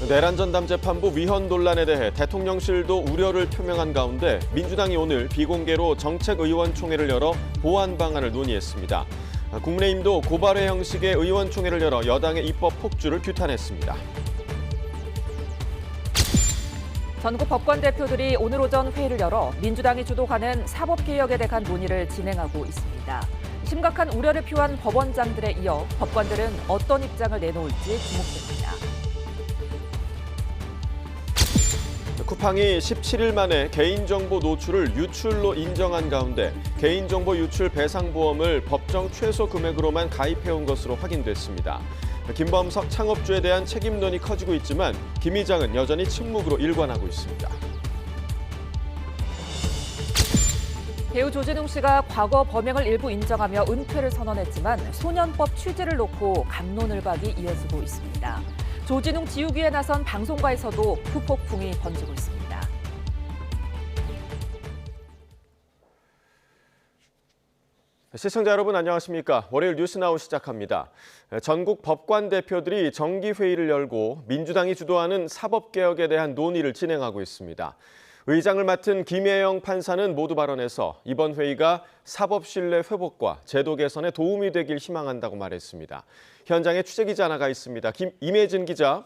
내란 전담 재판부 위헌 논란에 대해 대통령실도 우려를 표명한 가운데 민주당이 오늘 비공개로 정책의원총회를 열어 보완 방안을 논의했습니다. 국민의힘도 고발회 형식의 의원총회를 열어 여당의 입법 폭주를 규탄했습니다. 전국 법관 대표들이 오늘 오전 회의를 열어 민주당이 주도하는 사법개혁에 대한 논의를 진행하고 있습니다. 심각한 우려를 표한 법원장들에 이어 법관들은 어떤 입장을 내놓을지 주목됩니다. 쿠팡이 17일 만에 개인정보 노출을 유출로 인정한 가운데 개인정보 유출 배상보험을 법정 최소 금액으로만 가입해온 것으로 확인됐습니다. 김범석 창업주에 대한 책임론이 커지고 있지만 김 의장은 여전히 침묵으로 일관하고 있습니다. 배우 조진웅 씨가 과거 범행을 일부 인정하며 은퇴를 선언했지만 소년법 취지를 놓고 갑론을박이 이어지고 있습니다. 조진웅 지우기에 나선 방송가에서도 후폭풍이 번지고 있습니다. 시청자 여러분 안녕하십니까? 월요일 뉴스나우 시작합니다. 전국 법관 대표들이 정기회의를 열고 민주당이 주도하는 사법개혁에 대한 논의를 진행하고 있습니다. 의장을 맡은 김혜영 판사는 모두 발언해서 이번 회의가 사법 신뢰 회복과 제도 개선에 도움이 되길 희망한다고 말했습니다. 현장에 취재기자 나가 있습니다. 임혜진 기자.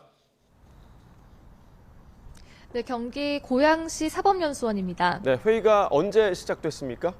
네, 경기 고양시 사법연수원입니다. 네, 회의가 언제 시작됐습니까?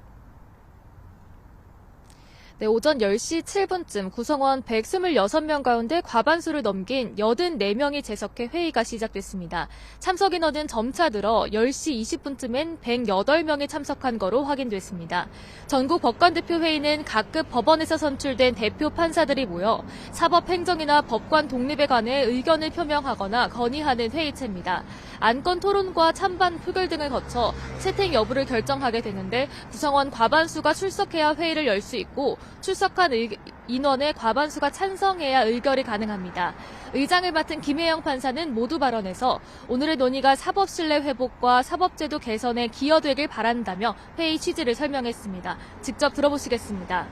네, 오전 10시 7분쯤 구성원 126명 가운데 과반수를 넘긴 84명이 재석해 회의가 시작됐습니다. 참석 인원은 점차 늘어 10시 20분쯤엔 108명이 참석한 거로 확인됐습니다. 전국 법관대표 회의는 각급 법원에서 선출된 대표 판사들이 모여 사법행정이나 법관 독립에 관해 의견을 표명하거나 건의하는 회의체입니다. 안건 토론과 찬반 표결 등을 거쳐 채택 여부를 결정하게 되는데 구성원 과반수가 출석해야 회의를 열 수 있고 출석한 인원의 과반수가 찬성해야 의결이 가능합니다. 의장을 맡은 김혜영 판사는 모두 발언해서 오늘의 논의가 사법신뢰 회복과 사법제도 개선에 기여되길 바란다며 회의 취지를 설명했습니다. 직접 들어보시겠습니다.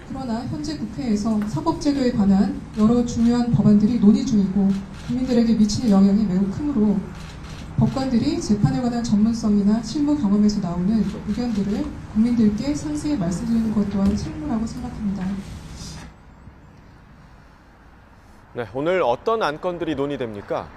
그러나 현재 국회에서 사법제도에 관한 여러 중요한 법안들이 논의 중이고 국민들에게 미치는 영향이 매우 크므로 법관들이 재판에 관한 전문성이나 실무 경험에서 나오는 의견들을 국민들께 상세히 말씀드리는 것 또한 책무라고 생각합니다. 네, 오늘 어떤 안건들이 논의됩니까?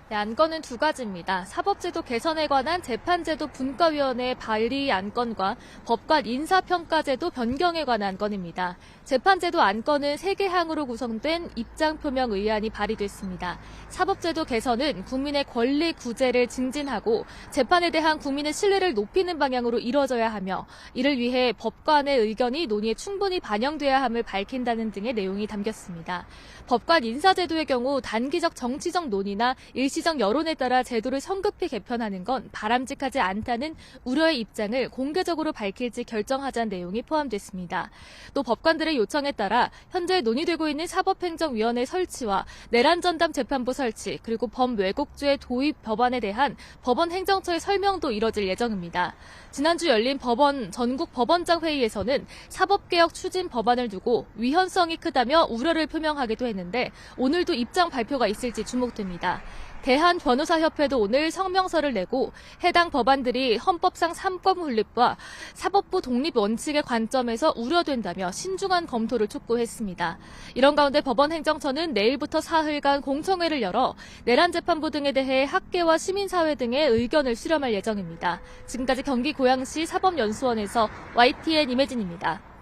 네, 안건은 두 가지입니다. 사법제도 개선에 관한 재판제도 분과위원회 발의 안건과 법관 인사평가제도 변경에 관한 안건입니다. 재판제도 안건은 3개 항으로 구성된 입장표명 의안이 발의됐습니다. 사법제도 개선은 국민의 권리 구제를 증진하고 재판에 대한 국민의 신뢰를 높이는 방향으로 이뤄져야 하며 이를 위해 법관의 의견이 논의에 충분히 반영돼야 함을 밝힌다는 등의 내용이 담겼습니다. 법관 인사제도의 경우 단기적 정치적 논의나 일시적 여론에 따라 제도를 성급히 개편하는 건 바람직하지 않다는 우려의 입장을 공개적으로 밝힐지 결정하자는 내용이 포함됐습니다. 또 법관들의 요청에 따라 현재 논의되고 있는 사법행정위원회 설치와 내란전담 재판부 설치 그리고 범왜곡죄 도입 법안에 대한 법원 행정처의 설명도 이뤄질 예정입니다. 지난주 열린 전국 법원장 회의에서는 사법개혁 추진 법안을 두고 위헌성이 크다며 우려를 표명하기도 했는데 오늘도 입장 발표가 있을지 주목됩니다. 대한변호사협회도 오늘 성명서를 내고 해당 법안들이 헌법상 삼권 분립과 사법부 독립 원칙의 관점에서 우려된다며 신중한 검토를 촉구했습니다. 이런 가운데 법원 행정처는 내일부터 사흘간 공청회를 열어 내란재판부 등에 대해 학계와 시민사회 등의 의견을 수렴할 예정입니다. 지금까지 경기 고양시 사법연수원에서 YTN 임혜진입니다.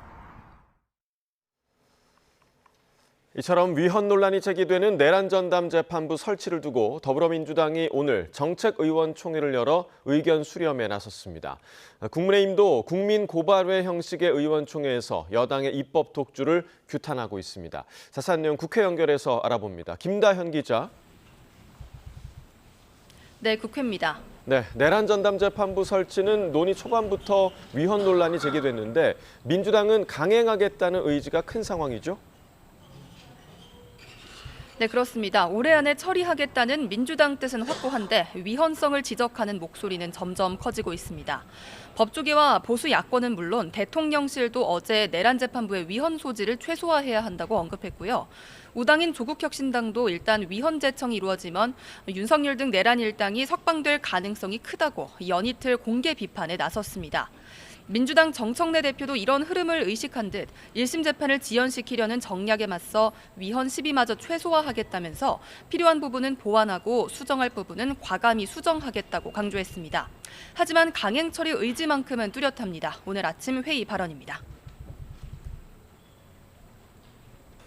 이처럼 위헌 논란이 제기되는 내란전담 재판부 설치를 두고 더불어민주당이 오늘 정책의원총회를 열어 의견 수렴에 나섰습니다. 국민의힘도 국민고발회 형식의 의원총회에서 여당의 입법 독주를 규탄하고 있습니다. 자세한 내용 국회 연결해서 알아봅니다. 김다현 기자. 네, 국회입니다. 네, 내란전담 재판부 설치는 논의 초반부터 위헌 논란이 제기됐는데 민주당은 강행하겠다는 의지가 큰 상황이죠? 네, 그렇습니다. 올해 안에 처리하겠다는 민주당 뜻은 확고한데 위헌성을 지적하는 목소리는 점점 커지고 있습니다. 법조계와 보수 야권은 물론 대통령실도 어제 내란 재판부의 위헌 소지를 최소화해야 한다고 언급했고요. 우당인 조국혁신당도 일단 위헌 제청이 이루어지면 윤석열 등 내란 일당이 석방될 가능성이 크다고 연이틀 공개 비판에 나섰습니다. 민주당 정청래 대표도 이런 흐름을 의식한 듯 1심 재판을 지연시키려는 정략에 맞서 위헌 시비마저 최소화하겠다면서 필요한 부분은 보완하고 수정할 부분은 과감히 수정하겠다고 강조했습니다. 하지만 강행 처리 의지만큼은 뚜렷합니다. 오늘 아침 회의 발언입니다.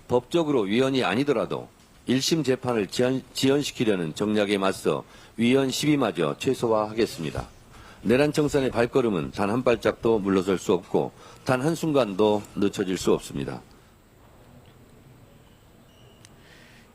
법적으로 위헌이 아니더라도 1심 재판을 지연시키려는 정략에 맞서 위헌 시비마저 최소화하겠습니다. 내란 청산의 발걸음은 단 한 발짝도 물러설 수 없고 단 한순간도 늦춰질 수 없습니다.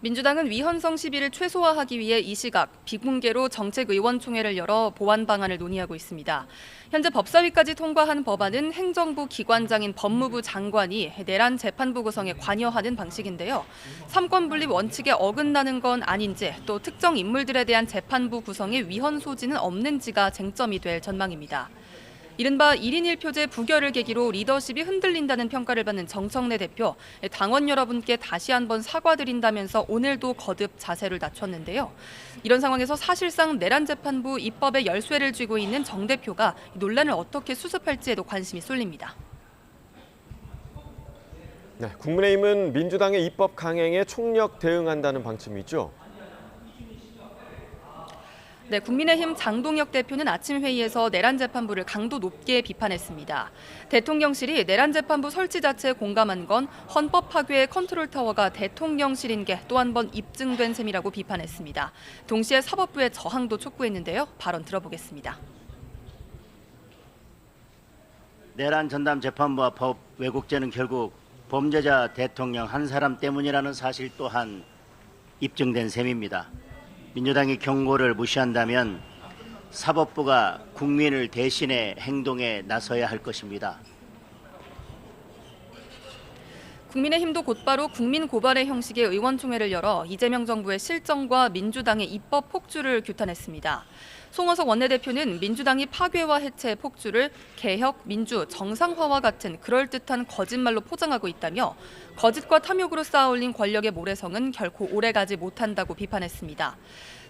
민주당은 위헌성 시비를 최소화하기 위해 이 시각 비공개로 정책의원총회를 열어 보완 방안을 논의하고 있습니다. 현재 법사위까지 통과한 법안은 행정부 기관장인 법무부 장관이 내란 재판부 구성에 관여하는 방식인데요. 삼권 분립 원칙에 어긋나는 건 아닌지 또 특정 인물들에 대한 재판부 구성에 위헌 소지는 없는지가 쟁점이 될 전망입니다. 이른바 1인 1표제 부결을 계기로 리더십이 흔들린다는 평가를 받는 정청래 대표, 당원 여러분께 다시 한번 사과드린다면서 오늘도 거듭 자세를 낮췄는데요. 이런 상황에서 사실상 내란 재판부 입법에 열쇠를 쥐고 있는 정 대표가 논란을 어떻게 수습할지에도 관심이 쏠립니다. 네, 국민의힘은 민주당의 입법 강행에 총력 대응한다는 방침이죠. 네, 국민의힘 장동혁 대표는 아침 회의에서 내란 재판부를 강도 높게 비판했습니다. 대통령실이 내란 재판부 설치 자체에 공감한 건 헌법 파괴의 컨트롤 타워가 대통령실인 게 또 한 번 입증된 셈이라고 비판했습니다. 동시에 사법부의 저항도 촉구했는데요. 발언 들어보겠습니다. 내란 전담 재판부와 법 왜곡죄는 결국 범죄자 대통령 한 사람 때문이라는 사실 또한 입증된 셈입니다. 민주당이 경고를 무시한다면 사법부가 국민을 대신해 행동에 나서야 할 것입니다. 국민의힘도 곧바로 국민 고발의 형식의 의원총회를 열어 이재명 정부의 실정과 민주당의 입법 폭주를 규탄했습니다. 송호석 원내대표는 민주당이 파괴와 해체의 폭주를 개혁, 민주, 정상화와 같은 그럴듯한 거짓말로 포장하고 있다며 거짓과 탐욕으로 쌓아올린 권력의 모래성은 결코 오래가지 못한다고 비판했습니다.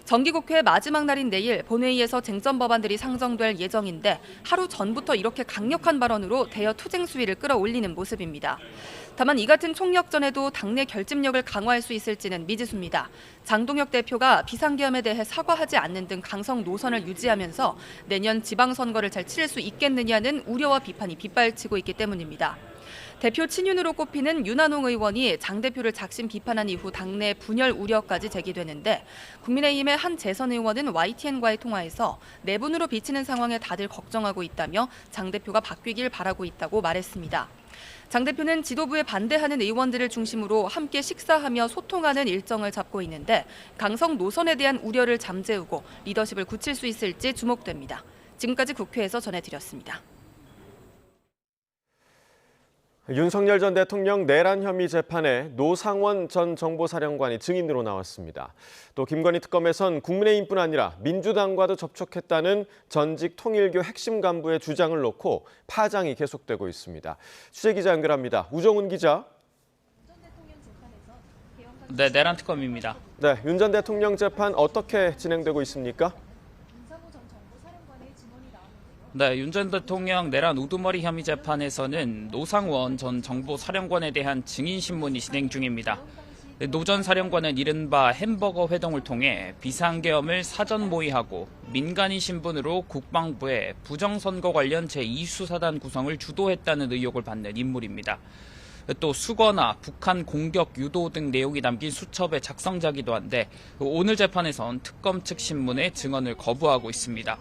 정기국회 마지막 날인 내일 본회의에서 쟁점 법안들이 상정될 예정인데 하루 전부터 이렇게 강력한 발언으로 대여 투쟁 수위를 끌어올리는 모습입니다. 다만 이 같은 총력전에도 당내 결집력을 강화할 수 있을지는 미지수입니다. 장동혁 대표가 비상계엄에 대해 사과하지 않는 등 강성 노선을 유지하면서 내년 지방선거를 잘 치를 수 있겠느냐는 우려와 비판이 빗발치고 있기 때문입니다. 대표 친윤으로 꼽히는 윤한홍 의원이 장 대표를 작심 비판한 이후 당내 분열 우려까지 제기되는데 국민의힘의 한 재선 의원은 YTN과의 통화에서 내분으로 비치는 상황에 다들 걱정하고 있다며 장 대표가 바뀌길 바라고 있다고 말했습니다. 장 대표는 지도부에 반대하는 의원들을 중심으로 함께 식사하며 소통하는 일정을 잡고 있는데 강성 노선에 대한 우려를 잠재우고 리더십을 굳힐 수 있을지 주목됩니다. 지금까지 국회에서 전해드렸습니다. 윤석열 전 대통령 내란 혐의 재판에 노상원 전 정보사령관이 증인으로 나왔습니다. 또 김건희 특검에선 국민의힘뿐 아니라 민주당과도 접촉했다는 전직 통일교 핵심 간부의 주장을 놓고 파장이 계속되고 있습니다. 취재기자 연결합니다. 우정훈 기자. 네, 내란 특검입니다. 네, 윤 전 대통령 재판 어떻게 진행되고 있습니까? 네, 윤 전 대통령 내란 우두머리 혐의 재판에서는 노상원 전 정보사령관에 대한 증인 신문이 진행 중입니다. 노 전 사령관은 이른바 햄버거 회동을 통해 비상계엄을 사전 모의하고 민간인 신분으로 국방부에 부정선거 관련 제2수사단 구성을 주도했다는 의혹을 받는 인물입니다. 또 수거나 북한 공격 유도 등 내용이 담긴 수첩의 작성자기도 한데 오늘 재판에선 특검 측 신문의 증언을 거부하고 있습니다.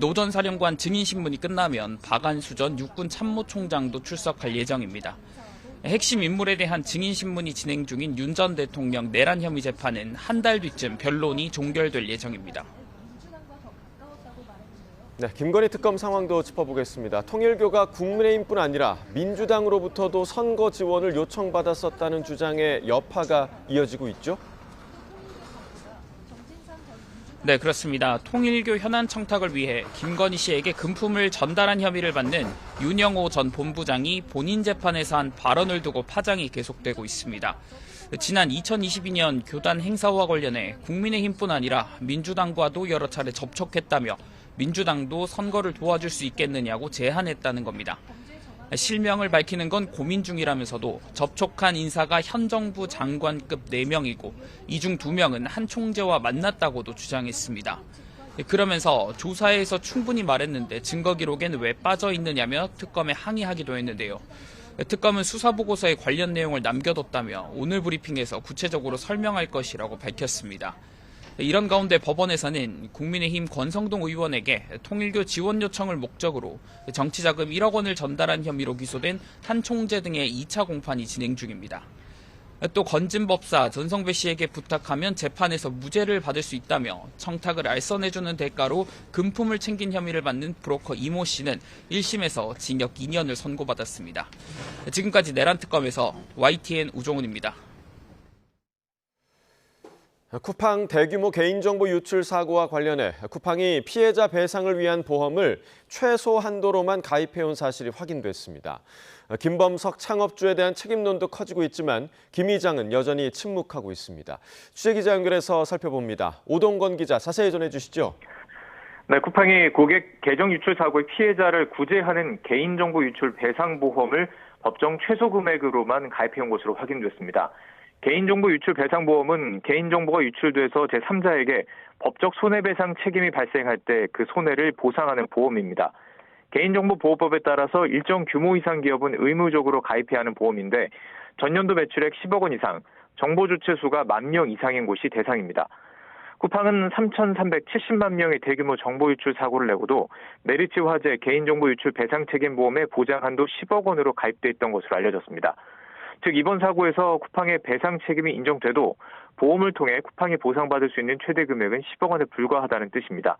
노 전 사령관 증인 신문이 끝나면 박안수 전 육군 참모총장도 출석할 예정입니다. 핵심 인물에 대한 증인 신문이 진행 중인 윤 전 대통령 내란 혐의 재판은 한 달 뒤쯤 변론이 종결될 예정입니다. 네, 김건희 특검 상황도 짚어보겠습니다. 통일교가 국민의힘뿐 아니라 민주당으로부터도 선거 지원을 요청받았었다는 주장의 여파가 이어지고 있죠? 네, 그렇습니다. 통일교 현안 청탁을 위해 김건희 씨에게 금품을 전달한 혐의를 받는 윤영호 전 본부장이 본인 재판에서 한 발언을 두고 파장이 계속되고 있습니다. 지난 2022년 교단 행사와 관련해 국민의힘뿐 아니라 민주당과도 여러 차례 접촉했다며 민주당도 선거를 도와줄 수 있겠느냐고 제안했다는 겁니다. 실명을 밝히는 건 고민 중이라면서도 접촉한 인사가 현 정부 장관급 4명이고 이 중 2명은 한 총재와 만났다고도 주장했습니다. 그러면서 조사에서 충분히 말했는데 증거 기록엔 왜 빠져 있느냐며 특검에 항의하기도 했는데요. 특검은 수사보고서에 관련 내용을 남겨뒀다며 오늘 브리핑에서 구체적으로 설명할 것이라고 밝혔습니다. 이런 가운데 법원에서는 국민의힘 권성동 의원에게 통일교 지원 요청을 목적으로 정치자금 1억 원을 전달한 혐의로 기소된 한 총재 등의 2차 공판이 진행 중입니다. 또 건진법사 전성배 씨에게 부탁하면 재판에서 무죄를 받을 수 있다며 청탁을 알선해주는 대가로 금품을 챙긴 혐의를 받는 브로커 이모 씨는 1심에서 징역 2년을 선고받았습니다. 지금까지 내란특검에서 YTN 우종훈입니다. 쿠팡 대규모 개인정보 유출 사고와 관련해 쿠팡이 피해자 배상을 위한 보험을 최소 한도로만 가입해온 사실이 확인됐습니다. 김범석 창업주에 대한 책임론도 커지고 있지만 김 의장은 여전히 침묵하고 있습니다. 취재기자 연결해서 살펴봅니다. 오동건 기자 자세히 전해주시죠. 네, 쿠팡이 고객 계정 유출 사고의 피해자를 구제하는 개인정보 유출 배상보험을 법정 최소 금액으로만 가입해온 것으로 확인됐습니다. 개인정보 유출 배상보험은 개인정보가 유출돼서 제3자에게 법적 손해배상 책임이 발생할 때 그 손해를 보상하는 보험입니다. 개인정보보호법에 따라서 일정 규모 이상 기업은 의무적으로 가입해야 하는 보험인데 전년도 매출액 10억 원 이상, 정보 주체 수가 10,000명 이상인 곳이 대상입니다. 쿠팡은 3,370만 명의 대규모 정보 유출 사고를 내고도 메리츠 화재 개인정보 유출 배상 책임 보험의 보장 한도 10억 원으로 가입돼 있던 것으로 알려졌습니다. 즉 이번 사고에서 쿠팡의 배상 책임이 인정돼도 보험을 통해 쿠팡이 보상받을 수 있는 최대 금액은 10억 원에 불과하다는 뜻입니다.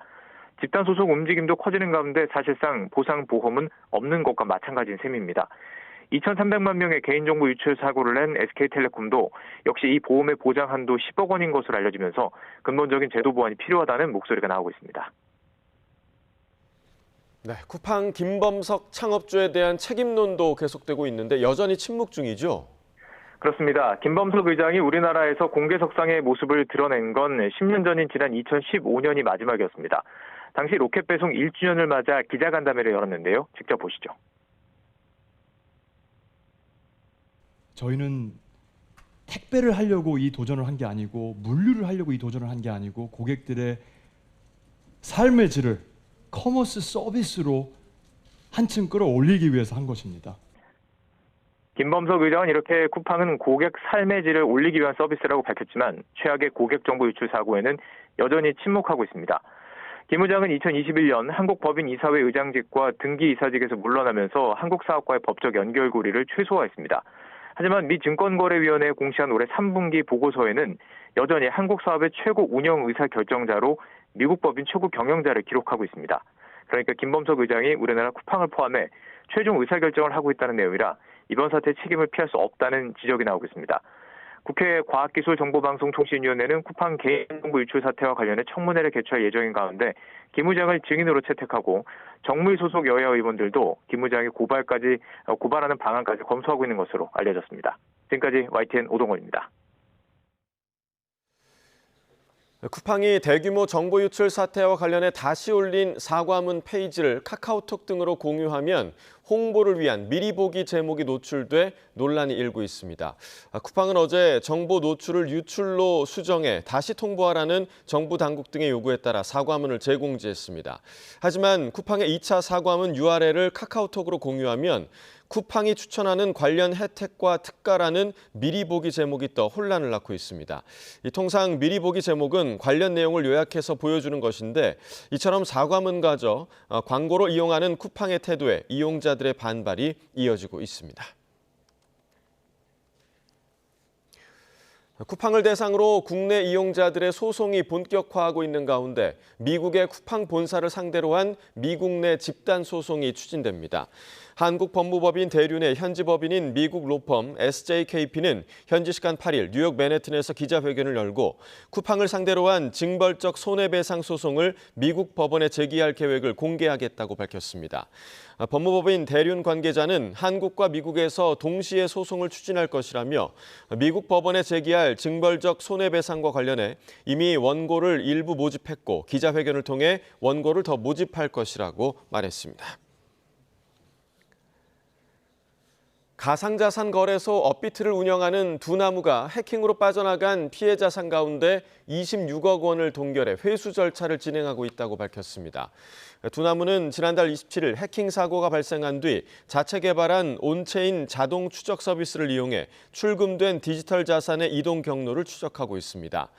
집단 소송 움직임도 커지는 가운데 사실상 보상 보험은 없는 것과 마찬가지인 셈입니다. 2,300만 명의 개인정보 유출 사고를 낸 SK텔레콤도 역시 이 보험의 보장 한도 10억 원인 것으로 알려지면서 근본적인 제도 보완이 필요하다는 목소리가 나오고 있습니다. 네, 쿠팡 김범석 창업주에 대한 책임론도 계속되고 있는데 여전히 침묵 중이죠? 그렇습니다. 김범석 의장이 우리나라에서 공개석상의 모습을 드러낸 건 10년 전인 지난 2015년이 마지막이었습니다. 당시 로켓 배송 1주년을 맞아 기자간담회를 열었는데요. 직접 보시죠. 저희는 택배를 하려고 이 도전을 한 게 아니고 물류를 하려고 이 도전을 한 게 아니고 고객들의 삶의 질을 커머스 서비스로 한층 끌어올리기 위해서 한 것입니다. 김범석 의장은 이렇게 쿠팡은 고객 삶의 질을 올리기 위한 서비스라고 밝혔지만 최악의 고객 정보 유출 사고에는 여전히 침묵하고 있습니다. 김 의장은 2021년 한국법인이사회 의장직과 등기이사직에서 물러나면서 한국사업과의 법적 연결고리를 최소화했습니다. 하지만 미 증권거래위원회에 공시한 올해 3분기 보고서에는 여전히 한국사업의 최고 운영 의사결정자로 미국 법인 최고 경영자를 기록하고 있습니다. 그러니까 김범석 의장이 우리나라 쿠팡을 포함해 최종 의사결정을 하고 있다는 내용이라 이번 사태의 책임을 피할 수 없다는 지적이 나오고 있습니다. 국회 과학기술정보방송통신위원회는 쿠팡 개인정보 유출 사태와 관련해 청문회를 개최할 예정인 가운데 김 의장을 증인으로 채택하고 정무위 소속 여야 의원들도 김 의장이 고발하는 방안까지 검토하고 있는 것으로 알려졌습니다. 지금까지 YTN 오동원입니다. 쿠팡이 대규모 정보 유출 사태와 관련해 다시 올린 사과문 페이지를 카카오톡 등으로 공유하면 홍보를 위한 미리 보기 제목이 노출돼 논란이 일고 있습니다. 쿠팡은 어제 정보 노출을 유출로 수정해 다시 통보하라는 정부 당국 등의 요구에 따라 사과문을 재공지했습니다. 하지만 쿠팡의 2차 사과문 URL을 카카오톡으로 공유하면 쿠팡이 추천하는 관련 혜택과 특가라는 미리 보기 제목이 떠 혼란을 낳고 있습니다. 통상 미리 보기 제목은 관련 내용을 요약해서 보여주는 것인데 이처럼 사과문과저 광고로 이용하는 쿠팡의 태도에 이용자들의 반발이 이어지고 있습니다. 쿠팡을 대상으로 국내 이용자들의 소송이 본격화하고 있는 가운데 미국의 쿠팡 본사를 상대로 한 미국 내 집단 소송이 추진됩니다. 한국 법무법인 대륜의 현지 법인인 미국 로펌 SJKP는 현지 시간 8일 뉴욕 맨해튼에서 기자회견을 열고 쿠팡을 상대로 한 징벌적 손해배상 소송을 미국 법원에 제기할 계획을 공개하겠다고 밝혔습니다. 법무법인 대륜 관계자는 한국과 미국에서 동시에 소송을 추진할 것이라며 미국 법원에 제기할 징벌적 손해배상과 관련해 이미 원고를 일부 모집했고 기자회견을 통해 원고를 더 모집할 것이라고 말했습니다. 가상자산 거래소 업비트를 운영하는 두나무가 해킹으로 빠져나간 피해 자산 가운데 26억 원을 동결해 회수 절차를 진행하고 있다고 밝혔습니다. 두나무는 지난달 27일 해킹 사고가 발생한 뒤 자체 개발한 온체인 자동 추적 서비스를 이용해 출금된 디지털 자산의 이동 경로를 추적하고 있습니다.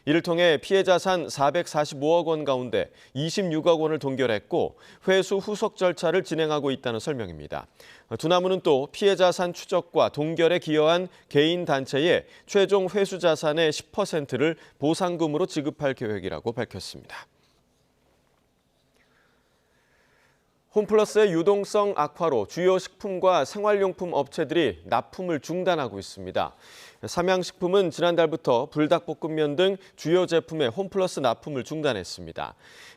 이를 통해 피해 자산 445억 원 가운데 26억 원을 동결했고 회수 후속 절차를 진행하고 있다는 설명입니다. 두나무는 또 피해 자산 추적과 동결에 기여한 개인 단체에 최종 회수 자산의 10%를 보상금으로 지급할 계획이라고 밝혔습니다. 홈플러스의 유동성 악화로 주요 식품과 생활용품 업체들이 납품을 중단하고 있습니다. 삼양식품은 지난달부터 불닭볶음면 등 주요 제품의 홈플러스 납품을 중단했습니다.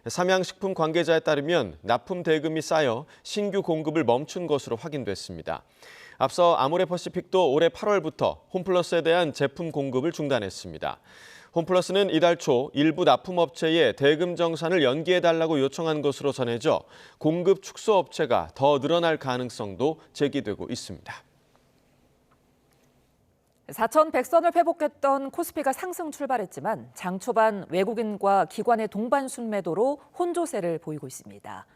삼양식품 관계자에 따르면 납품 대금이 쌓여 신규 공급을 멈춘 것으로 확인됐습니다. 앞서 아모레퍼시픽도 올해 8월부터 홈플러스에 대한 제품 공급을 중단했습니다. 홈플러스는 이달 초 일부 납품업체에 대금 정산을 연기해달라고 요청한 것으로 전해져 공급 축소 업체가 더 늘어날 가능성도 제기되고 있습니다. 4,100선을 회복했던 코스피가 상승 출발했지만 장 초반 외국인과 기관의 동반 순매도로 혼조세를 보이고 있습니다.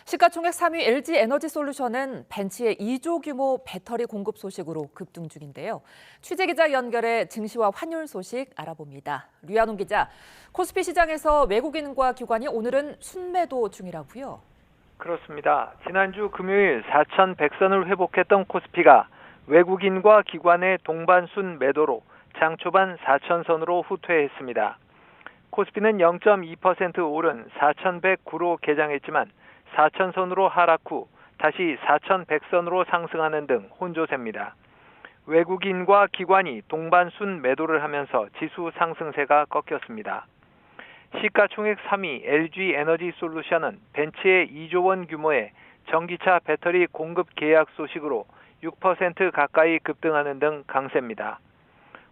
시가총액 3위 LG에너지솔루션은 벤치의 2조 규모 배터리 공급 소식으로 급등 중인데요. 취재기자 연결해 증시와 환율 소식 알아봅니다. 류한웅 기자, 코스피 시장에서 외국인과 기관이 오늘은 순매도 중이라고요? 그렇습니다. 지난주 금요일 4,100선을 회복했던 코스피가 외국인과 기관의 동반순 매도로 장 초반 4,000선으로 후퇴했습니다. 코스피는 0.2% 오른 4,109로 개장했지만 4,000선으로 하락 후 다시 4,100선으로 상승하는 등 혼조세입니다. 외국인과 기관이 동반순 매도를 하면서 지수 상승세가 꺾였습니다. 시가총액 3위 LG에너지솔루션은 벤치의 2조 원 규모의 전기차 배터리 공급 계약 소식으로 6% 가까이 급등하는 등 강세입니다.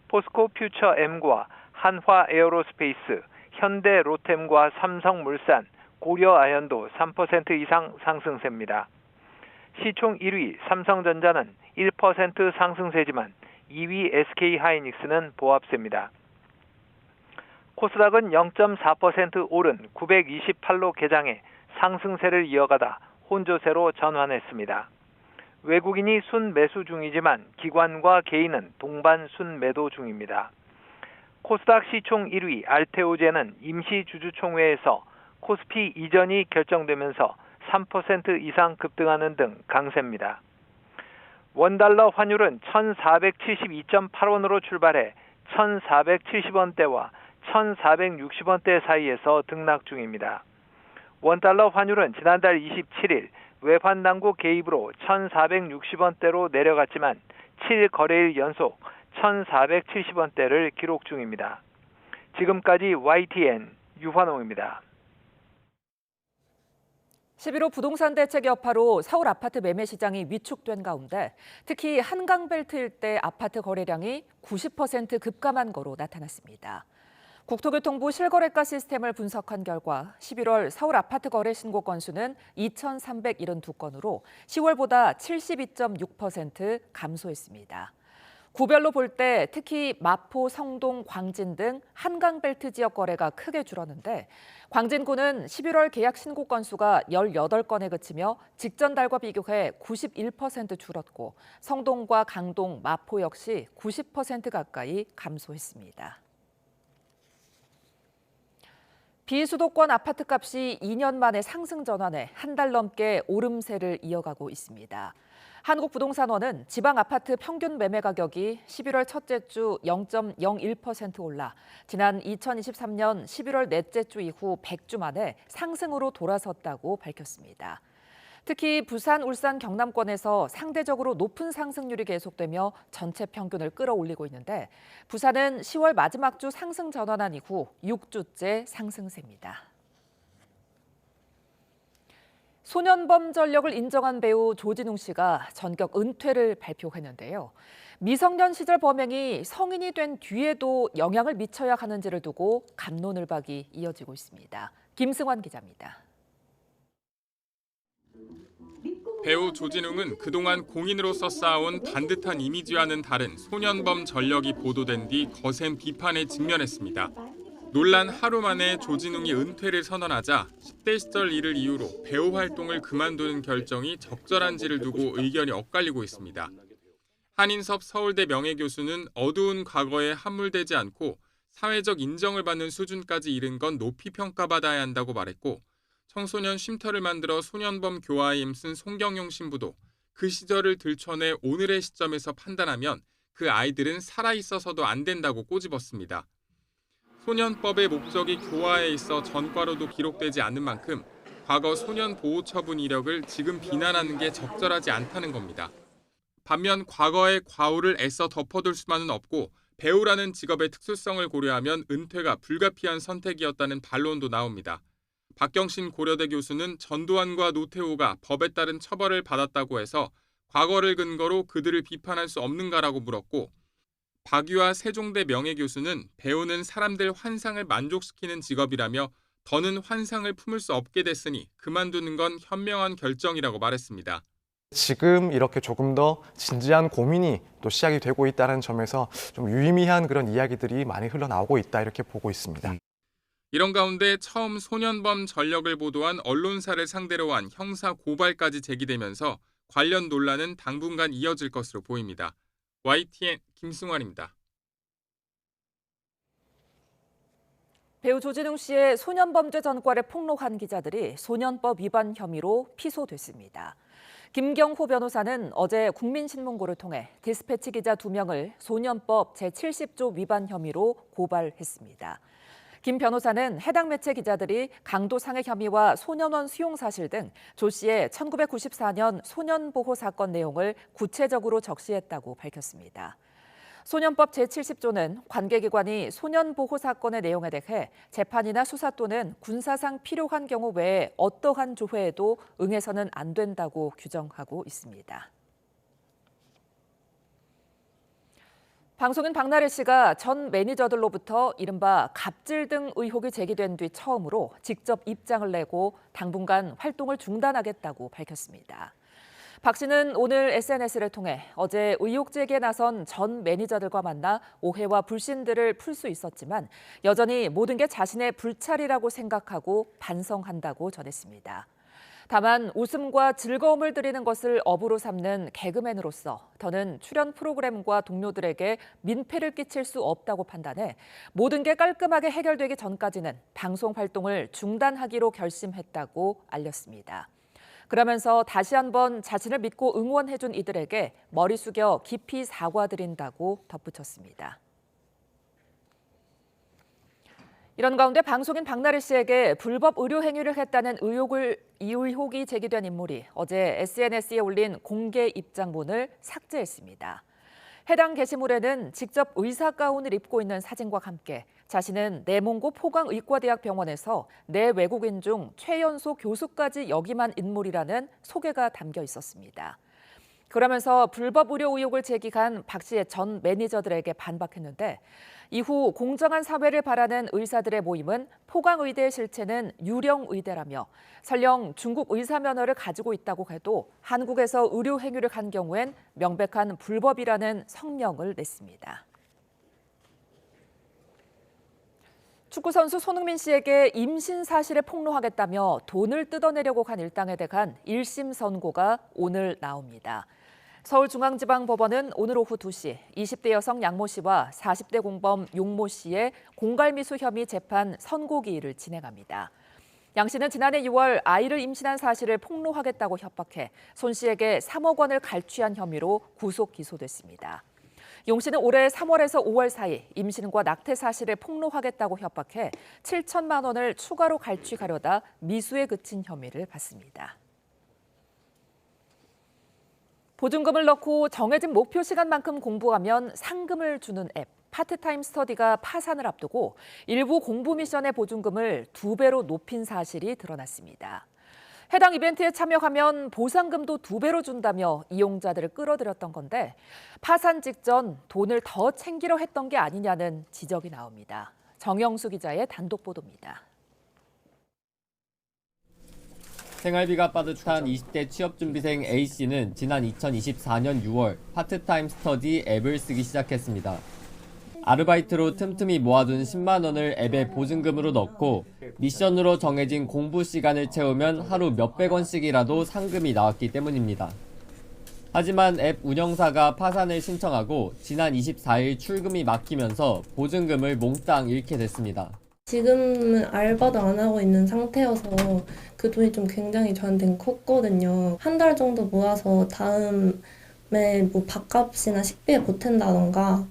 포스코 퓨처엠과 한화에어로스페이스, 현대로템과 삼성물산, 고려아연도 3% 이상 상승세입니다. 시총 1위 삼성전자는 1% 상승세지만 2위 SK하이닉스는 보합세입니다. 코스닥은 0.4% 오른 928로 개장해 상승세를 이어가다 혼조세로 전환했습니다. 외국인이 순매수 중이지만 기관과 개인은 동반 순매도 중입니다. 코스닥 시총 1위 알테오제는 임시주주총회에서 코스피 이전이 결정되면서 3% 이상 급등하는 등 강세입니다. 원달러 환율은 1,472.8원으로 출발해 1,470원대와 1,460원대 사이에서 등락 중입니다. 원달러 환율은 지난달 27일 외환당국 개입으로 1,460원대로 내려갔지만 7일 거래일 연속 1,470원대를 기록 중입니다. 지금까지 YTN 유환홍입니다. 11호 부동산 대책 여파로 서울 아파트 매매 시장이 위축된 가운데 특히 한강벨트 일대 아파트 거래량이 90% 급감한 거로 나타났습니다. 국토교통부 실거래가 시스템을 분석한 결과 11월 서울 아파트 거래 신고 건수는 2,372건으로 10월보다 72.6% 감소했습니다. 구별로 볼 때 특히 마포, 성동, 광진 등 한강벨트 지역 거래가 크게 줄었는데 광진구는 11월 계약 신고 건수가 18건에 그치며 직전 달과 비교해 91% 줄었고 성동과 강동, 마포 역시 90% 가까이 감소했습니다. 비수도권 아파트값이 2년 만에 상승 전환해 한 달 넘게 오름세를 이어가고 있습니다. 한국부동산원은 지방 아파트 평균 매매 가격이 11월 첫째 주 0.01% 올라 지난 2023년 11월 넷째 주 이후 100주 만에 상승으로 돌아섰다고 밝혔습니다. 특히 부산, 울산, 경남권에서 상대적으로 높은 상승률이 계속되며 전체 평균을 끌어올리고 있는데 부산은 10월 마지막 주 상승 전환한 이후 6주째 상승세입니다. 소년범 전력을 인정한 배우 조진웅 씨가 전격 은퇴를 발표했는데요. 미성년 시절 범행이 성인이 된 뒤에도 영향을 미쳐야 하는지를 두고 갑론을박이 이어지고 있습니다. 김승환 기자입니다. 배우 조진웅은 그동안 공인으로서 쌓아온 반듯한 이미지와는 다른 소년범 전력이 보도된 뒤 거센 비판에 직면했습니다. 논란 하루 만에 조진웅이 은퇴를 선언하자 10대 시절 일을 이유로 배우 활동을 그만두는 결정이 적절한지를 두고 의견이 엇갈리고 있습니다. 한인섭 서울대 명예교수는 어두운 과거에 함몰되지 않고 사회적 인정을 받는 수준까지 이른 건 높이 평가받아야 한다고 말했고 청소년 쉼터를 만들어 소년범 교화에 힘쓴 송경용 신부도 그 시절을 들춰내 오늘의 시점에서 판단하면 그 아이들은 살아있어서도 안 된다고 꼬집었습니다. 소년법의 목적이 교화에 있어 전과로도 기록되지 않는 만큼 과거 소년 보호 처분 이력을 지금 비난하는 게 적절하지 않다는 겁니다. 반면 과거의 과오를 애써 덮어둘 수만은 없고 배우라는 직업의 특수성을 고려하면 은퇴가 불가피한 선택이었다는 반론도 나옵니다. 박경신 고려대 교수는 전두환과 노태우가 법에 따른 처벌을 받았다고 해서 과거를 근거로 그들을 비판할 수 없는가라고 물었고 박유아 세종대 명예교수는 배우는 사람들 환상을 만족시키는 직업이라며 더는 환상을 품을 수 없게 됐으니 그만두는 건 현명한 결정이라고 말했습니다. 지금 이렇게 조금 더 진지한 고민이 또 시작이 되고 있다는 점에서 좀 유의미한 그런 이야기들이 많이 흘러나오고 있다 이렇게 보고 있습니다. 이런 가운데 처음 소년범 전력을 보도한 언론사를 상대로 한 형사 고발까지 제기되면서 관련 논란은 당분간 이어질 것으로 보입니다. YTN 김승환입니다. 배우 조진웅 씨의 소년범죄 전과를 폭로한 기자들이 소년법 위반 혐의로 피소됐습니다. 김경호 변호사는 어제 국민신문고를 통해 디스패치 기자 2명을 소년법 제70조 위반 혐의로 고발했습니다. 김 변호사는 해당 매체 기자들이 강도상해 혐의와 소년원 수용 사실 등 조 씨의 1994년 소년보호 사건 내용을 구체적으로 적시했다고 밝혔습니다. 소년법 제70조는 관계기관이 소년보호 사건의 내용에 대해 재판이나 수사 또는 군사상 필요한 경우 외에 어떠한 조회에도 응해서는 안 된다고 규정하고 있습니다. 방송인 박나래 씨가 전 매니저들로부터 이른바 갑질 등 의혹이 제기된 뒤 처음으로 직접 입장을 내고 당분간 활동을 중단하겠다고 밝혔습니다. 박 씨는 오늘 SNS를 통해 어제 의혹 제기에 나선 전 매니저들과 만나 오해와 불신들을 풀 수 있었지만 여전히 모든 게 자신의 불찰이라고 생각하고 반성한다고 전했습니다. 다만 웃음과 즐거움을 드리는 것을 업으로 삼는 개그맨으로서 더는 출연 프로그램과 동료들에게 민폐를 끼칠 수 없다고 판단해 모든 게 깔끔하게 해결되기 전까지는 방송 활동을 중단하기로 결심했다고 알렸습니다. 그러면서 다시 한번 자신을 믿고 응원해준 이들에게 머리 숙여 깊이 사과드린다고 덧붙였습니다. 이런 가운데 방송인 박나래 씨에게 불법 의료 행위를 했다는 의혹이 제기된 인물이 어제 SNS에 올린 공개 입장문을 삭제했습니다. 해당 게시물에는 직접 의사 가운을 입고 있는 사진과 함께 자신은 내몽고 포광의과대학 병원에서 내 외국인 중 최연소 교수까지 역임한 인물이라는 소개가 담겨 있었습니다. 그러면서 불법 의료 의혹을 제기한 박 씨의 전 매니저들에게 반박했는데 이후 공정한 사회를 바라는 의사들의 모임은 포광의대의 실체는 유령의대라며 설령 중국 의사 면허를 가지고 있다고 해도 한국에서 의료 행위를 한 경우엔 명백한 불법이라는 성명을 냈습니다. 축구선수 손흥민 씨에게 임신 사실을 폭로하겠다며 돈을 뜯어내려고 한 일당에 대한 1심 선고가 오늘 나옵니다. 서울중앙지방법원은 오늘 오후 2시 20대 여성 양모 씨와 40대 공범 용모 씨의 공갈미수 혐의 재판 선고기일을 진행합니다. 양 씨는 지난해 6월 아이를 임신한 사실을 폭로하겠다고 협박해 손 씨에게 3억 원을 갈취한 혐의로 구속 기소됐습니다. 용 씨는 올해 3월에서 5월 사이 임신과 낙태 사실을 폭로하겠다고 협박해 7천만 원을 추가로 갈취하려다 미수에 그친 혐의를 받습니다. 보증금을 넣고 정해진 목표 시간만큼 공부하면 상금을 주는 앱 파트타임 스터디가 파산을 앞두고 일부 공부 미션의 보증금을 2배로 높인 사실이 드러났습니다. 해당 이벤트에 참여하면 보상금도 2배로 준다며 이용자들을 끌어들였던 건데 파산 직전 돈을 더 챙기려 했던 게 아니냐는 지적이 나옵니다. 정영수 기자의 단독 보도입니다. 생활비가 빠듯한 20대 취업준비생 A씨는 지난 2024년 6월 파트타임 스터디 앱을 쓰기 시작했습니다. 아르바이트로 틈틈이 모아둔 10만 원을 앱에 보증금으로 넣고 미션으로 정해진 공부 시간을 채우면 하루 몇백 원씩이라도 상금이 나왔기 때문입니다. 하지만 앱 운영사가 파산을 신청하고 지난 24일 출금이 막히면서 보증금을 몽땅 잃게 됐습니다. 지금은 알바도 안 하고 있는 상태여서 그 돈이 좀 굉장히 저한테는 컸거든요. 한 달 정도 모아서 다음에 뭐 밥값이나 식비에 보탠다던가.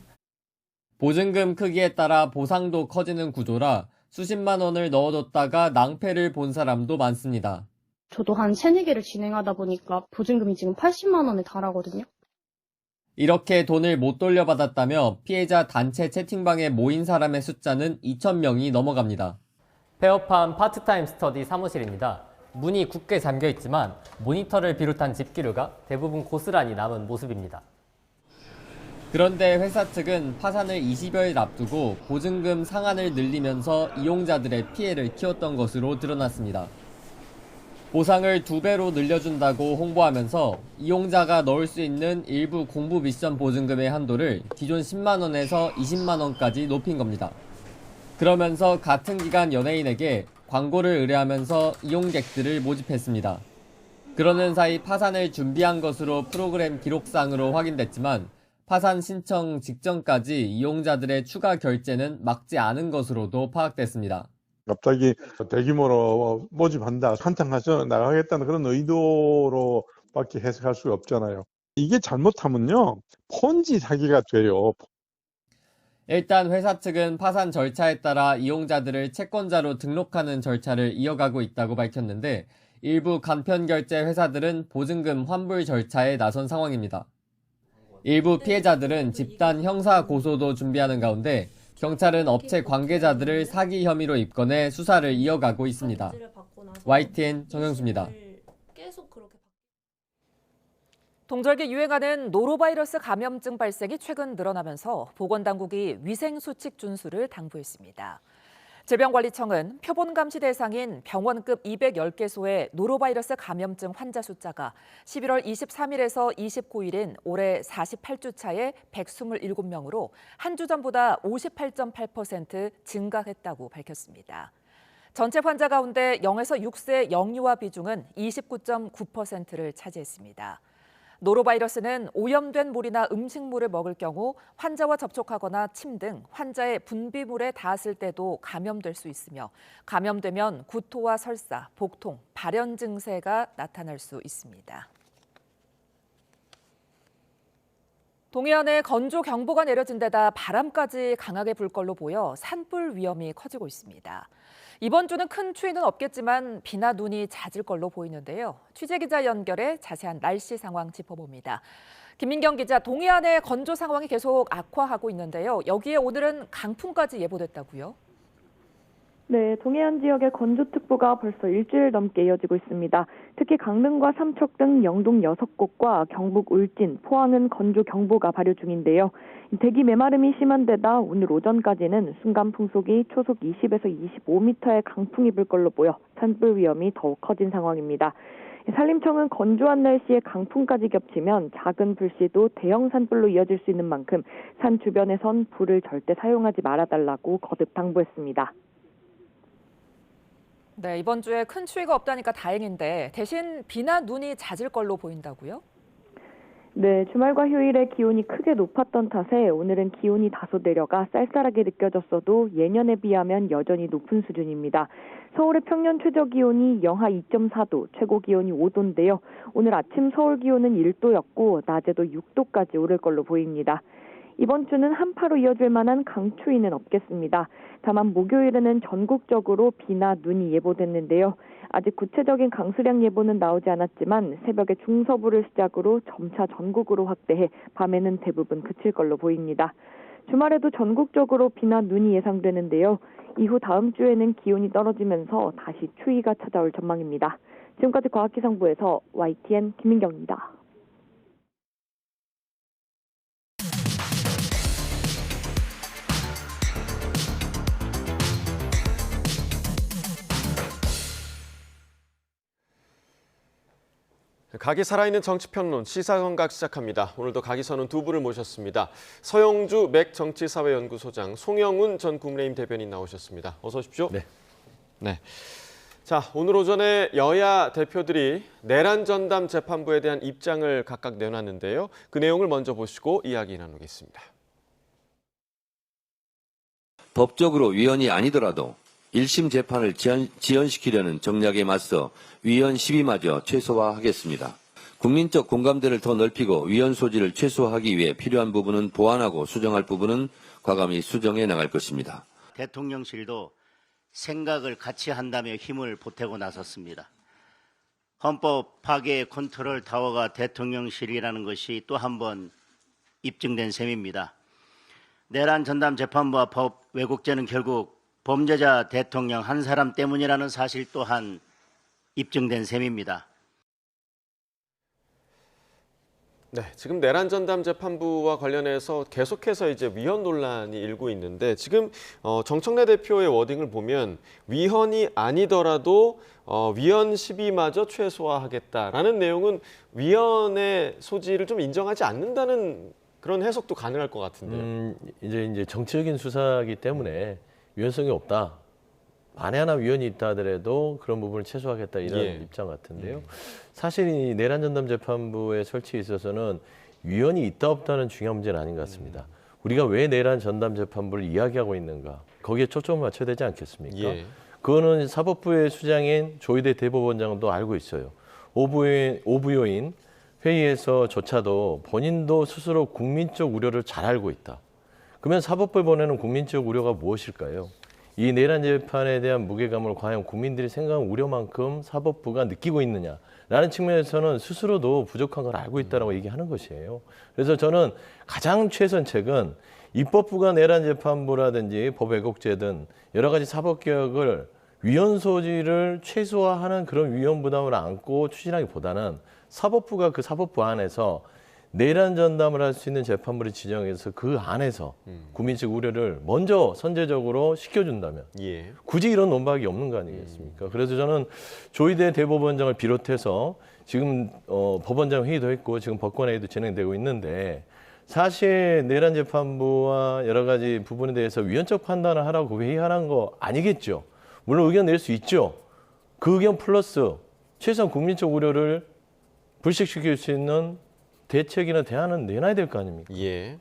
보증금 크기에 따라 보상도 커지는 구조라 수십만 원을 넣어뒀다가 낭패를 본 사람도 많습니다. 저도 한 3-4개를 진행하다 보니까 보증금이 지금 80만 원에 달하거든요. 이렇게 돈을 못 돌려받았다며 피해자 단체 채팅방에 모인 사람의 숫자는 2,000명이 넘어갑니다. 폐업한 파트타임 스터디 사무실입니다. 문이 굳게 잠겨있지만 모니터를 비롯한 집기류가 대부분 고스란히 남은 모습입니다. 그런데 회사 측은 파산을 20여일 앞두고 보증금 상한을 늘리면서 이용자들의 피해를 키웠던 것으로 드러났습니다. 보상을 2배로 늘려준다고 홍보하면서 이용자가 넣을 수 있는 일부 공부 미션 보증금의 한도를 기존 10만 원에서 20만 원까지 높인 겁니다. 그러면서 같은 기간 연예인에게 광고를 의뢰하면서 이용객들을 모집했습니다. 그러는 사이 파산을 준비한 것으로 프로그램 기록상으로 확인됐지만 파산 신청 직전까지 이용자들의 추가 결제는 막지 않은 것으로도 파악됐습니다. 갑자기 대규모로 모집한다, 한창 가서 나가겠다는 그런 의도로밖에 해석할 수가 없잖아요. 이게 잘못하면요, 폰지 사기가 돼요. 일단 회사 측은 파산 절차에 따라 이용자들을 채권자로 등록하는 절차를 이어가고 있다고 밝혔는데 일부 간편결제 회사들은 보증금 환불 절차에 나선 상황입니다. 일부 피해자들은 집단 형사 고소도 준비하는 가운데 경찰은 업체 관계자들을 사기 혐의로 입건해 수사를 이어가고 있습니다. YTN 정영수입니다. 동절기 유행하는 노로바이러스 감염증 발생이 최근 늘어나면서 보건당국이 위생수칙 준수를 당부했습니다. 질병관리청은 표본 감시 대상인 병원급 210개소의 노로바이러스 감염증 환자 숫자가 11월 23일에서 29일인 올해 48주 차에 127명으로 한 주 전보다 58.8% 증가했다고 밝혔습니다. 전체 환자 가운데 0에서 6세 영유아 비중은 29.9%를 차지했습니다. 노로바이러스는 오염된 물이나 음식물을 먹을 경우 환자와 접촉하거나 침 등 환자의 분비물에 닿았을 때도 감염될 수 있으며 감염되면 구토와 설사, 복통, 발열 증세가 나타날 수 있습니다. 동해안에 건조경보가 내려진 데다 바람까지 강하게 불 걸로 보여 산불 위험이 커지고 있습니다. 이번 주는 큰 추위는 없겠지만 비나 눈이 잦을 걸로 보이는데요. 취재기자 연결해 자세한 날씨 상황 짚어봅니다. 김민경 기자, 동해안의 건조 상황이 계속 악화하고 있는데요. 여기에 오늘은 강풍까지 예보됐다고요? 네, 동해안 지역의 건조특보가 벌써 일주일 넘게 이어지고 있습니다. 특히 강릉과 삼척 등 영동 6곳과 경북 울진, 포항은 건조경보가 발효 중인데요. 대기 메마름이 심한 데다 오늘 오전까지는 순간 풍속이 초속 20에서 25m의 강풍이 불 걸로 보여 산불 위험이 더욱 커진 상황입니다. 산림청은 건조한 날씨에 강풍까지 겹치면 작은 불씨도 대형 산불로 이어질 수 있는 만큼 산 주변에선 불을 절대 사용하지 말아달라고 거듭 당부했습니다. 네, 이번 주에 큰 추위가 없다니까 다행인데 대신 비나 눈이 잦을 걸로 보인다고요? 네, 주말과 휴일에 기온이 크게 높았던 탓에 오늘은 기온이 다소 내려가 쌀쌀하게 느껴졌어도 예년에 비하면 여전히 높은 수준입니다. 서울의 평년 최저 기온이 영하 2.4도, 최고 기온이 5도인데요. 오늘 아침 서울 기온은 1도였고 낮에도 6도까지 오를 걸로 보입니다. 이번 주는 한파로 이어질 만한 강추위는 없겠습니다. 다만 목요일에는 전국적으로 비나 눈이 예보됐는데요. 아직 구체적인 강수량 예보는 나오지 않았지만 새벽에 중서부를 시작으로 점차 전국으로 확대해 밤에는 대부분 그칠 걸로 보입니다. 주말에도 전국적으로 비나 눈이 예상되는데요. 이후 다음 주에는 기온이 떨어지면서 다시 추위가 찾아올 전망입니다. 지금까지 과학기상부에서 YTN 김민경입니다. 각이 살아있는 정치평론 시사건각 시작합니다. 오늘도 각이선은 두 분을 모셨습니다. 서영주 맥정치사회연구소장, 송영훈 전 국민의힘 대변인 나오셨습니다. 어서 오십시오. 네. 자, 오늘 오전에 여야 대표들이 내란 전담 재판부에 대한 입장을 각각 내놨는데요. 그 내용을 먼저 보시고 이야기 나누겠습니다. 법적으로 위헌이 아니더라도 1심 재판을 지연시키려는 정략에 맞서 위헌 시비마저 최소화하겠습니다. 국민적 공감대를 더 넓히고 위헌 소지를 최소화하기 위해 필요한 부분은 보완하고 수정할 부분은 과감히 수정해 나갈 것입니다. 대통령실도 생각을 같이 한다며 힘을 보태고 나섰습니다. 헌법 파괴의 컨트롤 타워가 대통령실이라는 것이 또 한 번 입증된 셈입니다. 내란 전담 재판부와 법 왜곡죄는 결국 범죄자 대통령 한 사람 때문이라는 사실 또한 입증된 셈입니다. 네, 지금 내란 전담 재판부와 관련해서 계속해서 이제 위헌 논란이 일고 있는데 지금 정청래 대표의 워딩을 보면 위헌이 아니더라도 위헌 시비마저 최소화하겠다라는 내용은 위헌의 소지를 좀 인정하지 않는다는 그런 해석도 가능할 것 같은데요. 이제 정치적인 수사이기 때문에 위헌성이 없다. 만에 하나 위헌이 있다 하더라도 그런 부분을 최소화하겠다 이런 입장 같은데요. 사실 이 내란 전담 재판부의 설치에 있어서는 위헌이 있다 없다는 중요한 문제는 아닌 것 같습니다. 우리가 왜 내란 전담 재판부를 이야기하고 있는가? 거기에 초점을 맞춰야 되지 않겠습니까? 그거는 사법부의 수장인 조희대 대법원장도 알고 있어요. 오부요인 회의에서조차도 본인도 스스로 국민적 우려를 잘 알고 있다. 그러면 사법부에 보내는 국민적 우려가 무엇일까요? 이 내란 재판에 대한 무게감을 과연 국민들이 생각한 우려만큼 사법부가 느끼고 있느냐라는 측면에서는 스스로도 부족한 걸 알고 있다고 얘기하는 것이에요. 그래서 저는 가장 최선책은 입법부가 내란 재판부라든지 법 왜곡죄든 여러 가지 사법개혁을 위헌 소지를 최소화하는 그런 위헌 부담을 안고 추진하기보다는 사법부가 그 사법부 안에서 내란 전담을 할 수 있는 재판부를 지정해서 그 안에서 국민적 우려를 먼저 선제적으로 시켜준다면 굳이 이런 논박이 없는 거 아니겠습니까? 그래서 저는 조희대 대법원장을 비롯해서 지금 법원장 회의도 했고 지금 법관회의도 진행되고 있는데 사실 내란 재판부와 여러 가지 부분에 대해서 위헌적 판단을 하라고 회의하는 거 아니겠죠. 물론 의견 낼 수 있죠. 그 의견 플러스 최소한 국민적 우려를 불식시킬 수 있는 대책이나 대안은 내놔야 될 거 아닙니까?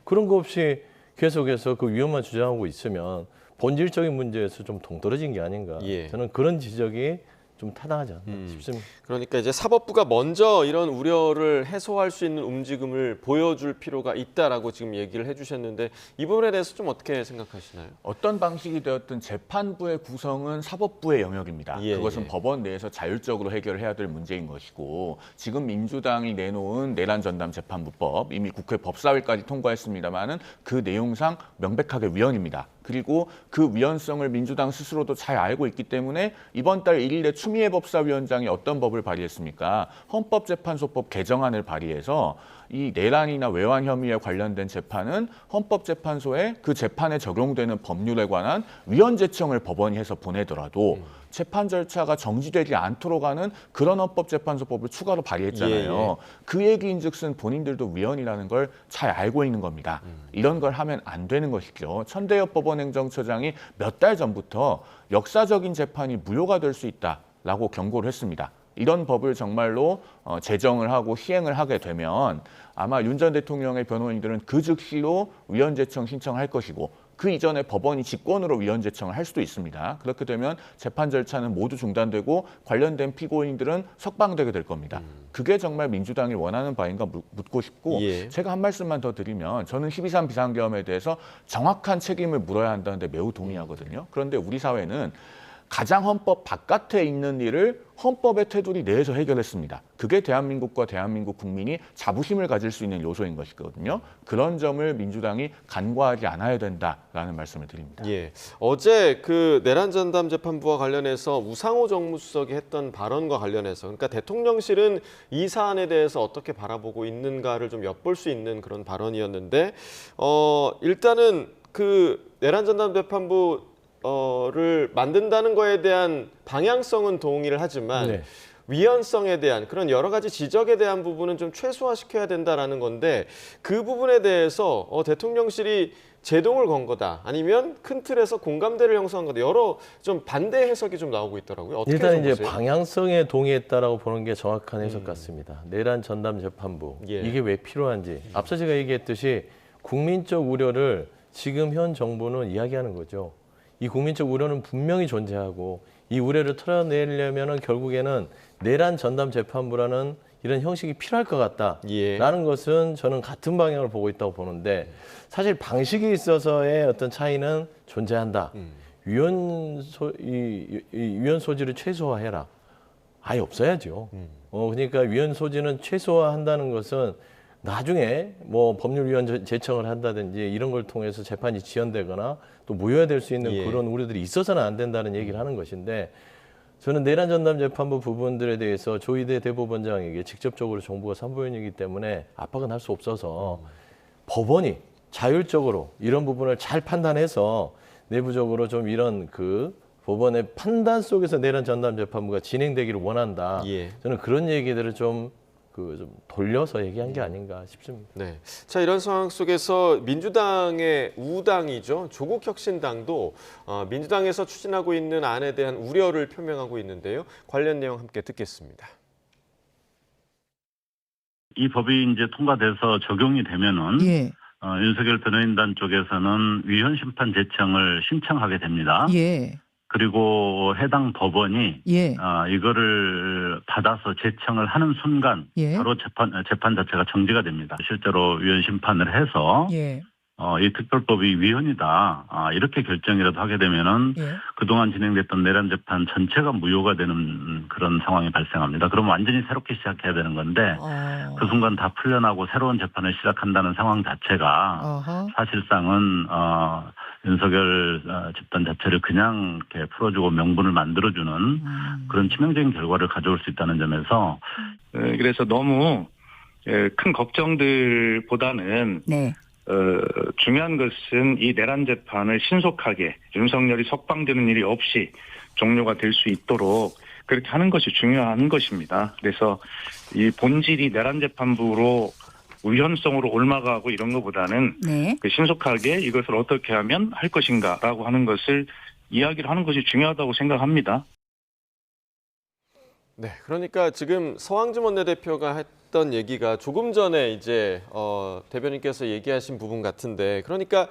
그런 거 없이 계속해서 그 위험만 주장하고 있으면 본질적인 문제에서 좀 동떨어진 게 아닌가. 저는 그런 지적이 좀 타당하지 않나 싶습니다. 그러니까 이제 사법부가 먼저 이런 우려를 해소할 수 있는 움직임을 보여줄 필요가 있다라고 지금 얘기를 해주셨는데 이 부분에 대해서 좀 어떻게 생각하시나요? 어떤 방식이 되었든 재판부의 구성은 사법부의 영역입니다. 그것은 법원 내에서 자율적으로 해결해야 될 문제인 것이고 지금 민주당이 내놓은 내란 전담 재판부법 이미 국회 법사위까지 통과했습니다마는 그 내용상 명백하게 위헌입니다. 그리고 그 위헌성을 민주당 스스로도 잘 알고 있기 때문에 이번 달 1일에 추미애 법사위원장이 어떤 법을 발의했습니까? 헌법재판소법 개정안을 발의해서 이 내란이나 외환 혐의에 관련된 재판은 헌법재판소에 그 재판에 적용되는 법률에 관한 위헌 제청을 법원이 해서 보내더라도 재판 절차가 정지되지 않도록 하는 그런 헌법재판소법을 추가로 발의했잖아요. 그 얘기인즉슨 본인들도 위헌이라는 걸 잘 알고 있는 겁니다. 이런 걸 하면 안 되는 것이죠. 천대엽 법원행정처장이 몇 달 전부터 역사적인 재판이 무효가 될 수 있다라고 경고를 했습니다. 이런 법을 정말로 제정을 하고 시행을 하게 되면 아마 윤 전 대통령의 변호인들은 그 즉시로 위헌 제청 신청할 것이고 그 이전에 법원이 직권으로 위헌 제청을 할 수도 있습니다. 그렇게 되면 재판 절차는 모두 중단되고 관련된 피고인들은 석방되게 될 겁니다. 그게 정말 민주당이 원하는 바인가 묻고 싶고 제가 한 말씀만 더 드리면 저는 12.3 비상계엄에 대해서 정확한 책임을 물어야 한다는데 매우 동의하거든요. 그런데 우리 사회는 가장 헌법 바깥에 있는 일을 헌법의 테두리 내에서 해결했습니다. 그게 대한민국과 대한민국 국민이 자부심을 가질 수 있는 요소인 것이거든요. 그런 점을 민주당이 간과하지 않아야 된다라는 말씀을 드립니다. 어제 그 내란 전담 재판부와 관련해서 우상호 정무수석이 했던 발언과 관련해서 그러니까 대통령실은 이 사안에 대해서 어떻게 바라보고 있는가를 좀 엿볼 수 있는 그런 발언이었는데 일단은 그 내란 전담 재판부 를 만든다는 거에 대한 방향성은 동의를 하지만 위헌성에 대한 그런 여러 가지 지적에 대한 부분은 좀 최소화시켜야 된다라는 건데 그 부분에 대해서 대통령실이 제동을 건 거다 아니면 큰 틀에서 공감대를 형성한 거다 여러 좀 반대 해석이 좀 나오고 있더라고요. 어떻게 일단 이제 보세요? 방향성에 동의했다라고 보는 게 정확한 해석 같습니다. 내란 전담 재판부 이게 왜 필요한지 앞서 제가 얘기했듯이 국민적 우려를 지금 현 정부는 이야기하는 거죠. 이 국민적 우려는 분명히 존재하고 이 우려를 털어내려면 결국에는 내란 전담 재판부라는 이런 형식이 필요할 것 같다라는 것은 저는 같은 방향을 보고 있다고 보는데 사실 방식에 있어서의 어떤 차이는 존재한다. 위헌 소지를 최소화해라. 아예 없어야죠. 그러니까 위헌 소지는 최소화한다는 것은 나중에 뭐 법률위원 제청을 한다든지 이런 걸 통해서 재판이 지연되거나 또 무효화될 수 있는 그런 우려들이 있어서는 안 된다는 얘기를 하는 것인데 저는 내란 전담 재판부 부분들에 대해서 조희대 대법원장에게 직접적으로 정부가 선보인이기 때문에 압박은 할 수 없어서 법원이 자율적으로 이런 부분을 잘 판단해서 내부적으로 좀 이런 그 법원의 판단 속에서 내란 전담 재판부가 진행되기를 원한다. 저는 그런 얘기들을 좀 돌려서 얘기한 게 아닌가 싶습니다. 네. 자, 이런 상황 속에서 민주당의 우당이죠. 조국혁신당도 민주당에서 추진하고 있는 안에 대한 우려를 표명하고 있는데요. 관련 내용 함께 듣겠습니다. 이 법이 이제 통과돼서 적용이 되면은 윤석열 변호인단 쪽에서는 위헌 심판 제청을 신청하게 됩니다. 그리고 해당 법원이 이거를 받아서 제청을 하는 순간 바로 재판 자체가 정지가 됩니다. 실제로 위헌 심판을 해서 이 특별법이 위헌이다 이렇게 결정이라도 하게 되면은 그동안 진행됐던 내란 재판 전체가 무효가 되는 그런 상황이 발생합니다. 그럼 완전히 새롭게 시작해야 되는 건데 그 순간 다 풀려나고 새로운 재판을 시작한다는 상황 자체가 사실상은 윤석열 집단 자체를 그냥 이렇게 풀어주고 명분을 만들어주는 그런 치명적인 결과를 가져올 수 있다는 점에서 그래서 너무 큰 걱정들보다는 중요한 것은 이 내란 재판을 신속하게 윤석열이 석방되는 일이 없이 종료가 될 수 있도록 그렇게 하는 것이 중요한 것입니다. 그래서 이 본질이 내란 재판부로 위헌성으로 옮아가고 이런 것보다는 신속하게 이것을 어떻게 하면 할 것인가라고 하는 것을 이야기를 하는 것이 중요하다고 생각합니다. 네, 그러니까 지금 서왕진 원내대표가 했던 얘기가 조금 전에 이제 대변인께서 얘기하신 부분 같은데 그러니까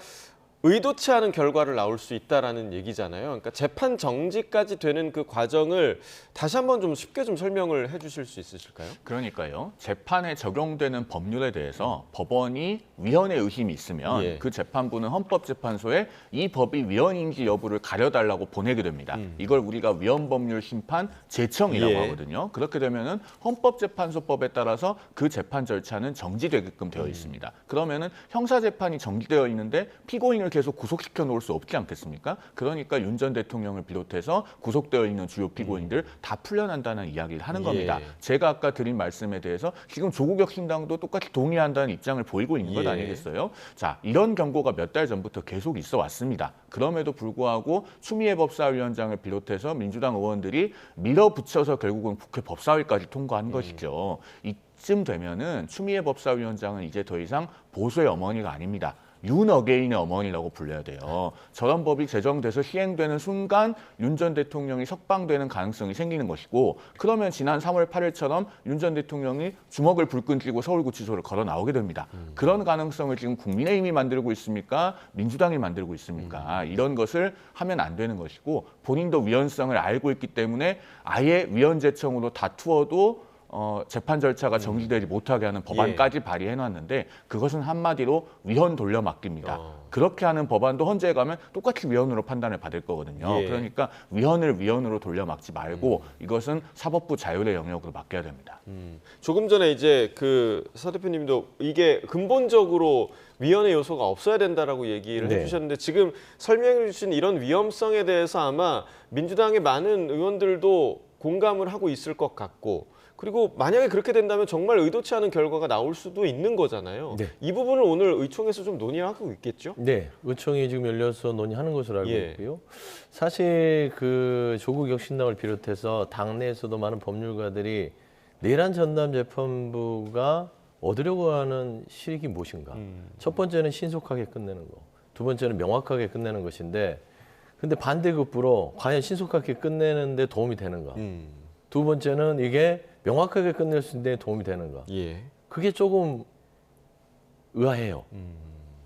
의도치 않은 결과를 나올 수 있다라는 얘기잖아요. 그러니까 재판 정지까지 되는 그 과정을 다시 한번 좀 쉽게 좀 설명을 해주실 수 있으실까요? 그러니까요. 재판에 적용되는 법률에 대해서 법원이 위헌의 의심이 있으면 그 재판부는 헌법재판소에 이 법이 위헌인지 여부를 가려달라고 보내게 됩니다. 이걸 우리가 위헌법률 심판 제청이라고 하거든요. 그렇게 되면은 헌법재판소법에 따라서 그 재판 절차는 정지되게끔 되어 있습니다. 그러면은 형사재판이 정지되어 있는데 피고인을 계속 구속시켜 놓을 수 없지 않겠습니까? 그러니까 윤 전 대통령을 비롯해서 구속되어 있는 주요 피고인들 다 풀려난다는 이야기를 하는 겁니다. 제가 아까 드린 말씀에 대해서 지금 조국혁신당도 똑같이 동의한다는 입장을 보이고 있는 것 아니겠어요? 자, 이런 경고가 몇 달 전부터 계속 있어 왔습니다. 그럼에도 불구하고 추미애 법사위원장을 비롯해서 민주당 의원들이 밀어붙여서 결국은 국회 법사위까지 통과한 것이죠. 이쯤 되면은 추미애 법사위원장은 이제 더 이상 보수의 어머니가 아닙니다. 윤 어게인의 어머니라고 불려야 돼요. 저런 법이 제정돼서 시행되는 순간 윤 전 대통령이 석방되는 가능성이 생기는 것이고, 그러면 지난 3월 8일처럼 윤 전 대통령이 주먹을 불끈 쥐고 서울구치소를 걸어 나오게 됩니다. 그런 가능성을 지금 국민의힘이 만들고 있습니까? 민주당이 만들고 있습니까? 이런 것을 하면 안 되는 것이고, 본인도 위헌성을 알고 있기 때문에 아예 위헌재청으로 다투어도 재판 절차가 정지되지 못하게 하는 법안까지 발의해놨는데, 그것은 한마디로 위헌 돌려막기입니다. 그렇게 하는 법안도 헌재에 가면 똑같이 위헌으로 판단을 받을 거거든요. 그러니까 위헌을 위헌으로 돌려막지 말고 이것은 사법부 자율의 영역으로 맡겨야 됩니다. 조금 전에 이제 서 대표님도 이게 근본적으로 위헌의 요소가 없어야 된다라고 얘기를 해주셨는데, 지금 설명해 주신 이런 위험성에 대해서 아마 민주당의 많은 의원들도 공감을 하고 있을 것 같고, 그리고 만약에 그렇게 된다면 정말 의도치 않은 결과가 나올 수도 있는 거잖아요. 이 부분을 오늘 의총에서 좀 논의하고 있겠죠? 네, 의총이 지금 열려서 논의하는 것으로 알고 있고요. 사실 조국 혁신당을 비롯해서 당내에서도 많은 법률가들이 내란 전담 재판부가 얻으려고 하는 실익이 무엇인가. 첫 번째는 신속하게 끝내는 거, 두 번째는 명확하게 끝내는 것인데, 근데 반대급부로 과연 신속하게 끝내는데 도움이 되는가. 두 번째는 이게 명확하게 끝낼 수 있는 데 도움이 되는가. 그게 조금 의아해요.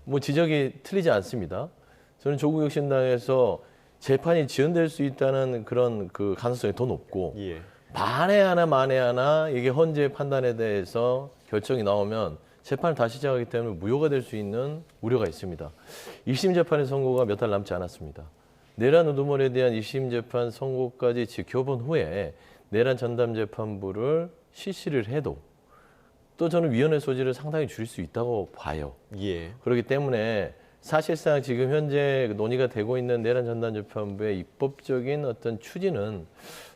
뭐 지적이 틀리지 않습니다. 저는 조국 혁신당에서 재판이 지연될 수 있다는 그런 가능성이 더 높고, 만에 하나 이게 헌재 판단에 대해서 결정이 나오면 재판을 다시 시작하기 때문에 무효가 될 수 있는 우려가 있습니다. 1심 재판의 선고가 몇 달 남지 않았습니다. 내란 우두머리에 대한 1심 재판 선고까지 지켜본 후에 내란 전담 재판부를 실시를 해도 또 저는 위헌의 소지를 상당히 줄일 수 있다고 봐요. 그렇기 때문에 사실상 지금 현재 논의가 되고 있는 내란 전담 재판부의 입법적인 어떤 추진은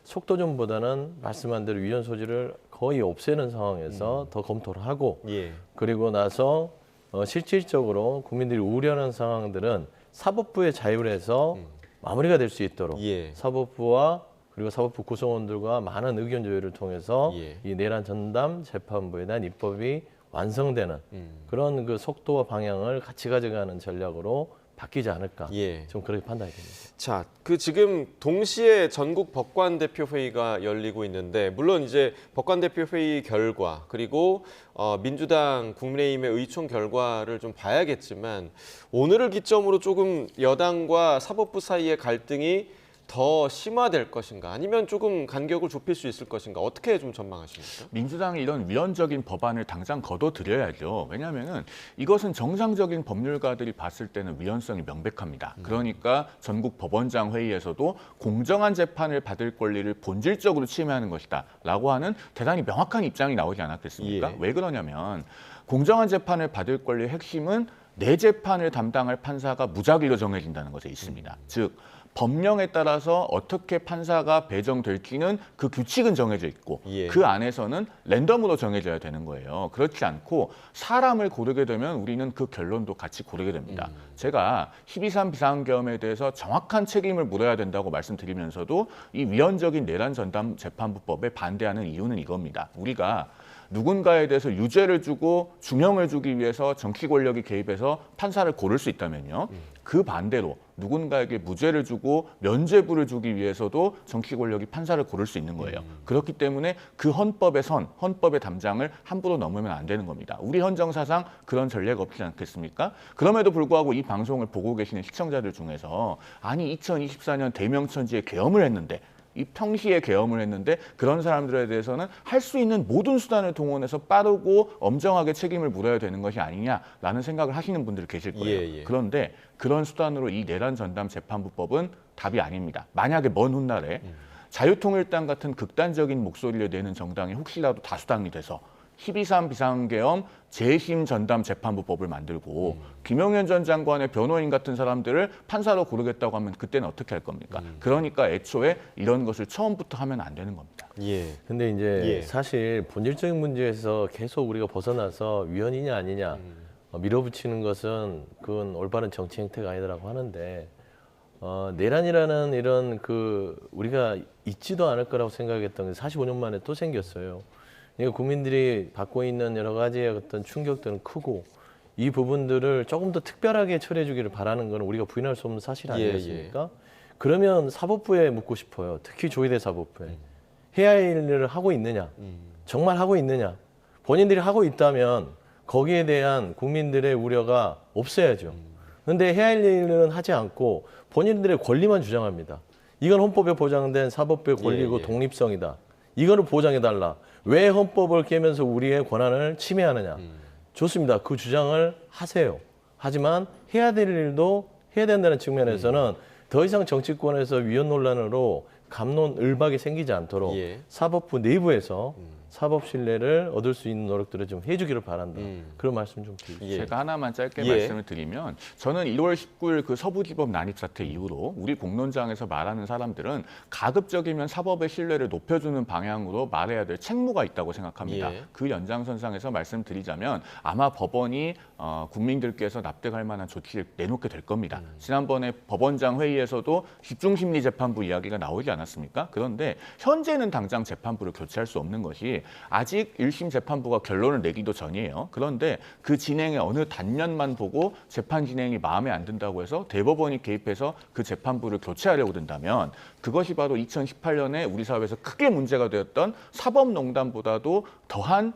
속도전보다는 말씀한 대로 위헌 소지를 거의 없애는 상황에서 더 검토를 하고, 그리고 나서 실질적으로 국민들이 우려하는 상황들은 사법부의 자율에서 마무리가 될 수 있도록 사법부와 그리고 사법부 구성원들과 많은 의견 조율을 통해서 이 내란 전담 재판부에 대한 입법이 완성되는 그런 속도와 방향을 같이 가져가는 전략으로 바뀌지 않을까, 좀 그렇게 판단이 됩니다. 자, 지금 동시에 전국 법관 대표 회의가 열리고 있는데, 물론 이제 법관 대표 회의 결과 그리고 민주당, 국민의힘의 의총 결과를 좀 봐야겠지만, 오늘을 기점으로 조금 여당과 사법부 사이의 갈등이 더 심화될 것인가, 아니면 조금 간격을 좁힐 수 있을 것인가, 어떻게 좀 전망하십니까? 민주당이 이런 위헌적인 법안을 당장 거둬들여야죠. 왜냐하면 이것은 정상적인 법률가들이 봤을 때는 위헌성이 명백합니다. 그러니까 전국 법원장 회의에서도 공정한 재판을 받을 권리를 본질적으로 침해하는 것이다 라고 하는 대단히 명확한 입장이 나오지 않았겠습니까? 왜 그러냐면 공정한 재판을 받을 권리의 핵심은 내 재판을 담당할 판사가 무작위로 정해진다는 것에 있습니다. 즉 법령에 따라서 어떻게 판사가 배정될지는 그 규칙은 정해져 있고, 그 안에서는 랜덤으로 정해져야 되는 거예요. 그렇지 않고 사람을 고르게 되면 우리는 그 결론도 같이 고르게 됩니다. 제가 12.3 비상계엄에 대해서 정확한 책임을 물어야 된다고 말씀드리면서도 이 위헌적인 내란 전담 재판부법에 반대하는 이유는 이겁니다. 우리가 누군가에 대해서 유죄를 주고 중형을 주기 위해서 정치 권력이 개입해서 판사를 고를 수 있다면요. 그 반대로 누군가에게 무죄를 주고 면죄부를 주기 위해서도 정치 권력이 판사를 고를 수 있는 거예요. 그렇기 때문에 그 헌법의 선, 헌법의 담장을 함부로 넘으면 안 되는 겁니다. 우리 헌정사상 그런 전례가 없지 않겠습니까? 그럼에도 불구하고 이 방송을 보고 계시는 시청자들 중에서 아니 2024년 대명천지에 계엄을 했는데, 이 평시에 계엄을 했는데 그런 사람들에 대해서는 할 수 있는 모든 수단을 동원해서 빠르고 엄정하게 책임을 물어야 되는 것이 아니냐라는 생각을 하시는 분들 계실 거예요. 그런데 그런 수단으로 이 내란 전담 재판부법은 답이 아닙니다. 만약에 먼 훗날에 자유통일당 같은 극단적인 목소리를 내는 정당이 혹시라도 다수당이 돼서 12.3 비상계엄 재심 전담 재판부법을 만들고 김용현 전 장관의 변호인 같은 사람들을 판사로 고르겠다고 하면 그때는 어떻게 할 겁니까? 그러니까 애초에 이런 것을 처음부터 하면 안 되는 겁니다. 근데 이제 사실 본질적인 문제에서 계속 우리가 벗어나서 위헌이냐 아니냐 밀어붙이는 것은 그건 올바른 정치 행태가 아니라고 하는데, 내란이라는 이런 우리가 잊지도 않을 거라고 생각했던 게 45년 만에 또 생겼어요. 그러니까 국민들이 받고 있는 여러 가지의 어떤 충격들은 크고, 이 부분들을 조금 더 특별하게 처리해 주기를 바라는 건 우리가 부인할 수 없는 사실 아니겠습니까? 그러면 사법부에 묻고 싶어요. 특히 조희대 사법부에. 해야 할 일을 하고 있느냐? 정말 하고 있느냐? 본인들이 하고 있다면 거기에 대한 국민들의 우려가 없어야죠. 그런데 해야 할 일은 하지 않고 본인들의 권리만 주장합니다. 이건 헌법에 보장된 사법부의 권리고 독립성이다. 이거를 보장해달라. 왜 헌법을 깨면서 우리의 권한을 침해하느냐. 좋습니다. 그 주장을 하세요. 하지만 해야 될 일도 해야 된다는 측면에서는 더 이상 정치권에서 위헌 논란으로 갑론을박이 생기지 않도록 사법부 내부에서 사법 신뢰를 얻을 수 있는 노력들을 좀 해주기를 바란다. 그런 말씀 좀 드리겠습니다. 제가 하나만 짧게 말씀을 드리면 저는 1월 19일 그 서부지법 난입 사태 이후로 우리 공론장에서 말하는 사람들은 가급적이면 사법의 신뢰를 높여주는 방향으로 말해야 될 책무가 있다고 생각합니다. 그 연장선상에서 말씀드리자면 아마 법원이 국민들께서 납득할 만한 조치를 내놓게 될 겁니다. 지난번에 법원장 회의에서도 집중심리재판부 이야기가 나오지 않았습니까? 그런데 현재는 당장 재판부를 교체할 수 없는 것이 아직 1심 재판부가 결론을 내기도 전이에요. 그런데 그 진행의 어느 단면만 보고 재판 진행이 마음에 안 든다고 해서 대법원이 개입해서 그 재판부를 교체하려고 든다면 그것이 바로 2018년에 우리 사회에서 크게 문제가 되었던 사법농단보다도 더한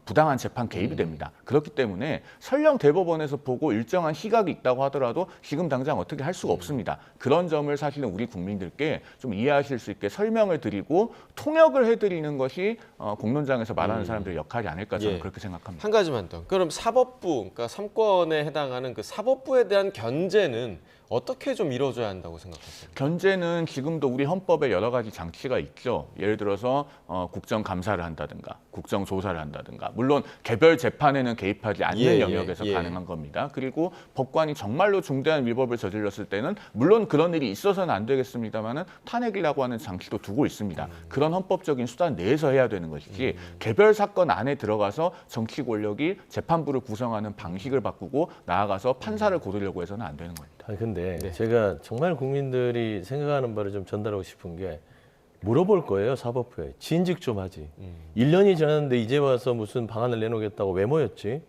부당한 재판 개입이 됩니다. 그렇기 때문에 설령 대법원에서 보고 일정한 시각이 있다고 하더라도 지금 당장 어떻게 할 수가 없습니다. 그런 점을 사실은 우리 국민들께 좀 이해하실 수 있게 설명을 드리고 통역을 해드리는 것이 공론장에서 말하는 사람들의 역할이 아닐까 저는 그렇게 생각합니다. 한 가지만 더. 그럼 사법부, 그러니까 3권에 해당하는 그 사법부에 대한 견제는 어떻게 좀 이루어져야 한다고 생각하세요? 견제는 지금도 우리 헌법에 여러 가지 장치가 있죠. 예를 들어서 국정감사를 한다든가 국정조사를 한다든가 물론 개별 재판에는 개입하지 않는 영역에서 가능한 겁니다. 그리고 법관이 정말로 중대한 위법을 저질렀을 때는 물론 그런 일이 있어서는 안 되겠습니다만은 탄핵이라고 하는 장치도 두고 있습니다. 그런 헌법적인 수단 내에서 해야 되는 것이지 개별 사건 안에 들어가서 정치 권력이 재판부를 구성하는 방식을 바꾸고 나아가서 판사를 고르려고 해서는 안 되는 겁니다. 근데 제가 정말 국민들이 생각하는 바를 좀 전달하고 싶은 게 물어볼 거예요, 사법부에. 진즉 좀 하지. 1년이 지났는데 이제 와서 무슨 방안을 내놓겠다고 왜 모였지?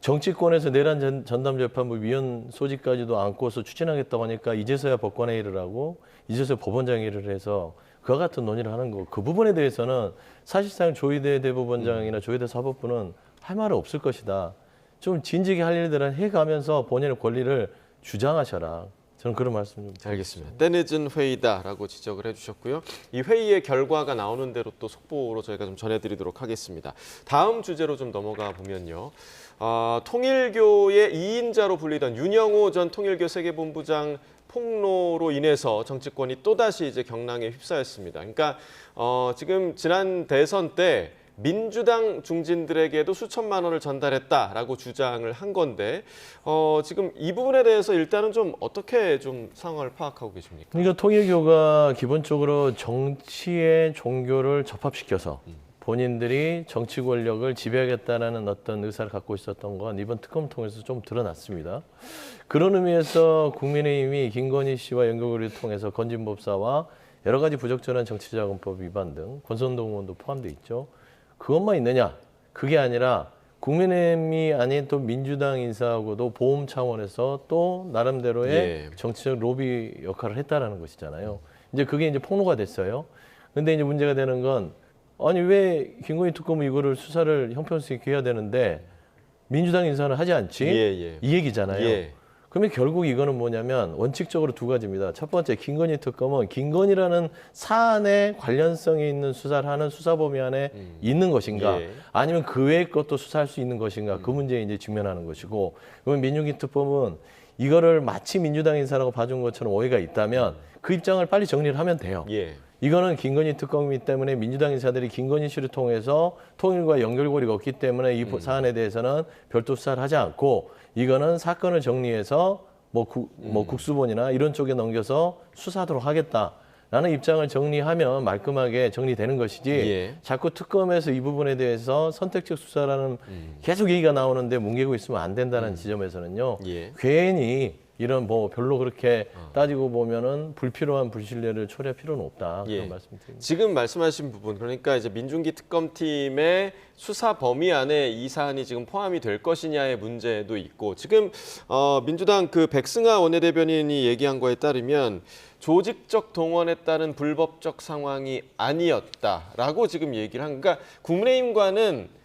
정치권에서 내란 전담재판부 위원 소집까지도 안고서 추진하겠다고 하니까 이제서야 법관회의를 하고 이제서야 법원장회의를 해서 그와 같은 논의를 하는 거. 그 부분에 대해서는 사실상 조희대 대법원장이나 조희대 사법부는 할 말은 없을 것이다. 좀 진지하게 할 일들은 해가면서 본인의 권리를 주장하셔라. 저는 그런 말씀 좀 알겠습니다. 때늦은 회의다라고 지적을 해주셨고요. 이 회의의 결과가 나오는 대로 또 속보로 저희가 좀 전해드리도록 하겠습니다. 다음 주제로 좀 넘어가 보면요. 통일교의 2인자로 불리던 윤영호 전 통일교 세계본부장 폭로로 인해서 정치권이 또다시 이제 경랑에 휩싸였습니다. 그러니까 지금 지난 대선 때 민주당 중진들에게도 수천만 원을 전달했다라고 주장을 한 건데 지금 이 부분에 대해서 일단은 좀 어떻게 좀 상황을 파악하고 계십니까? 그러니까 통일교가 기본적으로 정치에 종교를 접합시켜서 본인들이 정치 권력을 지배하겠다는 어떤 의사를 갖고 있었던 건 이번 특검을 통해서 좀 드러났습니다. 그런 의미에서 국민의힘이 김건희 씨와 연결고리를 통해서 건진법사와 여러 가지 부적절한 정치자금법 위반 등 권선동 의원도 포함되어 있죠. 그것만 있느냐? 그게 아니라 국민의힘이 아닌 또 민주당 인사하고도 보험 차원에서 또 나름대로의 정치적 로비 역할을 했다라는 것이잖아요. 이제 그게 이제 폭로가 됐어요. 근데 이제 문제가 되는 건 아니 왜 김건희 특검은 이거를 수사를 형평성 있게 해야 되는데 민주당 인사는 하지 않지? 이 얘기잖아요. 그러면 결국 이거는 뭐냐면 원칙적으로 두 가지입니다. 첫 번째, 김건희 특검은 김건희라는 사안에 관련성이 있는 수사를 하는 수사 범위 안에 있는 것인가, 아니면 그 외의 것도 수사할 수 있는 것인가, 그 문제에 이제 직면하는 것이고, 그러면 민중기 특검은 이거를 마치 민주당 인사라고 봐준 것처럼 오해가 있다면 그 입장을 빨리 정리를 하면 돼요. 이거는 김건희 특검이기 때문에 민주당 인사들이 김건희 씨를 통해서 통일과 연결고리가 없기 때문에 이 사안에 대해서는 별도 수사를 하지 않고 이거는 사건을 정리해서 국수본이나 이런 쪽에 넘겨서 수사하도록 하겠다라는 입장을 정리하면 말끔하게 정리되는 것이지 자꾸 특검에서 이 부분에 대해서 선택적 수사라는 계속 얘기가 나오는데 뭉개고 있으면 안 된다는 지점에서는요. 괜히 이런 뭐 별로 그렇게 따지고 보면은 불필요한 불신뢰를 초래할 필요는 없다. 그런 말씀드립니다. 지금 말씀하신 부분, 그러니까 이제 민중기 특검팀의 수사 범위 안에 이 사안이 지금 포함이 될 것이냐의 문제도 있고, 지금 민주당 그 백승하 원내대변인이 얘기한 거에 따르면 조직적 동원에 따른 불법적 상황이 아니었다라고 지금 얘기를 한. 그러니까 국민의힘과는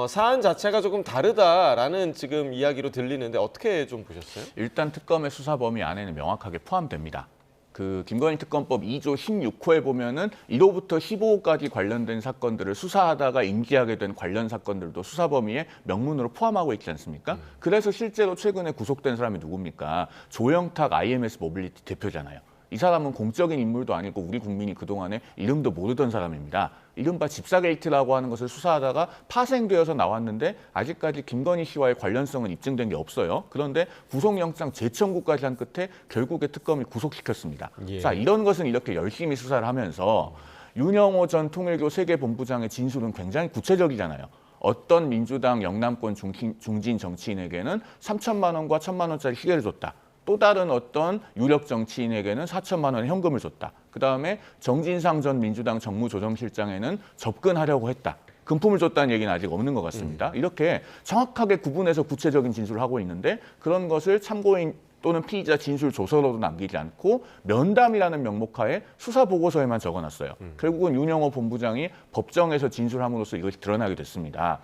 사안 자체가 조금 다르다라는 지금 이야기로 들리는데 어떻게 좀 보셨어요? 일단 특검의 수사 범위 안에는 명확하게 포함됩니다. 그 김건희 특검법 2조 16호에 보면은 1호부터 15호까지 관련된 사건들을 수사하다가 인지하게 된 관련 사건들도 수사 범위에 명문으로 포함하고 있지 않습니까? 그래서 실제로 최근에 구속된 사람이 누굽니까? 조영탁 IMS 모빌리티 대표잖아요. 이 사람은 공적인 인물도 아니고 우리 국민이 그동안에 이름도 모르던 사람입니다. 이른바 집사 게이트라고 하는 것을 수사하다가 파생되어서 나왔는데 아직까지 김건희 씨와의 관련성은 입증된 게 없어요. 그런데 구속영장 재청구까지 한 끝에 결국에 특검이 구속시켰습니다. 자, 이런 것은 이렇게 열심히 수사를 하면서 윤영호 전 통일교 세계본부장의 진술은 굉장히 구체적이잖아요. 어떤 민주당 영남권 중진 정치인에게는 3천만 원과 1,000만 원짜리 시계를 줬다. 또 다른 어떤 유력 정치인에게는 4천만 원의 현금을 줬다. 그다음에 정진상 전 민주당 정무조정실장에는 접근하려고 했다. 금품을 줬다는 얘기는 아직 없는 것 같습니다. 이렇게 정확하게 구분해서 구체적인 진술을 하고 있는데 그런 것을 참고인 또는 피의자 진술 조서로도 남기지 않고 면담이라는 명목하에 수사 보고서에만 적어놨어요. 결국은 윤영호 본부장이 법정에서 진술함으로써 이것이 드러나게 됐습니다.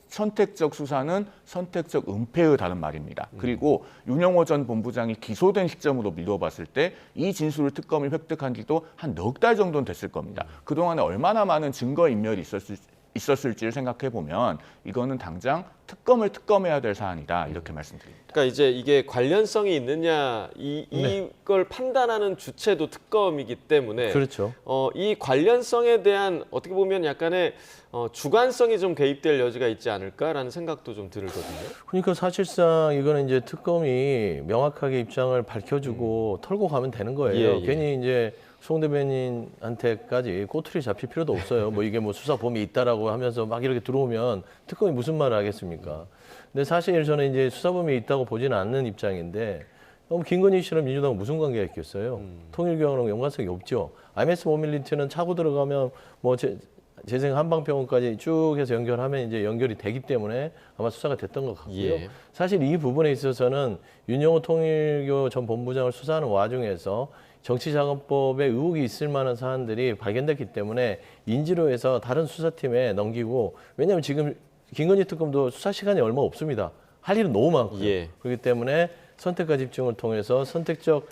선택적 수사는 선택적 은폐의 다른 말입니다. 그리고 윤영호 전 본부장이 기소된 시점으로 미뤄봤을 때 이 진술을 특검이 획득한 지도 한 넉 달 정도는 됐을 겁니다. 그동안에 얼마나 많은 증거인멸이 있었을지를 생각해 보면 이거는 당장 특검을 특검해야 될 사안이다 이렇게 말씀드립니다. 그러니까 이제 이게 관련성이 있느냐 이걸 판단하는 주체도 특검이기 때문에 그렇죠. 이 관련성에 대한 어떻게 보면 약간의 주관성이 좀 개입될 여지가 있지 않을까라는 생각도 좀 들거든요. 그러니까 사실상 이거는 이제 특검이 명확하게 입장을 밝혀주고 털고 가면 되는 거예요. 괜히 이제 송 대변인한테까지 꼬투리 잡힐 필요도 없어요. 뭐 이게 뭐 수사 범위 있다라고 하면서 막 이렇게 들어오면 특검이 무슨 말을 하겠습니까? 근데 사실 저는 이제 수사 범위 있다고 보지는 않는 입장인데 김건희 씨랑 민주당은 무슨 관계가 있겠어요? 통일교하고는 연관성이 없죠. IMS 모빌리티는 차고 들어가면 뭐 재생 한방병원까지 쭉 해서 연결하면 이제 연결이 되기 때문에 아마 수사가 됐던 것 같고요. 사실 이 부분에 있어서는 윤영호 통일교 전 본부장을 수사하는 와중에서 정치자금법에 의혹이 있을 만한 사안들이 발견됐기 때문에 인지로 해서 다른 수사팀에 넘기고, 왜냐하면 지금 김건희 특검도 수사 시간이 얼마 없습니다. 할 일은 너무 많고요. 그렇기 때문에 선택과 집중을 통해서 선택적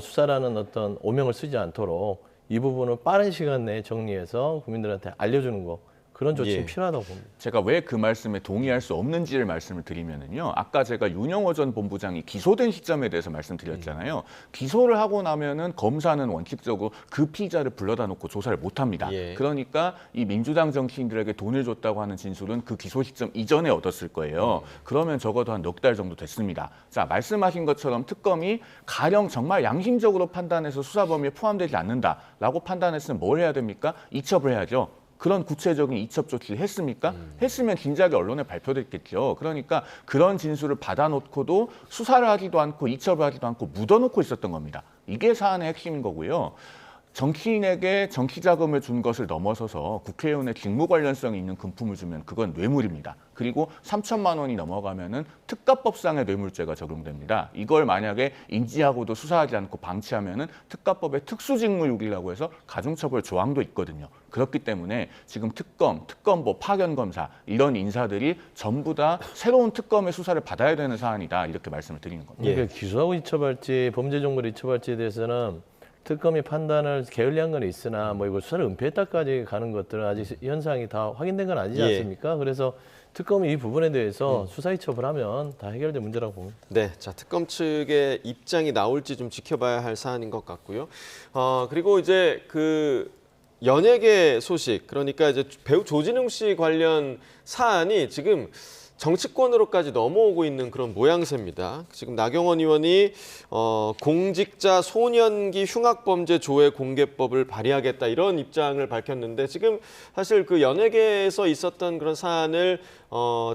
수사라는 어떤 오명을 쓰지 않도록 이 부분을 빠른 시간 내에 정리해서 국민들한테 알려주는 거, 그런 조치가 필요하다고 봅니다. 제가 왜 그 말씀에 동의할 수 없는지를 말씀을 드리면은요. 아까 제가 윤영호 전 본부장이 기소된 시점에 대해서 말씀드렸잖아요. 기소를 하고 나면은 검사는 원칙적으로 그 피의자를 불러다 놓고 조사를 못 합니다. 그러니까 이 민주당 정치인들에게 돈을 줬다고 하는 진술은 그 기소 시점 이전에 얻었을 거예요. 그러면 적어도 한 넉 달 정도 됐습니다. 자, 말씀하신 것처럼 특검이 가령 정말 양심적으로 판단해서 수사 범위에 포함되지 않는다라고 판단했으면 뭘 해야 됩니까? 이첩을 해야죠. 그런 구체적인 이첩 조치를 했습니까? 했으면 진작에 언론에 발표됐겠죠. 그러니까 그런 진술을 받아놓고도 수사를 하지도 않고 이첩을 하지도 않고 묻어놓고 있었던 겁니다. 이게 사안의 핵심인 거고요. 정치인에게 정치자금을 준 것을 넘어서서 국회의원의 직무 관련성이 있는 금품을 주면 그건 뇌물입니다. 그리고 3천만 원이 넘어가면은 특가법상의 뇌물죄가 적용됩니다. 이걸 만약에 인지하고도 수사하지 않고 방치하면은 특가법의 특수직무유기라고 해서 가중처벌 조항도 있거든요. 그렇기 때문에 지금 특검보, 파견검사 이런 인사들이 전부 다 새로운 특검의 수사를 받아야 되는 사안이다 이렇게 말씀을 드리는 겁니다. 그러니까 기소하고 이첩할지 범죄 정보를 이첩할지에 대해서는 특검이 판단을 게을리한 건 있으나 이걸 수사를 은폐했다까지 가는 것들은 아직 현상이 다 확인된 건 아니지 않습니까? 그래서 특검이 이 부분에 대해서 수사 이첩을 하면 다 해결될 문제라고 봅니다. 네, 자 특검 측의 입장이 나올지 좀 지켜봐야 할 사안인 것 같고요. 그리고 이제 그 연예계 소식, 그러니까 이제 배우 조진웅 씨 관련 사안이 지금 정치권으로까지 넘어오고 있는 그런 모양새입니다. 지금 나경원 의원이 공직자 소년기 흉악범죄 조회 공개법을 발의하겠다 이런 입장을 밝혔는데 지금 사실 그 연예계에서 있었던 그런 사안을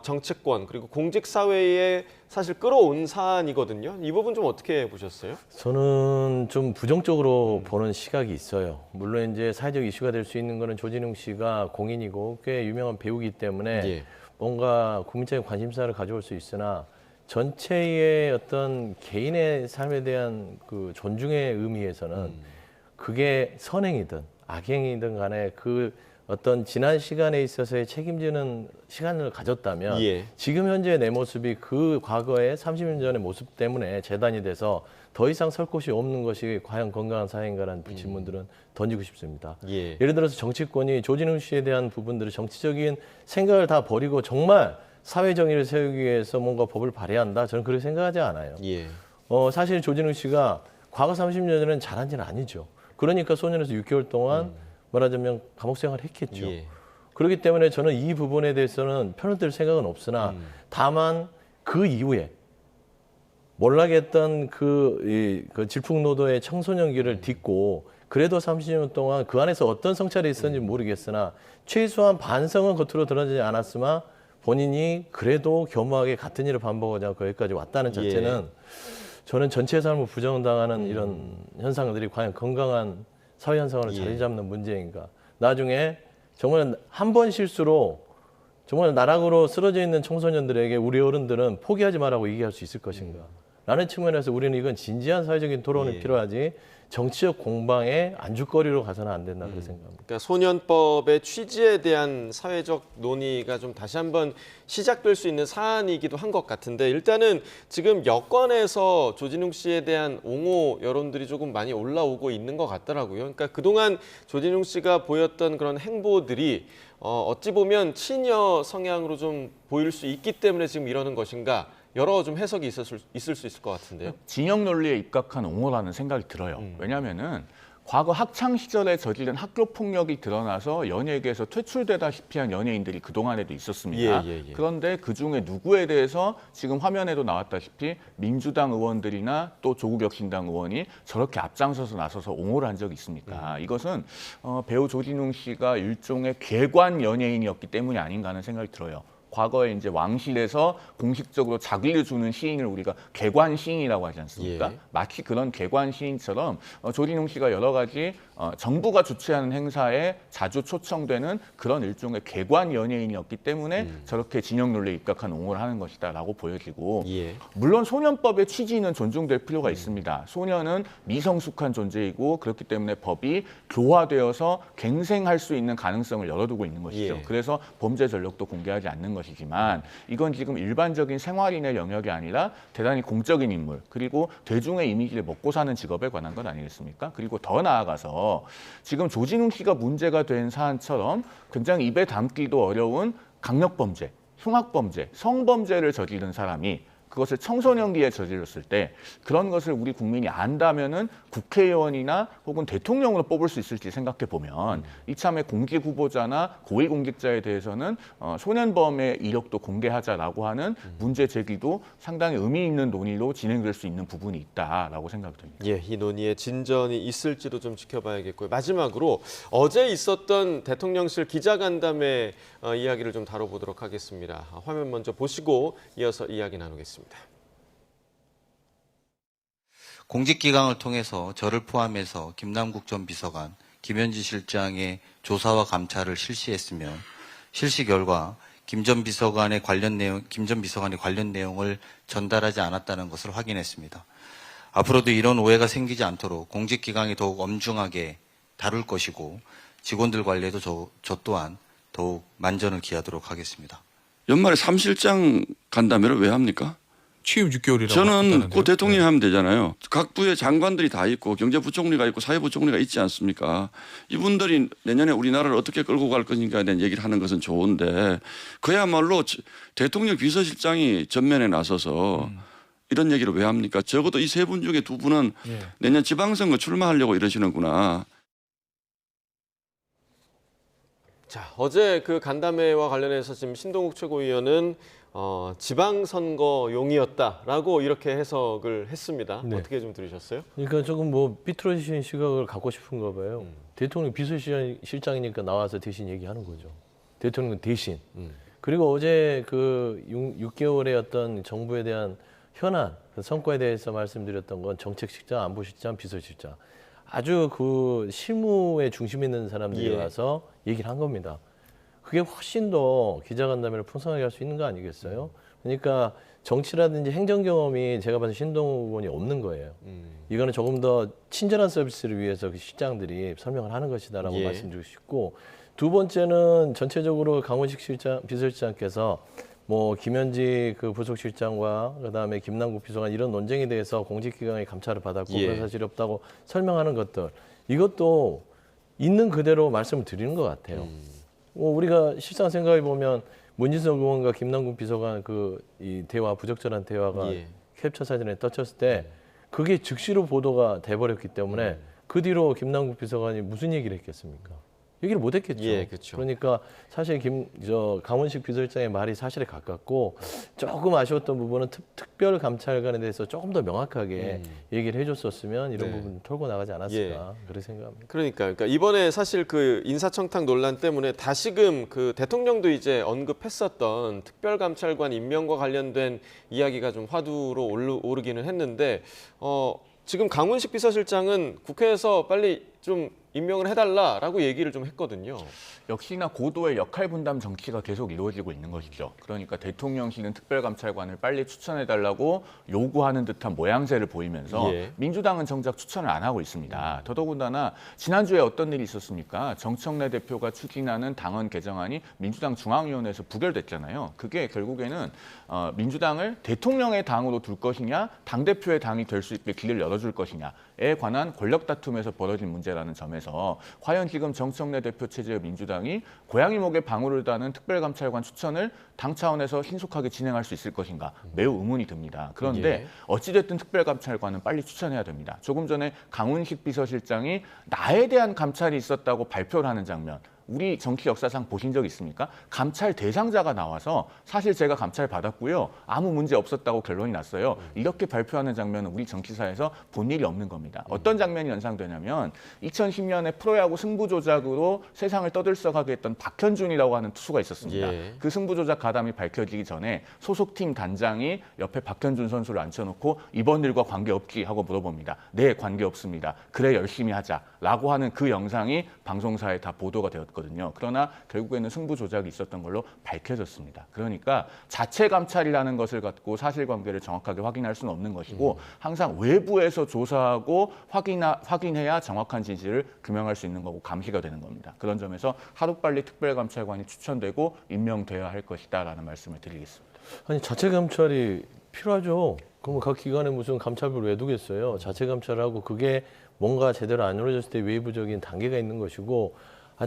정치권 그리고 공직사회에 사실 끌어온 사안이거든요. 이 부분 좀 어떻게 보셨어요? 저는 좀 부정적으로 보는 시각이 있어요. 물론 이제 사회적 이슈가 될 수 있는 거는 조진웅 씨가 공인이고 꽤 유명한 배우이기 때문에 예. 뭔가 국민적인 관심사를 가져올 수 있으나 전체의 어떤 개인의 삶에 대한 그 존중의 의미에서는 그게 선행이든 악행이든 간에 그 어떤 지난 시간에 있어서의 책임지는 시간을 가졌다면 예. 지금 현재 내 모습이 그 과거의 30년 전의 모습 때문에 재단이 돼서 더 이상 설 곳이 없는 것이 과연 건강한 사회인가라는 질문들은 던지고 싶습니다. 예. 예를 들어서 정치권이 조진웅 씨에 대한 부분들을 정치적인 생각을 다 버리고 정말 사회 정의를 세우기 위해서 뭔가 법을 발의한다. 저는 그렇게 생각하지 않아요. 예. 사실 조진웅 씨가 과거 30년 전에는 잘한 지는 아니죠. 그러니까 소년에서 6개월 동안 말하자면 감옥 생활을 했겠죠. 예. 그렇기 때문에 저는 이 부분에 대해서는 편을 들 생각은 없으나 다만 그 이후에 몰락했던 그 질풍노도의 청소년기를 딛고 그래도 30년 동안 그 안에서 어떤 성찰이 있었는지 모르겠으나 최소한 반성은 겉으로 드러나지 않았으나 본인이 그래도 겸허하게 같은 일을 반복하지 않고 여기까지 왔다는 자체는 저는 전체 삶을 부정당하는 이런 현상들이 과연 건강한 사회 현상으로 자리 잡는 문제인가. 나중에 정말 한 번 실수로 정말 나락으로 쓰러져 있는 청소년들에게 우리 어른들은 포기하지 말라고 얘기할 수 있을 것인가. 라는 측면에서 우리는 이건 진지한 사회적인 토론이 필요하지 정치적 공방의 안주거리로 가서는 안 된다 그렇게 생각합니다. 그러니까 소년법의 취지에 대한 사회적 논의가 좀 다시 한번 시작될 수 있는 사안이기도 한 것 같은데 일단은 지금 여권에서 조진웅 씨에 대한 옹호 여론들이 조금 많이 올라오고 있는 것 같더라고요. 그러니까 그동안 조진웅 씨가 보였던 그런 행보들이 어찌 보면 친여 성향으로 좀 보일 수 있기 때문에 지금 이러는 것인가. 여러 좀 해석이 있을 수 있을 것 같은데요. 진영 논리에 입각한 옹호라는 생각이 들어요. 왜냐하면은 과거 학창 시절에 저지른 학교 폭력이 드러나서 연예계에서 퇴출되다시피 한 연예인들이 그동안에도 있었습니다. 그런데 그중에 누구에 대해서 지금 화면에도 나왔다시피 민주당 의원들이나 또 조국 혁신당 의원이 저렇게 앞장서서 나서서 옹호를 한 적이 있습니까? 이것은 배우 조진웅 씨가 일종의 괴관 연예인이었기 때문이 아닌가 하는 생각이 들어요. 과거에 이제 왕실에서 공식적으로 자기를 주는 시인을 우리가 괴관 시인이라고 하지 않습니까? 마치 그런 괴관 시인처럼 조진웅 씨가 여러 가지 정부가 주최하는 행사에 자주 초청되는 그런 일종의 괴관 연예인이었기 때문에 저렇게 진영 논리에 입각한 옹호를 하는 것이다라고 보여지고 물론 소년법의 취지는 존중될 필요가 있습니다. 소년은 미성숙한 존재이고 그렇기 때문에 법이 교화되어서 갱생할 수 있는 가능성을 열어두고 있는 것이죠. 그래서 범죄 전력도 공개하지 않는 것이지만 이건 지금 일반적인 생활인의 영역이 아니라 대단히 공적인 인물 그리고 대중의 이미지를 먹고 사는 직업에 관한 것 아니겠습니까? 그리고 더 나아가서 지금 조진웅 씨가 문제가 된 사안처럼 굉장히 입에 담기도 어려운 강력범죄, 흉악범죄, 성범죄를 저지른 사람이 그것을 청소년기에 저질렀을 때 그런 것을 우리 국민이 안다면은 국회의원이나 혹은 대통령으로 뽑을 수 있을지 생각해 보면 이참에 공직 후보자나 고위공직자에 대해서는 소년범의 이력도 공개하자라고 하는 문제 제기도 상당히 의미 있는 논의로 진행될 수 있는 부분이 있다라고 생각이 듭니다. 예, 이 논의에 진전이 있을지도 좀 지켜봐야겠고요. 마지막으로 어제 있었던 대통령실 기자간담회 이야기를 좀 다뤄보도록 하겠습니다. 화면 먼저 보시고 이어서 이야기 나누겠습니다. 공직기강을 통해서 저를 포함해서 김남국 전 비서관, 김현지 실장의 조사와 감찰을 실시했으며 실시 결과 김 전 비서관의 관련 내용을 전달하지 않았다는 것을 확인했습니다. 앞으로도 이런 오해가 생기지 않도록 공직기강이 더욱 엄중하게 다룰 것이고 직원들 관리에도 저 또한 더욱 만전을 기하도록 하겠습니다. 연말에 3실장 간담회를 왜 합니까? 취임 6개월이라고 저는 그 대통령이 하면 되잖아요. 각 부의 장관들이 다 있고 경제부총리가 있고 사회부총리가 있지 않습니까? 이분들이 내년에 우리나라를 어떻게 끌고 갈 것인가에 대한 얘기를 하는 것은 좋은데 그야말로 대통령 비서실장이 전면에 나서서 이런 얘기를 왜 합니까? 적어도 이 세 분 중에 두 분은 내년 지방선거 출마하려고 이러시는구나. 자, 어제 그 간담회와 관련해서 지금 신동욱 최고위원은 지방선거용이었다라고 이렇게 해석을 했습니다. 네. 어떻게 좀 들으셨어요? 그러니까 조금 뭐 삐뚤어진 시각을 갖고 싶은가 봐요. 대통령 비서실장이니까 나와서 대신 얘기하는 거죠. 대통령 대신. 그리고 어제 그 6개월의 어떤 정부에 대한 현안, 그 성과에 대해서 말씀드렸던 건 정책실장, 안보실장, 비서실장. 아주 그 실무에 중심에 있는 사람들이 와서 얘기를 한 겁니다. 그게 훨씬 더 기자간담회를 풍성하게 할 수 있는 거 아니겠어요? 그러니까 정치라든지 행정 경험이 제가 봐서 신동욱 의원이 없는 거예요. 이거는 조금 더 친절한 서비스를 위해서 그 실장들이 설명을 하는 것이다라고 말씀드리고 싶고, 두 번째는 전체적으로 강원식 비서실장께서 뭐 김현지 그 부속실장과 그다음에 김남국 비서관 이런 논쟁에 대해서 공직기강의 감찰을 받았고 그런 사실이 없다고 설명하는 것들, 이것도 있는 그대로 말씀을 드리는 것 같아요. 우리가 실상 생각해 보면 문진석 의원과 김남국 비서관 이 대화, 부적절한 대화가 캡처 사진에 떠쳤을 때 그게 즉시로 보도가 돼버렸기 때문에 그 뒤로 김남국 비서관이 무슨 얘기를 했겠습니까? 얘기를 못 했겠죠. 그렇죠. 그러니까 사실 강원식 비서실장의 말이 사실에 가깝고, 조금 아쉬웠던 부분은 특별 감찰관에 대해서 조금 더 명확하게 얘기를 해줬었으면 이런 부분 털고 나가지 않았을까 그렇게 생각합니다. 그러니까 이번에 사실 그 인사청탁 논란 때문에 다시금 그 대통령도 이제 언급했었던 특별감찰관 임명과 관련된 이야기가 좀 화두로 오르기는 했는데, 지금 강훈식 비서실장은 국회에서 빨리 좀 임명을 해달라라고 얘기를 좀 했거든요. 역시나 고도의 역할 분담 정치가 계속 이루어지고 있는 것이죠. 그러니까 대통령실은 특별감찰관을 빨리 추천해달라고 요구하는 듯한 모양새를 보이면서 민주당은 정작 추천을 안 하고 있습니다. 더더군다나 지난주에 어떤 일이 있었습니까? 정청래 대표가 추진하는 당헌 개정안이 민주당 중앙위원회에서 부결됐잖아요. 그게 결국에는 민주당을 대통령의 당으로 둘 것이냐, 당대표의 당이 될 수 있게 길을 열어줄 것이냐에 관한 권력 다툼에서 벌어진 문제라는 점에서 과연 지금 정청래 대표 체제의 민주당이 고양이 목에 방울을 다는 특별감찰관 추천을 당 차원에서 신속하게 진행할 수 있을 것인가 매우 의문이 듭니다. 그런데 어찌됐든 특별감찰관은 빨리 추천해야 됩니다. 조금 전에 강훈식 비서실장이 나에 대한 감찰이 있었다고 발표를 하는 장면, 우리 정치 역사상 보신 적 있습니까? 감찰 대상자가 나와서 사실 제가 감찰 받았고요, 아무 문제 없었다고 결론이 났어요. 이렇게 발표하는 장면은 우리 정치사에서 본 일이 없는 겁니다. 어떤 장면이 연상되냐면 2010년에 프로야구 승부조작으로 세상을 떠들썩하게 했던 박현준이라고 하는 투수가 있었습니다. 그 승부조작 가담이 밝혀지기 전에 소속팀 단장이 옆에 박현준 선수를 앉혀놓고 이번 일과 관계없지 하고 물어봅니다. 네, 관계없습니다. 그래, 열심히 하자라고 하는 그 영상이 방송사에 다 보도가 되었거든요. 그러나 결국에는 승부 조작이 있었던 걸로 밝혀졌습니다. 그러니까 자체 감찰이라는 것을 갖고 사실관계를 정확하게 확인할 수는 없는 것이고, 항상 외부에서 조사하고 확인해야 정확한 진실을 규명할 수 있는 거고 감시가 되는 겁니다. 그런 점에서 하루빨리 특별감찰관이 추천되고 임명돼야 할 것이다라는 말씀을 드리겠습니다. 아니, 자체 감찰이 필요하죠. 그럼 각 기관에 무슨 감찰부를 왜 두겠어요? 자체 감찰하고 그게 뭔가 제대로 안 이루어졌을 때 외부적인 단계가 있는 것이고,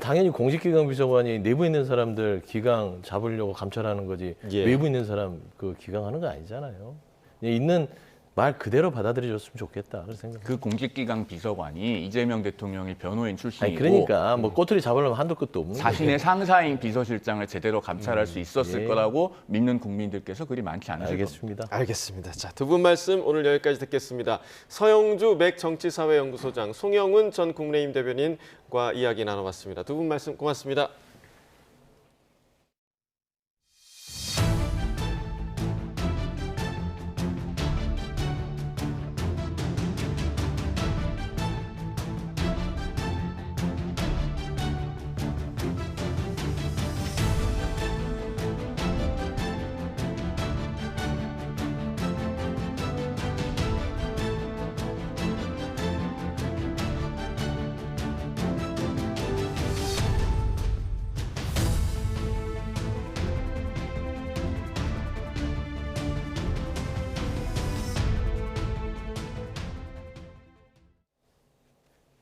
당연히 공직기강 비서관이 내부에 있는 사람들 기강 잡으려고 감찰하는 거지 외부에 있는 사람 그 기강하는 거 아니잖아요. 있는 말 그대로 받아들여줬으면 좋겠다 그런 생각. 그 공직기강 비서관이 이재명 대통령의 변호인 출신이고, 그러니까 뭐 꼬투리 잡으려면 한도 끝도 없는 자신의 상사인 비서실장을 제대로 감찰할 수 있었을 거라고 믿는 국민들께서 그리 많지 않으실 겁니다. 알겠습니다. 자, 두 분 말씀 오늘 여기까지 듣겠습니다. 서영주 맥정치사회연구소장, 송영훈 전 국민의힘 대변인과 이야기 나눠봤습니다. 두 분 말씀 고맙습니다.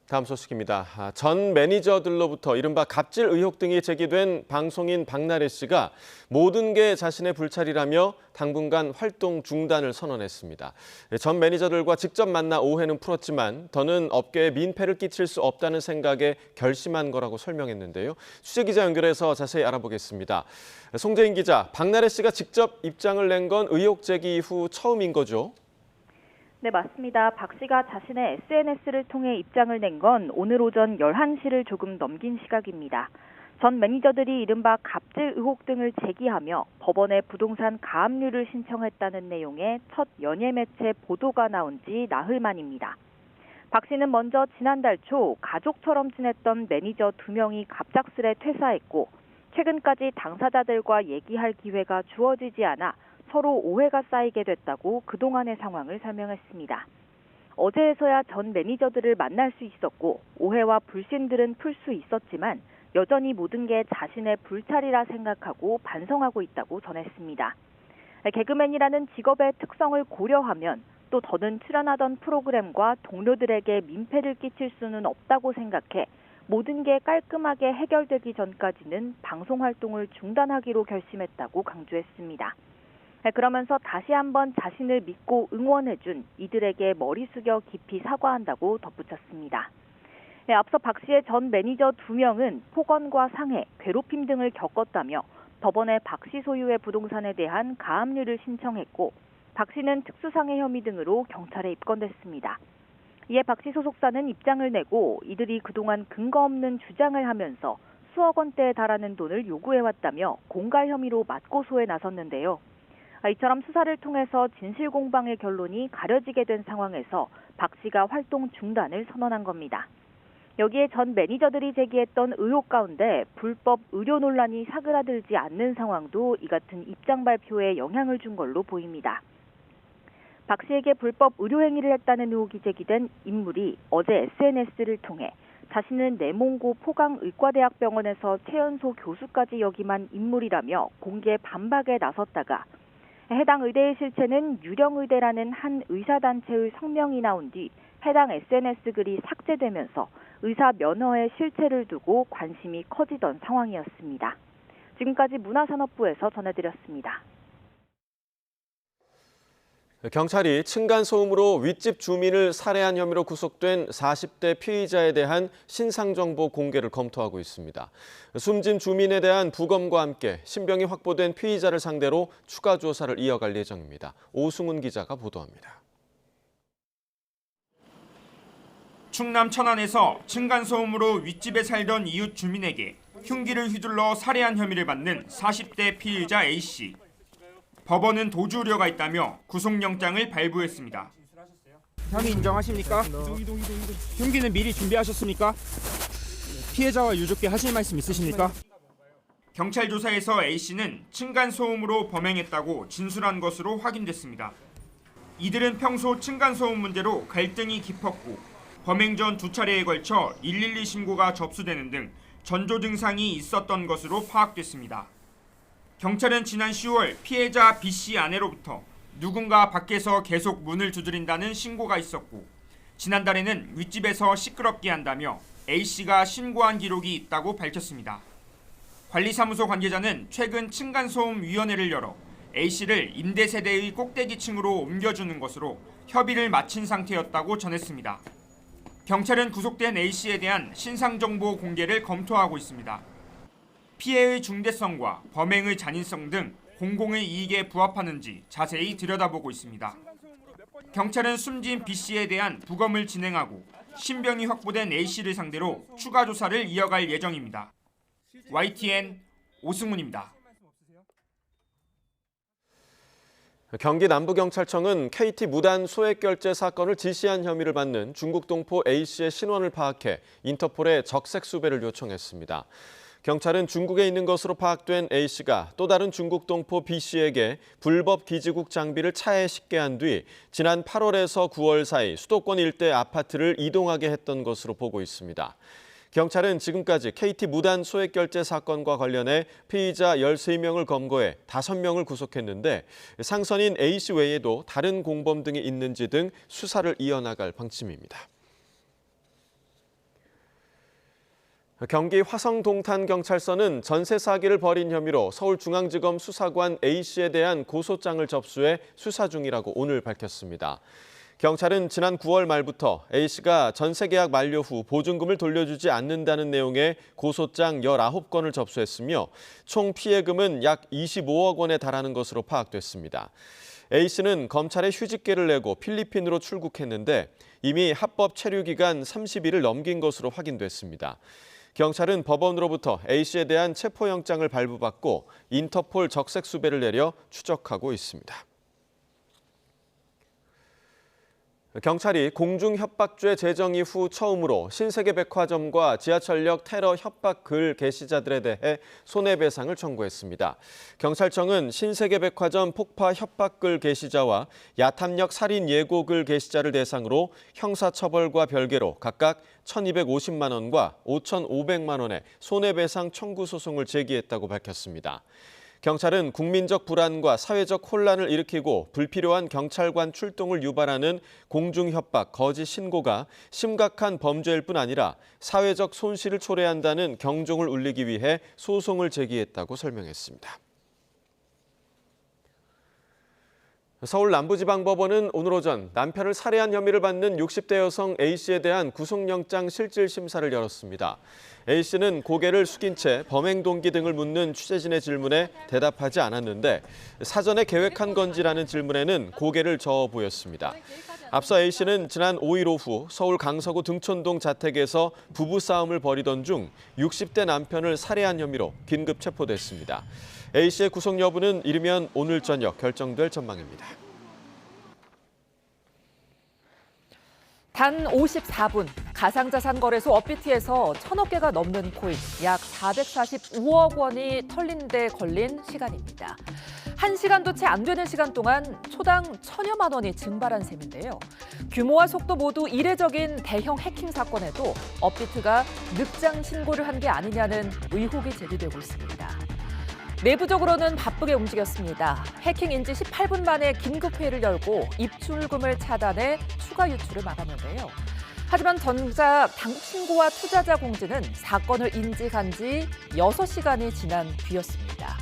다음 소식입니다. 전 매니저들로부터 이른바 갑질 의혹 등이 제기된 방송인 박나래 씨가 모든 게 자신의 불찰이라며 당분간 활동 중단을 선언했습니다. 전 매니저들과 직접 만나 오해는 풀었지만 더는 업계에 민폐를 끼칠 수 없다는 생각에 결심한 거라고 설명했는데요. 취재기자 연결해서 자세히 알아보겠습니다. 송재인 기자, 박나래 씨가 직접 입장을 낸 건 의혹 제기 이후 처음인 거죠? 네, 맞습니다. 박 씨가 자신의 SNS를 통해 입장을 낸 건 오늘 오전 11시를 조금 넘긴 시각입니다. 전 매니저들이 이른바 갑질 의혹 등을 제기하며 법원에 부동산 가압류를 신청했다는 내용의 첫 연예 매체 보도가 나온 지 나흘 만입니다. 박 씨는 먼저 지난달 초 가족처럼 지냈던 매니저 2명이 갑작스레 퇴사했고 최근까지 당사자들과 얘기할 기회가 주어지지 않아 서로 오해가 쌓이게 됐다고 그동안의 상황을 설명했습니다. 어제에서야 전 매니저들을 만날 수 있었고 오해와 불신들은 풀 수 있었지만 여전히 모든 게 자신의 불찰이라 생각하고 반성하고 있다고 전했습니다. 개그맨이라는 직업의 특성을 고려하면 또 더는 출연하던 프로그램과 동료들에게 민폐를 끼칠 수는 없다고 생각해 모든 게 깔끔하게 해결되기 전까지는 방송 활동을 중단하기로 결심했다고 강조했습니다. 그러면서 다시 한번 자신을 믿고 응원해준 이들에게 머리 숙여 깊이 사과한다고 덧붙였습니다. 앞서 박 씨의 전 매니저 2명은 폭언과 상해, 괴롭힘 등을 겪었다며 법원에 박 씨 소유의 부동산에 대한 가압류를 신청했고 박 씨는 특수상해 혐의 등으로 경찰에 입건됐습니다. 이에 박 씨 소속사는 입장을 내고 이들이 그동안 근거 없는 주장을 하면서 수억 원대에 달하는 돈을 요구해왔다며 공갈 혐의로 맞고소에 나섰는데요. 이처럼 수사를 통해서 진실 공방의 결론이 가려지게 된 상황에서 박 씨가 활동 중단을 선언한 겁니다. 여기에 전 매니저들이 제기했던 의혹 가운데 불법 의료 논란이 사그라들지 않는 상황도 이 같은 입장 발표에 영향을 준 걸로 보입니다. 박 씨에게 불법 의료 행위를 했다는 의혹이 제기된 인물이 어제 SNS를 통해 자신은 내몽고 포강의과대학병원에서 최연소 교수까지 역임한 인물이라며 공개 반박에 나섰다가 해당 의대의 실체는 유령의대라는 한 의사단체의 성명이 나온 뒤 해당 SNS 글이 삭제되면서 의사 면허의 실체를 두고 관심이 커지던 상황이었습니다. 지금까지 문화산업부에서 전해드렸습니다. 경찰이 층간소음으로 윗집 주민을 살해한 혐의로 구속된 40대 피의자에 대한 신상정보 공개를 검토하고 있습니다. 숨진 주민에 대한 부검과 함께 신병이 확보된 피의자를 상대로 추가 조사를 이어갈 예정입니다. 오승훈 기자가 보도합니다. 충남 천안에서 층간소음으로 윗집에 살던 이웃 주민에게 흉기를 휘둘러 살해한 혐의를 받는 40대 피의자 A씨. 법원은 도주 우려가 있다며 구속영장을 발부했습니다. 혐의 인정하십니까? 흉기는 미리 준비하셨습니까? 피해자와 유족께 하실 말씀 있으십니까? 경찰 조사에서 A씨는 층간소음으로 범행했다고 진술한 것으로 확인됐습니다. 이들은 평소 층간소음 문제로 갈등이 깊었고 범행 전 2차례에 걸쳐 112 신고가 접수되는 등 전조 증상이 있었던 것으로 파악됐습니다. 경찰은 지난 10월 피해자 B씨 아내로부터 누군가 밖에서 계속 문을 두드린다는 신고가 있었고 지난달에는 윗집에서 시끄럽게 한다며 A씨가 신고한 기록이 있다고 밝혔습니다. 관리사무소 관계자는 최근 층간소음위원회를 열어 A씨를 임대세대의 꼭대기층으로 옮겨주는 것으로 협의를 마친 상태였다고 전했습니다. 경찰은 구속된 A씨에 대한 신상정보 공개를 검토하고 있습니다. 피해의 중대성과 범행의 잔인성 등 공공의 이익에 부합하는지 자세히 들여다보고 있습니다. 경찰은 숨진 B씨에 대한 부검을 진행하고 신병이 확보된 A씨를 상대로 추가 조사를 이어갈 예정입니다. YTN 오승훈입니다. 경기 남부경찰청은 KT 무단 소액 결제 사건을 지시한 혐의를 받는 중국 동포 A씨의 신원을 파악해 인터폴에 적색 수배를 요청했습니다. 경찰은 중국에 있는 것으로 파악된 A씨가 또 다른 중국 동포 B씨에게 불법 기지국 장비를 차에 싣게 한 뒤 지난 8월에서 9월 사이 수도권 일대 아파트를 이동하게 했던 것으로 보고 있습니다. 경찰은 지금까지 KT 무단 소액 결제 사건과 관련해 피의자 13명을 검거해 5명을 구속했는데 상선인 A씨 외에도 다른 공범 등이 있는지 등 수사를 이어나갈 방침입니다. 경기 화성동탄경찰서는 전세 사기를 벌인 혐의로 서울중앙지검 수사관 A씨에 대한 고소장을 접수해 수사 중이라고 오늘 밝혔습니다. 경찰은 지난 9월 말부터 A씨가 전세 계약 만료 후 보증금을 돌려주지 않는다는 내용의 고소장 19건을 접수했으며 총 피해금은 약 25억 원에 달하는 것으로 파악됐습니다. A씨는 검찰에 휴직계를 내고 필리핀으로 출국했는데 이미 합법 체류 기간 30일을 넘긴 것으로 확인됐습니다. 경찰은 법원으로부터 A씨에 대한 체포영장을 발부받고 인터폴 적색 수배를 내려 추적하고 있습니다. 경찰이 공중협박죄 제정 이후 처음으로 신세계백화점과 지하철역 테러 협박 글 게시자들에 대해 손해배상을 청구했습니다. 경찰청은 신세계백화점 폭파 협박글 게시자와 야탐역 살인 예고글 게시자를 대상으로 형사처벌과 별개로 각각 1,250만 원과 5,500만 원의 손해배상 청구 소송을 제기했다고 밝혔습니다. 경찰은 국민적 불안과 사회적 혼란을 일으키고 불필요한 경찰관 출동을 유발하는 공중협박, 거짓 신고가 심각한 범죄일 뿐 아니라 사회적 손실을 초래한다는 경종을 울리기 위해 소송을 제기했다고 설명했습니다. 서울 남부지방법원은 오늘 오전 남편을 살해한 혐의를 받는 60대 여성 A씨에 대한 구속영장 실질 심사를 열었습니다. A씨는 고개를 숙인 채 범행 동기 등을 묻는 취재진의 질문에 대답하지 않았는데 사전에 계획한 건지라는 질문에는 고개를 저어 보였습니다. 앞서 A씨는 지난 5일 오후 서울 강서구 등촌동 자택에서 부부싸움을 벌이던 중 60대 남편을 살해한 혐의로 긴급 체포됐습니다. A씨의 구속 여부는 이르면 오늘 저녁 결정될 전망입니다. 단 54분, 가상자산 거래소 업비트에서 1,000억 개가 넘는 코인, 약 445억 원이 털린 데 걸린 시간입니다. 1시간도 채 안 되는 시간 동안 초당 1,000여만 원이 증발한 셈인데요. 규모와 속도 모두 이례적인 대형 해킹 사건에도 업비트가 늑장 신고를 한 게 아니냐는 의혹이 제기되고 있습니다. 내부적으로는 바쁘게 움직였습니다. 해킹 인지 18분 만에 긴급회의를 열고 입출금을 차단해 추가 유출을 막았는데요. 하지만 정작 당국 신고와 투자자 공지는 사건을 인지한 지 6시간이 지난 뒤였습니다.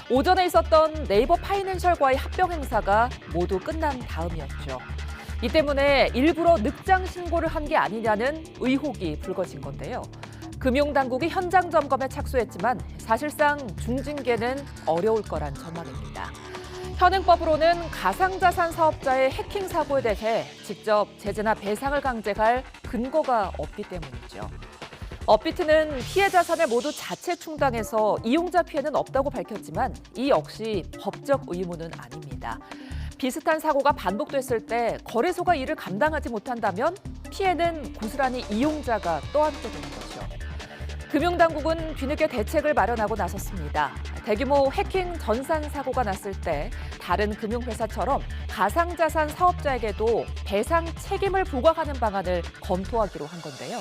오전에 있었던 네이버 파이낸셜과의 합병 행사가 모두 끝난 다음이었죠. 이 때문에 일부러 늑장 신고를 한 게 아니냐는 의혹이 불거진 건데요. 금융당국이 현장 점검에 착수했지만 사실상 중징계는 어려울 거란 전망입니다. 현행법으로는 가상자산 사업자의 해킹 사고에 대해 직접 제재나 배상을 강제할 근거가 없기 때문이죠. 업비트는 피해 자산을 모두 자체 충당해서 이용자 피해는 없다고 밝혔지만 이 역시 법적 의무는 아닙니다. 비슷한 사고가 반복됐을 때 거래소가 이를 감당하지 못한다면 피해는 고스란히 이용자가 떠안게 되는 거죠. 금융당국은 뒤늦게 대책을 마련하고 나섰습니다. 대규모 해킹 전산 사고가 났을 때 다른 금융회사처럼 가상자산 사업자에게도 배상 책임을 부과하는 방안을 검토하기로 한 건데요.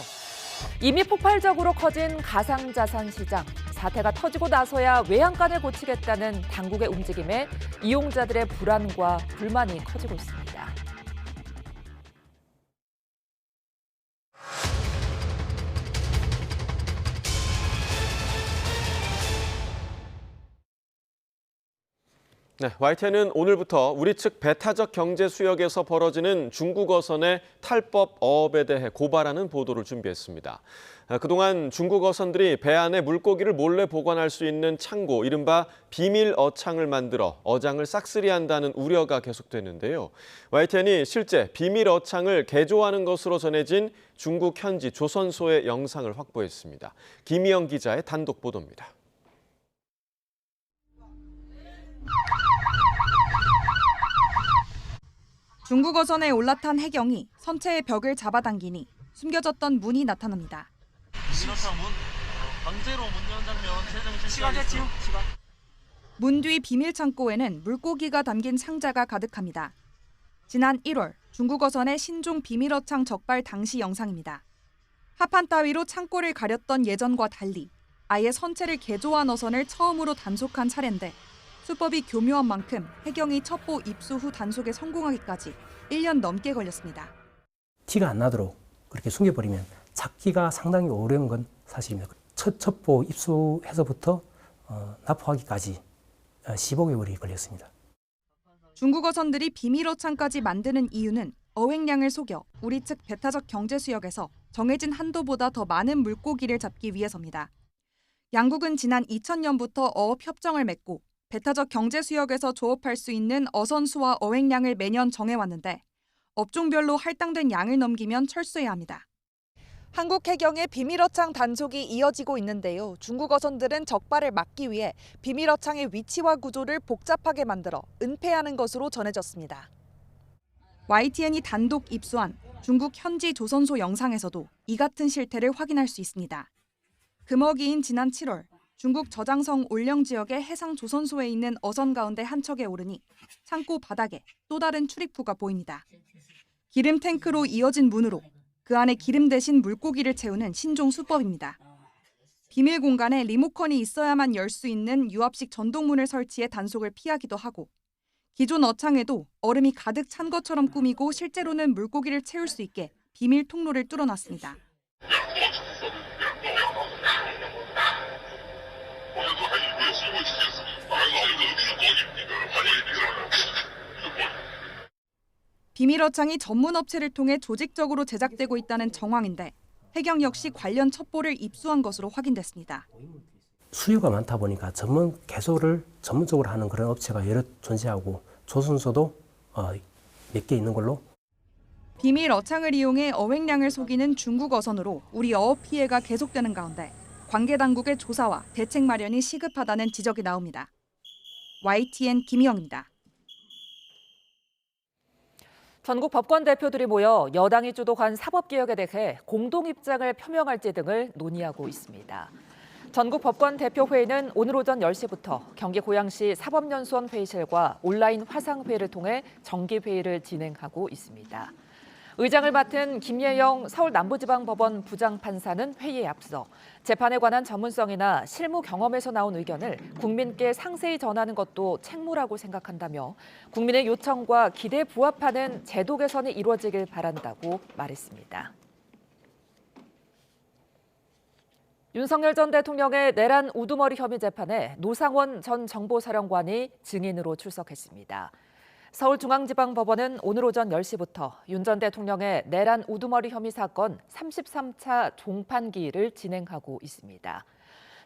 이미 폭발적으로 커진 가상자산 시장, 사태가 터지고 나서야 외양간을 고치겠다는 당국의 움직임에 이용자들의 불안과 불만이 커지고 있습니다. 네, YTN은 오늘부터 우리 측 배타적 경제 수역에서 벌어지는 중국 어선의 탈법 어업에 대해 고발하는 보도를 준비했습니다. 그동안 중국 어선들이 배 안에 물고기를 몰래 보관할 수 있는 창고, 이른바 비밀 어창을 만들어 어장을 싹쓸이한다는 우려가 계속되는데요. YTN이 실제 비밀 어창을 개조하는 것으로 전해진 중국 현지 조선소의 영상을 확보했습니다. 김희영 기자의 단독 보도입니다. 중국 어선에 올라탄 해경이 선체의 벽을 잡아당기니 숨겨졌던 문이 나타납니다. 문 뒤 비밀 창고에는 물고기가 담긴 상자가 가득합니다. 지난 1월 중국 어선의 신종 비밀어창 적발 당시 영상입니다. 합판 따위로 창고를 가렸던 예전과 달리 아예 선체를 개조한 어선을 처음으로 단속한 차례인데 수법이 교묘한 만큼 해경이 첩보 입수 후 단속에 성공하기까지 1년 넘게 걸렸습니다. 티가 안 나도록 그렇게 숨겨버리면 찾기가 상당히 어려운 건 사실입니다. 첫 첩보 입수해서부터 납부하기까지 15개월이 걸렸습니다. 중국 어선들이 비밀 어창까지 만드는 이유는 어획량을 속여 우리 측 배타적 경제 수역에서 정해진 한도보다 더 많은 물고기를 잡기 위해서입니다. 양국은 지난 2000년부터 어업 협정을 맺고 배타적 경제 수역에서 조업할 수 있는 어선 수와 어획량을 매년 정해왔는데 업종별로 할당된 양을 넘기면 철수해야 합니다. 한국 해경의 비밀 어창 단속이 이어지고 있는데요. 중국 어선들은 적발을 막기 위해 비밀 어창의 위치와 구조를 복잡하게 만들어 은폐하는 것으로 전해졌습니다. YTN이 단독 입수한 중국 현지 조선소 영상에서도 이 같은 실태를 확인할 수 있습니다. 금어기인 지난 7월 중국 저장성 올령 지역의 해상 조선소에 있는 어선 가운데 한 척에 오르니 창고 바닥에 또 다른 출입구가 보입니다. 기름 탱크로 이어진 문으로 그 안에 기름 대신 물고기를 채우는 신종 수법입니다. 비밀 공간에 리모컨이 있어야만 열 수 있는 유압식 전동문을 설치해 단속을 피하기도 하고 기존 어창에도 얼음이 가득 찬 것처럼 꾸미고 실제로는 물고기를 채울 수 있게 비밀 통로를 뚫어놨습니다. 비밀 어창이 전문 업체를 통해 조직적으로 제작되고 있다는 정황인데 해경 역시 관련 첩보를 입수한 것으로 확인됐습니다. 수요가 많다 보니까 전문 개소를 전문적으로 하는 그런 업체가 여러 존재하고 조선소도 몇 개 있는 걸로. 비밀 어창을 이용해 어획량을 속이는 중국 어선으로 우리 어업 피해가 계속되는 가운데 관계 당국의 조사와 대책 마련이 시급하다는 지적이 나옵니다. YTN 김희영입니다. 전국 법관 대표들이 모여 여당이 주도한 사법개혁에 대해 공동 입장을 표명할지 등을 논의하고 있습니다. 전국 법관 대표회의는 오늘 오전 10시부터 경기 고양시 사법연수원 회의실과 온라인 화상회의를 통해 정기회의를 진행하고 있습니다. 의장을 맡은 김예영 서울남부지방법원 부장판사는 회의에 앞서 재판에 관한 전문성이나 실무 경험에서 나온 의견을 국민께 상세히 전하는 것도 책무라고 생각한다며 국민의 요청과 기대에 부합하는 제도 개선이 이루어지길 바란다고 말했습니다. 윤석열 전 대통령의 내란 우두머리 혐의 재판에 노상원 전 정보사령관이 증인으로 출석했습니다. 서울중앙지방법원은 오늘 오전 10시부터 윤 전 대통령의 내란 우두머리 혐의 사건 33차 종판기일을 진행하고 있습니다.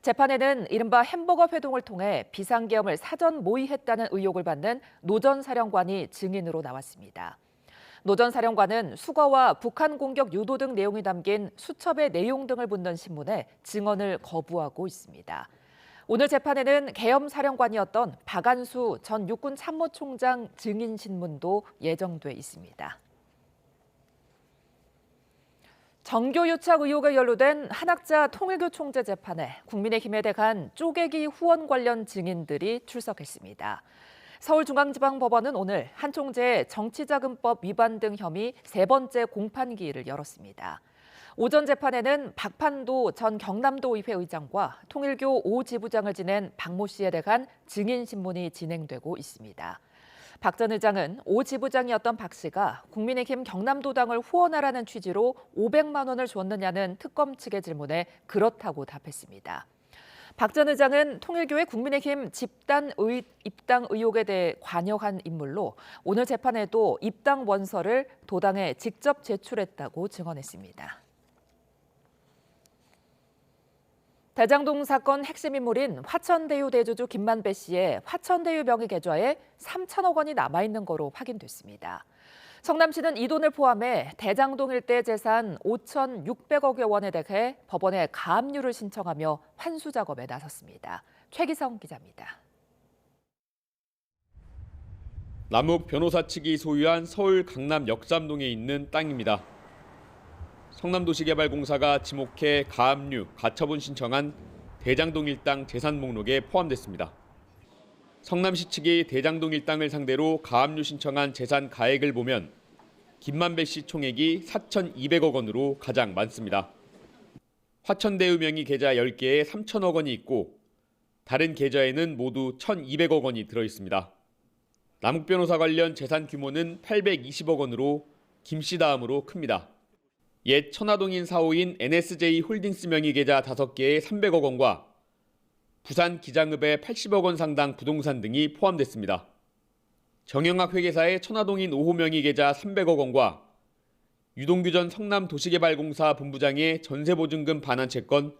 재판에는 이른바 햄버거 회동을 통해 비상계엄을 사전 모의했다는 의혹을 받는 노 전 사령관이 증인으로 나왔습니다. 노 전 사령관은 수거와 북한 공격 유도 등 내용이 담긴 수첩의 내용 등을 묻는 신문에 증언을 거부하고 있습니다. 오늘 재판에는 계엄 사령관이었던 박안수 전 육군 참모총장 증인 신문도 예정돼 있습니다. 정교유착 의혹에 연루된 한학자 통일교 총재 재판에 국민의힘에 대한 쪼개기 후원 관련 증인들이 출석했습니다. 서울중앙지방법원은 오늘 한 총재의 정치자금법 위반 등 혐의 3번째 공판기일을 열었습니다. 오전 재판에는 박판도 전 경남도의회 의장과 통일교 5지부장을 지낸 박모 씨에 대한 증인 신문이 진행되고 있습니다. 박 전 의장은 5지부장이었던 박 씨가 국민의힘 경남도당을 후원하라는 취지로 500만 원을 줬느냐는 특검 측의 질문에 그렇다고 답했습니다. 박 전 의장은 통일교의 국민의힘 집단 입당 의혹에 대해 관여한 인물로 오늘 재판에도 입당 원서를 도당에 직접 제출했다고 증언했습니다. 대장동 사건 핵심 인물인 화천대유 대주주 김만배 씨의 화천대유 명의 계좌에 3천억 원이 남아있는 거로 확인됐습니다. 성남시는 이 돈을 포함해 대장동 일대 재산 5,600억여 원에 대해 법원에 가압류를 신청하며 환수 작업에 나섰습니다. 최기성 기자입니다. 남욱 변호사 측이 소유한 서울 강남 역삼동에 있는 땅입니다. 성남도시개발공사가 지목해 가압류, 가처분 신청한 대장동 일당 재산 목록에 포함됐습니다. 성남시 측이 대장동 일당을 상대로 가압류 신청한 재산 가액을 보면 김만배 씨 총액이 4,200억 원으로 가장 많습니다. 화천대유 명의 계좌 10개에 3천억 원이 있고 다른 계좌에는 모두 1,200억 원이 들어있습니다. 남욱 변호사 관련 재산 규모는 820억 원으로 김 씨 다음으로 큽니다. 옛 천화동인 사호인 NSJ 홀딩스 명의 계좌 5개에 300억 원과 부산 기장읍의 80억 원 상당 부동산 등이 포함됐습니다. 정영학 회계사의 천화동인 5호 명의 계좌 300억 원과 유동규 전 성남도시개발공사 본부장의 전세보증금 반환 채권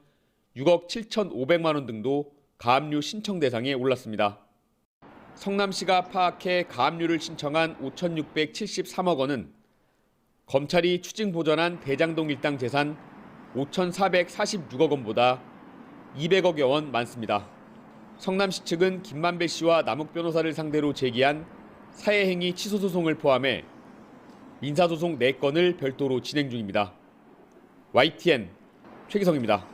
6억 7,500만 원 등도 가압류 신청 대상에 올랐습니다. 성남시가 파악해 가압류를 신청한 5,673억 원은 검찰이 추징 보전한 대장동 일당 재산 5,446억 원보다 200억여 원 많습니다. 성남시 측은 김만배 씨와 남욱 변호사를 상대로 제기한 사회행위 취소 소송을 포함해 민사소송 4건을 별도로 진행 중입니다. YTN 최기성입니다.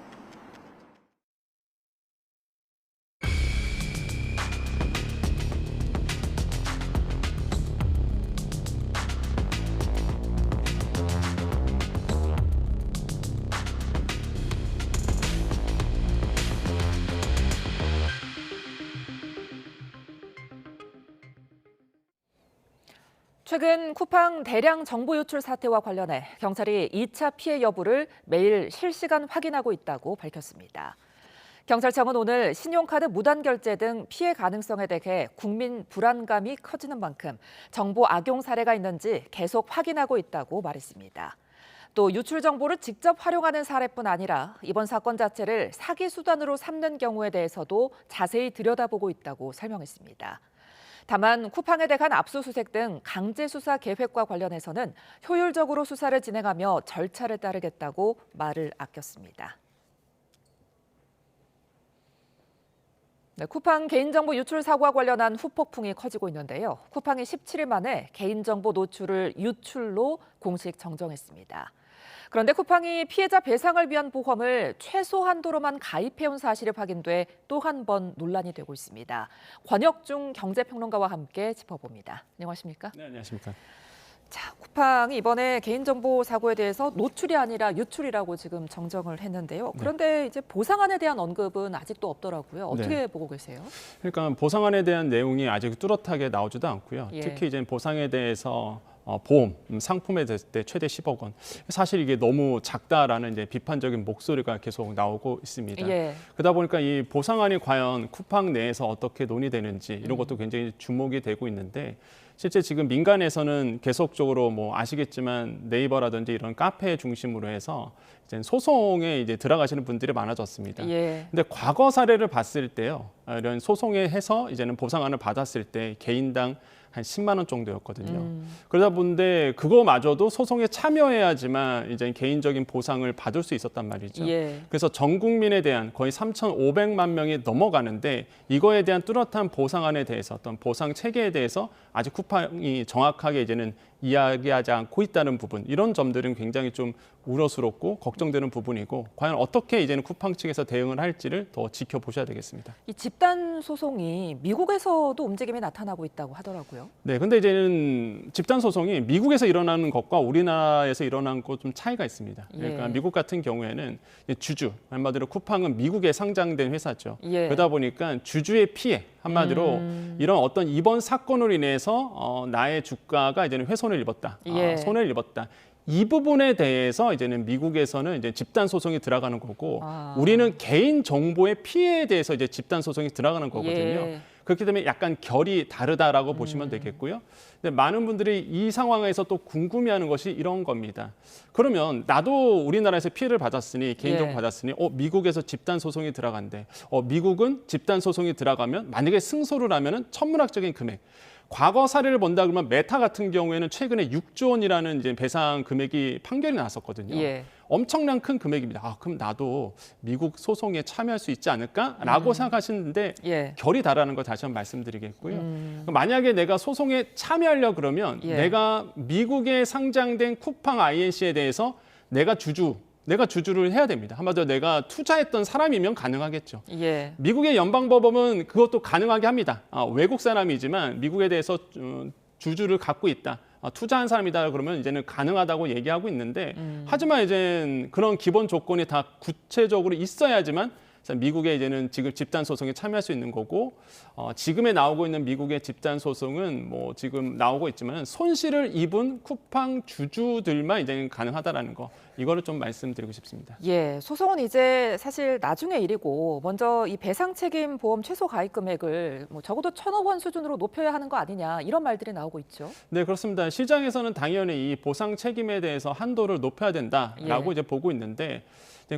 최근 쿠팡 대량 정보 유출 사태와 관련해 경찰이 2차 피해 여부를 매일 실시간 확인하고 있다고 밝혔습니다. 경찰청은 오늘 신용카드 무단 결제 등 피해 가능성에 대해 국민 불안감이 커지는 만큼 정보 악용 사례가 있는지 계속 확인하고 있다고 말했습니다. 또 유출 정보를 직접 활용하는 사례뿐 아니라 이번 사건 자체를 사기 수단으로 삼는 경우에 대해서도 자세히 들여다보고 있다고 설명했습니다. 다만 쿠팡에 대한 압수수색 등 강제 수사 계획과 관련해서는 효율적으로 수사를 진행하며 절차를 따르겠다고 말을 아꼈습니다. 네, 쿠팡 개인정보 유출 사고와 관련한 후폭풍이 커지고 있는데요. 쿠팡이 17일 만에 개인정보 노출을 유출로 공식 정정했습니다. 그런데 쿠팡이 피해자 배상을 위한 보험을 최소 한도로만 가입해온 사실이 확인돼 또 한 번 논란이 되고 있습니다. 권혁중 경제평론가와 함께 짚어봅니다. 안녕하십니까? 네, 안녕하십니까? 자, 쿠팡이 이번에 개인정보 사고에 대해서 노출이 아니라 유출이라고 지금 정정을 했는데요. 그런데 이제 보상안에 대한 언급은 아직도 없더라고요. 어떻게 보고 계세요? 그러니까 보상안에 대한 내용이 아직 뚜렷하게 나오지도 않고요. 특히 이제 보상에 대해서 보험, 상품에 됐을 때 최대 10억 원. 사실 이게 너무 작다라는 이제 비판적인 목소리가 계속 나오고 있습니다. 그러다 보니까 이 보상안이 과연 쿠팡 내에서 어떻게 논의되는지 이런 것도 굉장히 주목이 되고 있는데 실제 지금 민간에서는 계속적으로 뭐 아시겠지만 네이버라든지 이런 카페 중심으로 해서 이제 소송에 이제 들어가시는 분들이 많아졌습니다. 근데 과거 사례를 봤을 때요. 이런 소송에 해서 이제는 보상안을 받았을 때 개인당 한 10만 원 정도였거든요. 그러다 보는데 그거마저도 소송에 참여해야지만 이제 개인적인 보상을 받을 수 있었단 말이죠. 그래서 전 국민에 대한 거의 3,500만 명이 넘어가는데 이거에 대한 뚜렷한 보상안에 대해서 어떤 보상 체계에 대해서 아직 쿠팡이 정확하게 이제는 이야기하지 않고 있다는 부분, 이런 점들은 굉장히 좀 우려스럽고 걱정되는 부분이고 과연 어떻게 이제는 쿠팡 측에서 대응을 할지를 더 지켜보셔야 되겠습니다. 이 집단 소송이 미국에서도 움직임이 나타나고 있다고 하더라고요. 네, 근데 이제는 집단 소송이 미국에서 일어나는 것과 우리나라에서 일어나는 것 좀 차이가 있습니다. 그러니까 미국 같은 경우에는 주주, 한마디로 쿠팡은 미국에 상장된 회사죠. 그러다 보니까 주주의 피해, 한마디로 이런 어떤 이번 사건으로 인해서 나의 주가가 이제는 훼손을 입었다, 손해를 입었다. 이 부분에 대해서 이제는 미국에서는 이제 집단 소송이 들어가는 거고 우리는 개인 정보의 피해에 대해서 이제 집단 소송이 들어가는 거거든요. 그렇기 때문에 약간 결이 다르다라고 보시면 되겠고요. 근데 많은 분들이 이 상황에서 또 궁금해하는 것이 이런 겁니다. 그러면 나도 우리나라에서 피해를 받았으니 개인정보 받았으니 미국에서 집단 소송이 들어간대. 미국은 집단 소송이 들어가면 만약에 승소를 하면은 천문학적인 금액. 과거 사례를 본다 그러면 메타 같은 경우에는 최근에 6조 원이라는 이제 배상 금액이 판결이 났었거든요. 엄청난 큰 금액입니다. 그럼 나도 미국 소송에 참여할 수 있지 않을까라고 생각하시는데 결이 다르다는 걸 다시 한번 말씀드리겠고요. 만약에 내가 소송에 참여하려 그러면 내가 미국에 상장된 쿠팡 INC에 대해서 내가 주주를 해야 됩니다. 한마디로 내가 투자했던 사람이면 가능하겠죠. 미국의 연방법원은 그것도 가능하게 합니다. 외국 사람이지만 미국에 대해서 주주를 갖고 있다. 투자한 사람이다 그러면 이제는 가능하다고 얘기하고 있는데 하지만 이제 그런 기본 조건이 다 구체적으로 있어야지만 미국의 이제는 지금 집단 소송에 참여할 수 있는 거고 지금에 나오고 있는 미국의 집단 소송은 뭐 지금 나오고 있지만 손실을 입은 쿠팡 주주들만 이제는 가능하다라는 거 이거를 좀 말씀드리고 싶습니다. 예, 소송은 이제 사실 나중의 일이고 먼저 이 배상 책임 보험 최소 가입 금액을 뭐 적어도 1,000억 원 수준으로 높여야 하는 거 아니냐 이런 말들이 나오고 있죠. 네, 그렇습니다. 시장에서는 당연히 이 보상 책임에 대해서 한도를 높여야 된다라고 이제 보고 있는데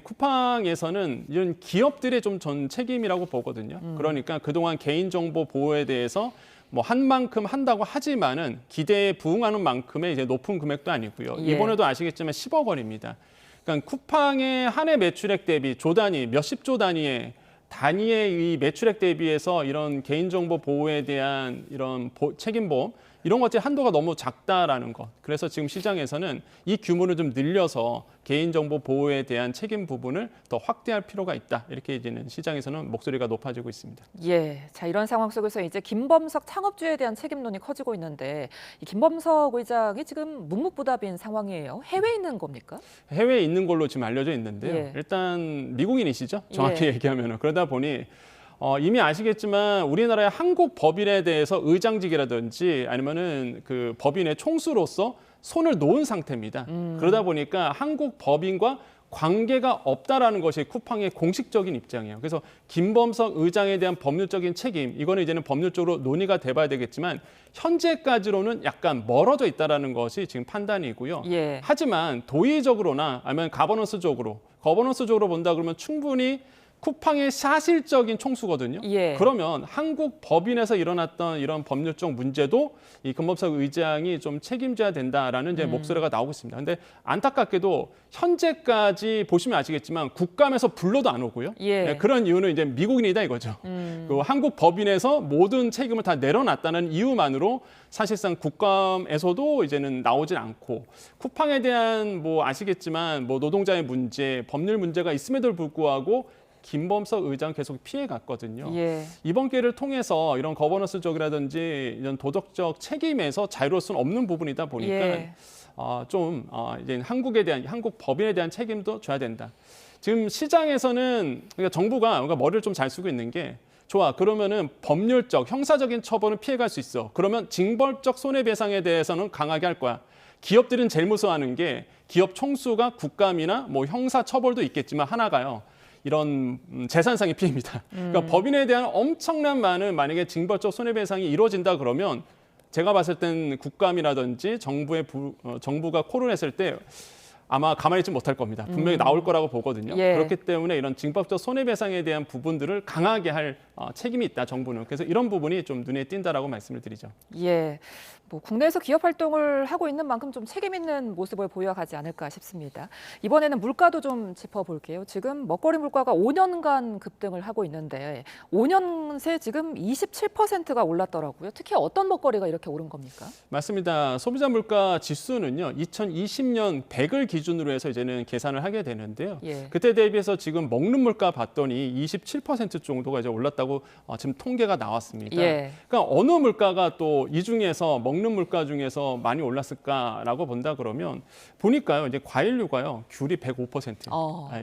쿠팡에서는 이런 기업들의 좀 전 책임이라고 보거든요. 그러니까 그동안 개인정보 보호에 대해서 뭐 한 만큼 한다고 하지만은 기대에 부응하는 만큼의 이제 높은 금액도 아니고요. 예. 이번에도 아시겠지만 10억 원입니다. 그러니까 쿠팡의 한 해 매출액 대비 조 단위, 몇십조 단위의 이 매출액 대비해서 이런 개인정보 보호에 대한 이런 책임보험 이런 것들이 한도가 너무 작다라는 것. 그래서 지금 시장에서는 이 규모를 좀 늘려서 개인정보 보호에 대한 책임 부분을 더 확대할 필요가 있다. 이렇게 이제는 시장에서는 목소리가 높아지고 있습니다. 예, 자 이런 상황 속에서 이제 김범석 창업주에 대한 책임론이 커지고 있는데 이 김범석 의장이 지금 묵묵부답인 상황이에요. 해외에 있는 겁니까? 해외에 있는 걸로 지금 알려져 있는데요. 예. 일단 미국인이시죠. 정확히 예. 얘기하면. 그러다 보니 이미 아시겠지만 우리나라의 한국 법인에 대해서 의장직이라든지 아니면은 그 법인의 총수로서 손을 놓은 상태입니다. 그러다 보니까 한국 법인과 관계가 없다라는 것이 쿠팡의 공식적인 입장이에요. 그래서 김범석 의장에 대한 법률적인 책임, 이거는 이제는 법률적으로 논의가 돼봐야 되겠지만 현재까지로는 약간 멀어져 있다라는 것이 지금 판단이고요. 예. 하지만 도의적으로나 아니면 거버넌스적으로 본다 그러면 충분히 쿠팡의 사실적인 총수거든요. 예. 그러면 한국 법인에서 일어났던 이런 법률적 문제도 이 김범석 의장이 좀 책임져야 된다라는 이제 목소리가 나오고 있습니다. 근데 안타깝게도 현재까지 보시면 아시겠지만 국감에서 불러도 안 오고요. 예. 네, 그런 이유는 이제 미국인이다 이거죠. 그 한국 법인에서 모든 책임을 다 내려놨다는 이유만으로 사실상 국감에서도 이제는 나오질 않고 쿠팡에 대한 뭐 아시겠지만 뭐 노동자의 문제, 법률 문제가 있음에도 불구하고 김범석 의장 계속 피해갔거든요. 예. 이번 기회를 통해서 이런 거버넌스적이라든지 이런 도덕적 책임에서 자유로울 수는 없는 부분이다 보니까 예. 이제 한국 법인에 대한 책임도 져야 된다. 지금 시장에서는 그러니까 정부가 머리를 좀 잘 쓰고 있는 게 좋아. 그러면은 법률적, 형사적인 처벌은 피해갈 수 있어. 그러면 징벌적 손해배상에 대해서는 강하게 할 거야. 기업들은 제일 무서워하는 게 기업 총수가 국감이나 뭐 형사 처벌도 있겠지만 하나가요. 이런 재산상의 피해입니다. 그러니까 법인에 대한 엄청난 많은 만약에 징벌적 손해배상이 이루어진다 그러면 제가 봤을 땐 국감이라든지 정부가 코를 했을 때 아마 가만히 있지 못할 겁니다. 분명히 나올 거라고 보거든요. 예. 그렇기 때문에 이런 징법적 손해배상에 대한 부분들을 강하게 할 책임이 있다, 정부는. 그래서 이런 부분이 좀 눈에 띈다라고 말씀을 드리죠. 예, 뭐 국내에서 기업 활동을 하고 있는 만큼 좀 책임 있는 모습을 보여가지 않을까 싶습니다. 이번에는 물가도 좀 짚어볼게요. 지금 먹거리 물가가 5년간 급등을 하고 있는데 5년 새 지금 27%가 올랐더라고요. 특히 어떤 먹거리가 이렇게 오른 겁니까? 맞습니다. 소비자 물가 지수는요, 2020년 100을 기준으로 해서 이제는 계산을 하게 되는데요. 예. 그때 대비해서 지금 먹는 물가 봤더니 27% 정도가 이제 올랐다고 지금 통계가 나왔습니다. 예. 그러니까 어느 물가가 또 이 중에서 먹는 물가 중에서 많이 올랐을까라고 본다 그러면 보니까요, 이제 과일류가요, 귤이 105%,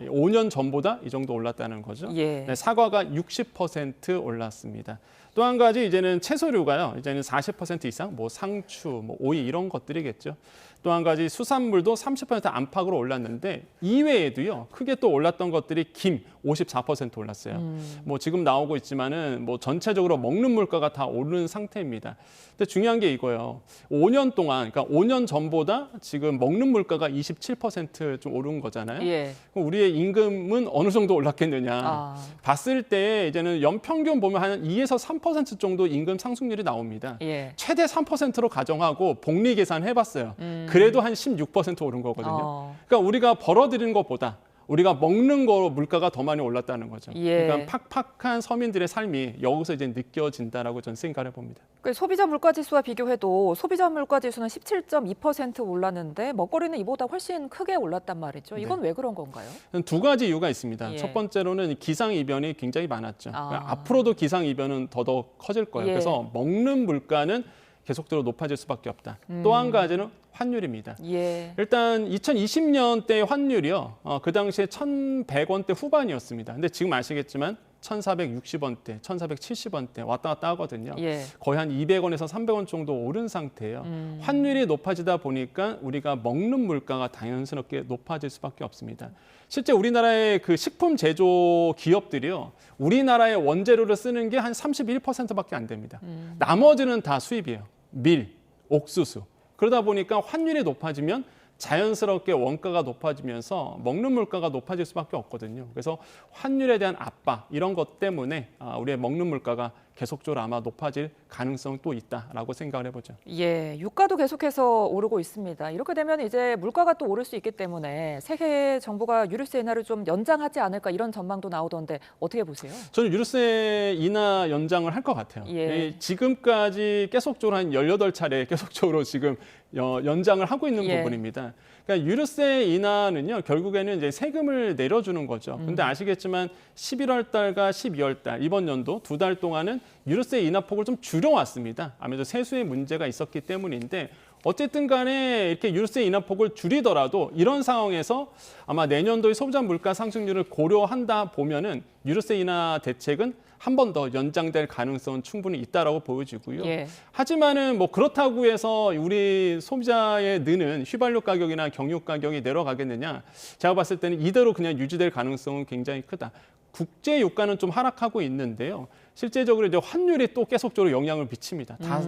5년 전보다 이 정도 올랐다는 거죠. 예. 네, 사과가 60% 올랐습니다. 또 한 가지 이제는 채소류가요, 이제는 40% 이상, 뭐 상추, 뭐 오이 이런 것들이겠죠. 또 한 가지 수산물도 30% 안팎으로 올랐는데 이외에도요, 크게 또 올랐던 것들이 김 54% 올랐어요. 뭐 지금 나오고 있지만은 뭐 전체적으로 먹는 물가가 다 오르는 상태입니다. 근데 중요한 게 이거예요. 5년 동안, 그러니까 5년 전보다 지금 먹는 물가가 27% 좀 오른 거잖아요. 예. 그럼 우리의 임금은 어느 정도 올랐겠느냐. 봤을 때 이제는 연평균 보면 한 2에서 3% 정도 임금 상승률이 나옵니다. 예. 최대 3%로 가정하고 복리 계산 해봤어요. 그래도 한 16% 오른 거거든요. 그러니까 우리가 벌어들이는 것보다 우리가 먹는 거 물가가 더 많이 올랐다는 거죠. 예. 그러니까 팍팍한 서민들의 삶이 여기서 이제 느껴진다라고 저는 생각을 해봅니다. 소비자 물가지수와 비교해도 소비자 물가지수는 17.2% 올랐는데 먹거리는 이보다 훨씬 크게 올랐단 말이죠. 이건 왜 그런 건가요? 두 가지 이유가 있습니다. 예. 첫 번째로는 기상이변이 굉장히 많았죠. 그러니까 앞으로도 기상이변은 더더욱 커질 거예요. 예. 그래서 먹는 물가는 계속적으로 높아질 수밖에 없다. 또 한 가지는 환율입니다. 예. 일단 2020년대 환율이요. 그 당시에 1,100원대 후반이었습니다. 근데 지금 아시겠지만 1,460원대, 1,470원대 왔다 갔다 하거든요. 예. 거의 한 200원에서 300원 정도 오른 상태예요. 환율이 높아지다 보니까 우리가 먹는 물가가 당연스럽게 높아질 수밖에 없습니다. 실제 우리나라의 그 식품 제조 기업들이요. 우리나라의 원재료를 쓰는 게 한 31%밖에 안 됩니다. 나머지는 다 수입이에요. 밀, 옥수수. 그러다 보니까 환율이 높아지면 자연스럽게 원가가 높아지면서 먹는 물가가 높아질 수밖에 없거든요. 그래서 환율에 대한 압박 이런 것 때문에 우리의 먹는 물가가 계속적으로 아마 높아질 가능성이 또 있다라고 생각을 해보죠. 예, 유가도 계속해서 오르고 있습니다. 이렇게 되면 이제 물가가 또 오를 수 있기 때문에 세계 정부가 유류세 인하를 좀 연장하지 않을까 이런 전망도 나오던데 어떻게 보세요? 저는 유류세 인하 연장을 할 것 같아요. 예. 지금까지 계속적으로 한 18차례 계속적으로 지금 연장을 하고 있는 예. 부분입니다. 그러니까 유류세 인하는요, 결국에는 이제 세금을 내려주는 거죠. 근데 아시겠지만 11월 달과 12월 달 이번 연도 2달 동안은 유류세 인하 폭을 좀 줄여왔습니다. 아무래도 세수의 문제가 있었기 때문인데 어쨌든 간에 이렇게 유류세 인하 폭을 줄이더라도 이런 상황에서 아마 내년도의 소비자 물가 상승률을 고려한다 보면은 유류세 인하 대책은 한 번 더 연장될 가능성은 충분히 있다라고 보여지고요. 예. 하지만은 뭐 그렇다고 해서 우리 소비자의 느는 휘발유 가격이나 경유 가격이 내려가겠느냐? 제가 봤을 때는 이대로 그냥 유지될 가능성은 굉장히 크다. 국제 유가는 좀 하락하고 있는데요. 실제적으로 이제 환율이 또 계속적으로 영향을 미칩니다. 다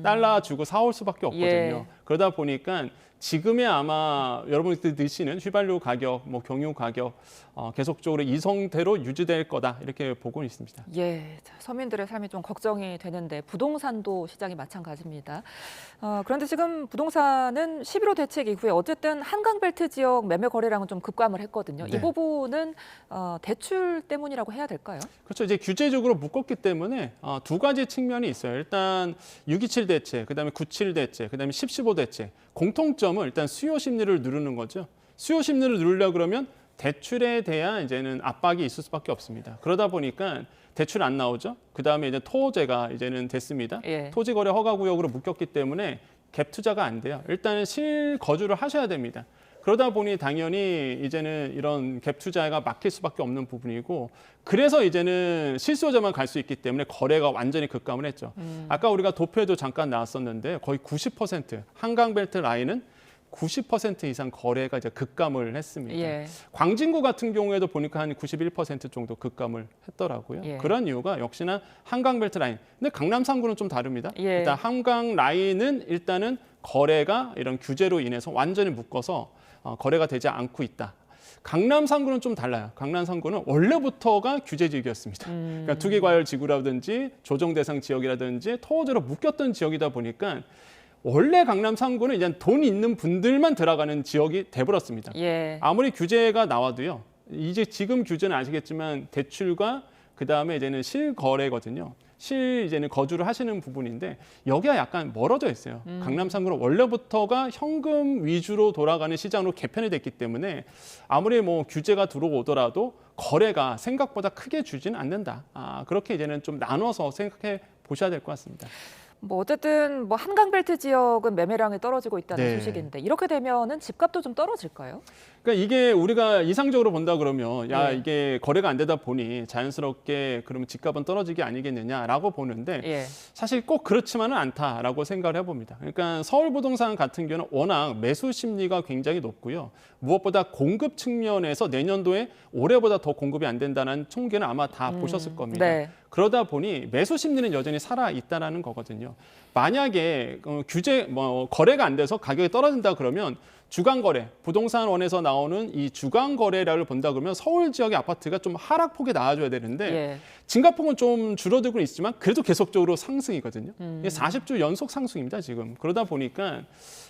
달러 주고 사올 수밖에 없거든요. 예. 그러다 보니까 지금의 아마 여러분들 드시는 휘발유 가격, 뭐 경유 가격 계속적으로 이 상태로 유지될 거다 이렇게 보고 있습니다. 예, 자, 서민들의 삶이 좀 걱정이 되는데 부동산도 시장이 마찬가지입니다. 그런데 지금 부동산은 11호 대책 이후에 어쨌든 한강벨트 지역 매매 거래량은 좀 급감을 했거든요. 네. 이 부분은 대출 때문이라고 해야 될까요? 그렇죠. 이제 규제적으로 묶었기 때문에 두 가지 측면이 있어요. 일단 627 대책, 그다음에 97 대책, 그다음에 1015 대책. 공통점은 일단 수요 심리를 누르는 거죠. 수요 심리를 누르려 그러면 대출에 대한 이제는 압박이 있을 수밖에 없습니다. 그러다 보니까 대출 안 나오죠. 그다음에 이제 토제가 이제는 됐습니다. 예. 토지 거래 허가 구역으로 묶였기 때문에 갭 투자가 안 돼요. 일단은 실거주를 하셔야 됩니다. 그러다 보니 당연히 이제는 이런 갭 투자가 막힐 수밖에 없는 부분이고 그래서 이제는 실수요자만 갈 수 있기 때문에 거래가 완전히 급감을 했죠. 아까 우리가 도표에도 잠깐 나왔었는데 거의 90% 한강벨트 라인은 90% 이상 거래가 이제 급감을 했습니다. 예. 광진구 같은 경우에도 보니까 한 91% 정도 급감을 했더라고요. 예. 그런 이유가 역시나 한강벨트 라인. 근데 강남 3구는 좀 다릅니다. 예. 일단 한강 라인은 일단은 거래가 이런 규제로 인해서 완전히 묶어서 거래가 되지 않고 있다. 강남 3구는 좀 달라요. 강남 3구는 원래부터가 규제 지역이었습니다. 그러니까 투기과열 지구라든지 조정 대상 지역이라든지 토호제로 묶였던 지역이다 보니까 원래 강남 3구는 이제 돈 있는 분들만 들어가는 지역이 돼버렸습니다. 예. 아무리 규제가 나와도요. 이제 지금 규제는 아시겠지만 대출과 그다음에 이제는 실거래거든요. 이제는 거주를 하시는 부분인데 여기가 약간 멀어져 있어요. 강남 3구는 원래부터가 현금 위주로 돌아가는 시장으로 개편이 됐기 때문에 아무리 뭐 규제가 들어오더라도 거래가 생각보다 크게 주지는 않는다. 그렇게 이제는 좀 나눠서 생각해 보셔야 될 것 같습니다. 뭐 어쨌든 뭐 한강벨트 지역은 매매량이 떨어지고 있다는 네. 소식인데 이렇게 되면은 집값도 좀 떨어질까요? 그러니까 이게 우리가 이상적으로 본다 그러면 예. 이게 거래가 안 되다 보니 자연스럽게 그러면 집값은 떨어지기 아니겠느냐라고 보는데 예. 사실 꼭 그렇지만은 않다라고 생각을 해봅니다. 그러니까 서울 부동산 같은 경우는 워낙 매수 심리가 굉장히 높고요. 무엇보다 공급 측면에서 내년도에 올해보다 더 공급이 안 된다는 통계는 아마 다 보셨을 겁니다. 네. 그러다 보니 매수 심리는 여전히 살아 있다라는 거거든요. 만약에 규제 거래가 안 돼서 가격이 떨어진다 그러면 주간 거래, 부동산원에서 나오는 이 주간 거래량을 본다 그러면 서울 지역의 아파트가 좀 하락폭이 나와줘야 되는데 예. 증가폭은 좀 줄어들고 있지만 그래도 계속적으로 상승이거든요. 이게 40주 연속 상승입니다, 지금. 그러다 보니까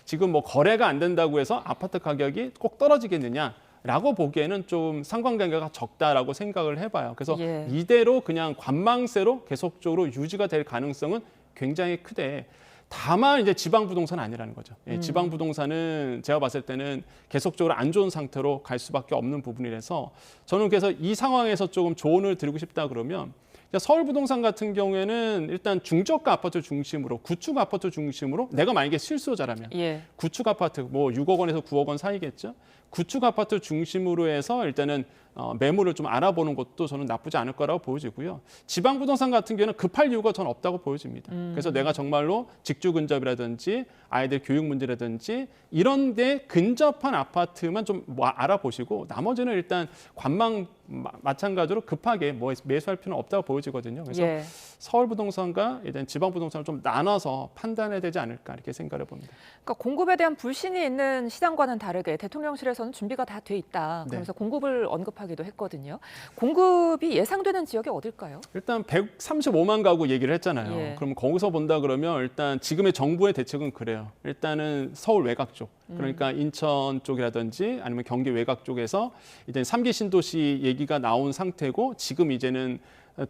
지금 뭐 거래가 안 된다고 해서 아파트 가격이 꼭 떨어지겠느냐? 라고 보기에는 좀 상관관계가 적다라고 생각을 해봐요. 그래서 예. 이대로 그냥 관망세로 계속적으로 유지가 될 가능성은 굉장히 크대. 다만 이제 지방 부동산은 아니라는 거죠. 지방 부동산은 제가 봤을 때는 계속적으로 안 좋은 상태로 갈 수밖에 없는 부분이라서 저는 그래서 이 상황에서 조금 조언을 드리고 싶다 그러면 서울 부동산 같은 경우에는 일단 중저가 아파트 중심으로, 구축 아파트 중심으로 내가 만약에 실수요자라면 구축 아파트 뭐 6억 원에서 9억 원 사이겠죠. 구축 아파트 중심으로 해서 일단은 매물을 좀 알아보는 것도 저는 나쁘지 않을 거라고 보여지고요. 지방 부동산 같은 경우는 급할 이유가 저는 없다고 보여집니다. 그래서 내가 정말로 직주 근접이라든지 아이들 교육 문제라든지 이런 데 근접한 아파트만 좀 알아보시고 나머지는 일단 관망 마찬가지로 급하게 매수할 필요는 없다고 보여지거든요. 그래서 서울 부동산과 일단 지방 부동산을 좀 나눠서 판단해야 되지 않을까 이렇게 생각을 봅니다. 그러니까 공급에 대한 불신이 있는 시장과는 다르게 대통령실에서는 준비가 다 돼 있다. 그래서 공급을 언급하기도 했거든요. 공급이 예상되는 지역이 어딜까요? 일단 135만 가구 얘기를 했잖아요. 그럼 거기서 본다 그러면 일단 지금의 정부의 대책은 그래요. 일단은 서울 외곽 쪽. 그러니까 인천 쪽이라든지 아니면 경기 외곽 쪽에서 이제 3기 신도시 얘기가 나온 상태고 지금 이제는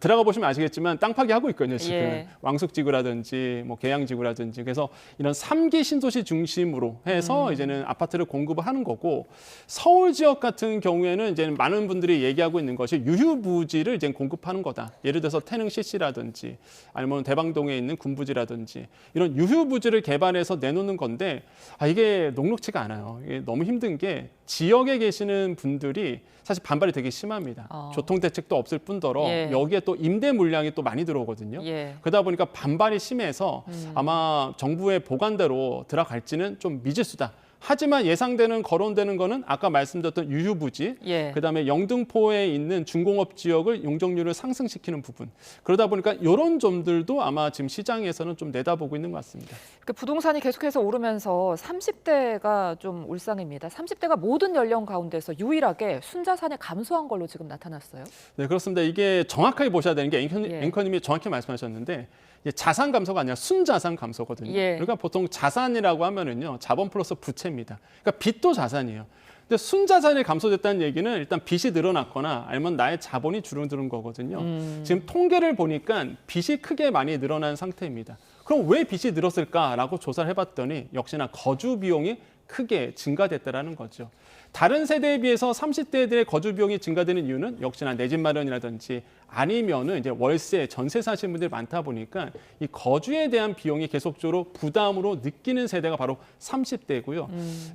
들어가 보시면 아시겠지만 땅 파기하고 있거든요. 지금 왕숙지구라든지 뭐 계양지구라든지 그래서 이런 3기 신도시 중심으로 해서 이제는 아파트를 공급을 하는 거고 서울 지역 같은 경우에는 이제 많은 분들이 얘기하고 있는 것이 유휴부지를 이제 공급하는 거다. 예를 들어서 태릉 CC라든지 아니면 대방동에 있는 군부지라든지 이런 유휴부지를 개발해서 내놓는 건데 이게 녹록치가 않아요. 이게 너무 힘든 게 지역에 계시는 분들이 사실 반발이 되게 심합니다. 교통대책도 없을 뿐더러 여기에 또 임대 물량이 또 많이 들어오거든요. 그러다 보니까 반발이 심해서 아마 정부의 보관대로 들어갈지는 좀 미지수다. 하지만 예상되는 거론되는 거는 아까 말씀드렸던 유휴부지, 그다음에 영등포에 있는 중공업 지역을 용적률을 상승시키는 부분. 그러다 보니까 이런 점들도 아마 지금 시장에서는 좀 내다보고 있는 것 같습니다. 그 부동산이 계속해서 오르면서 30대가 좀 울상입니다. 30대가 모든 연령 가운데서 유일하게 순자산이 감소한 걸로 지금 나타났어요. 네, 그렇습니다. 이게 정확하게 보셔야 되는 게 앵커님이 정확히 말씀하셨는데 자산 감소가 아니라 순자산 감소거든요. 그러니까 보통 자산이라고 하면은요, 자본 플러스 부채입니다. 그러니까 빚도 자산이에요. 근데 순자산이 감소됐다는 얘기는 일단 빚이 늘어났거나 아니면 나의 자본이 줄어드는 거거든요. 지금 통계를 보니까 빚이 크게 많이 늘어난 상태입니다. 그럼 왜 빚이 늘었을까라고 조사를 해봤더니 역시나 거주 비용이 크게 증가됐다라는 거죠. 다른 세대에 비해서 30대들의 거주 비용이 증가되는 이유는 역시나 내 집 마련이라든지 아니면은 이제 월세, 전세 사시는 분들이 많다 보니까 이 거주에 대한 비용이 계속적으로 부담으로 느끼는 세대가 바로 30대고요.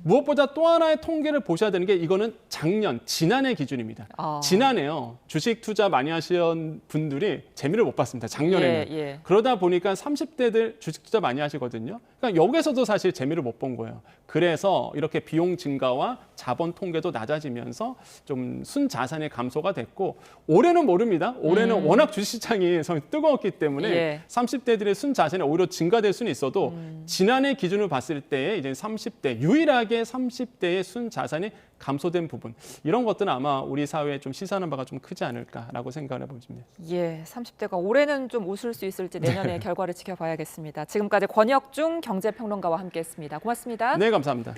무엇보다 또 하나의 통계를 보셔야 되는 게 이거는 지난해 기준입니다. 지난해요. 주식 투자 많이 하시는 분들이 재미를 못 봤습니다. 작년에는. 그러다 보니까 30대들 주식 투자 많이 하시거든요. 그러니까 여기서도 사실 재미를 못 본 거예요. 그래서 이렇게 비용 증가와 자본 통계도 낮아지면서 좀 순자산의 감소가 됐고 올해는 모릅니다. 올해는 워낙 주식시장이 뜨거웠기 때문에 30대들의 순자산이 오히려 증가될 수는 있어도 지난해 기준으로 봤을 때 이제 30대 유일하게 30대의 순자산이 감소된 부분 이런 것들은 아마 우리 사회에 좀 시사하는 바가 좀 크지 않을까라고 생각을 해봅니다. 30대가 올해는 좀 웃을 수 있을지 내년에 결과를 지켜봐야겠습니다. 지금까지 권혁중 경제평론가와 함께했습니다. 고맙습니다. 네, 감사합니다.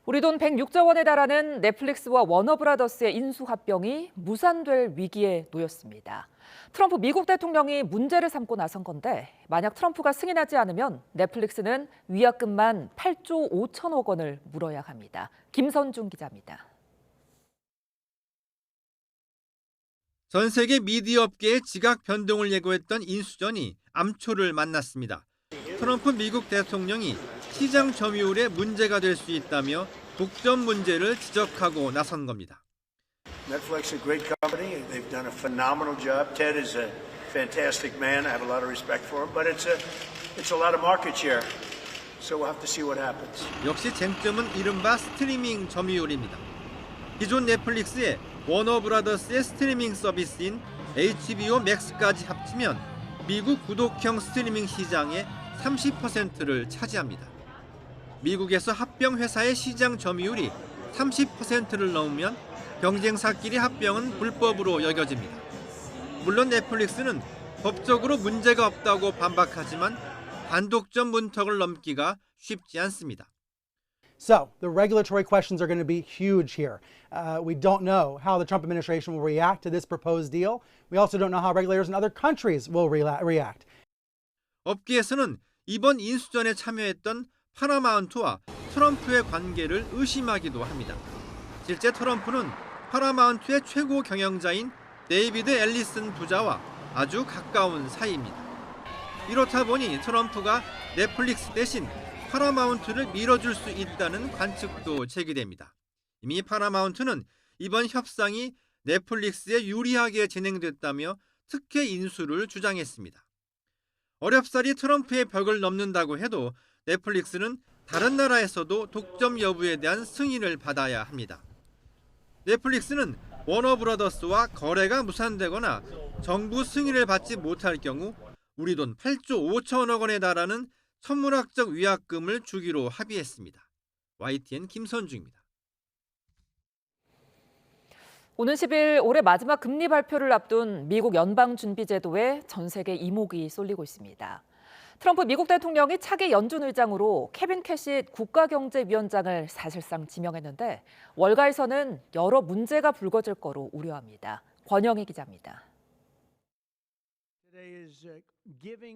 우리 돈 106조 원에 달하는 넷플릭스와 워너브라더스의 인수합병이 무산될 위기에 놓였습니다. 트럼프 미국 대통령이 문제를 삼고 나선 건데 만약 트럼프가 승인하지 않으면 넷플릭스는 위약금만 8조 5천억 원을 물어야 합니다. 김선중 기자입니다. 전 세계 미디어 업계의 지각 변동을 예고했던 인수전이 암초를 만났습니다. 트럼프 미국 대통령이 시장 점유율에 문제가 될 수 있다며 독점 문제를 지적하고 나선 겁니다. Netflix is a great company. They've done a phenomenal job. Ted is a fantastic man. I have a lot of respect for him, but it's a lot of market share. So we'll have to see what happens. 역시 쟁점은 이른바 스트리밍 점유율입니다. 기존 넷플릭스의 워너브라더스의 스트리밍 서비스인 HBO Max까지 합치면 미국 구독형 스트리밍 시장의 30%를 차지합니다. 미국에서 합병 회사의 시장 점유율이 30%를 넘으면 경쟁사끼리 합병은 불법으로 여겨집니다. 물론 넷플릭스는 법적으로 문제가 없다고 반박하지만 단독점 문턱을 넘기가 쉽지 않습니다. So the regulatory questions are going to be huge here. We don't know how the Trump administration will react to this proposed deal. We also don't know how regulators in other countries will react. 업계에서는 이번 인수전에 참여했던 파라마운트와 트럼프의 관계를 의심하기도 합니다. 실제 트럼프는 파라마운트의 최고 경영자인 데이비드 앨리슨 부자와 아주 가까운 사이입니다. 이렇다 보니 트럼프가 넷플릭스 대신 파라마운트를 밀어줄 수 있다는 관측도 제기됩니다. 이미 파라마운트는 이번 협상이 넷플릭스에 유리하게 진행됐다며 특혜 인수를 주장했습니다. 어렵사리 트럼프의 벽을 넘는다고 해도 넷플릭스는 다른 나라에서도 독점 여부에 대한 승인을 받아야 합니다. 넷플릭스는 워너브라더스와 거래가 무산되거나 정부 승인을 받지 못할 경우 우리 돈 8조 5천억 원에 달하는 천문학적 위약금을 주기로 합의했습니다. YTN 김선중입니다. 오는 10일 올해 마지막 금리 발표를 앞둔 미국 연방준비제도에 전 세계 이목이 쏠리고 있습니다. 트럼프 미국 대통령이 차기 연준 의장으로 케빈 캐시 국가경제위원장을 사실상 지명했는데 월가에서는 여러 문제가 불거질 거로 우려합니다. 권영희 기자입니다.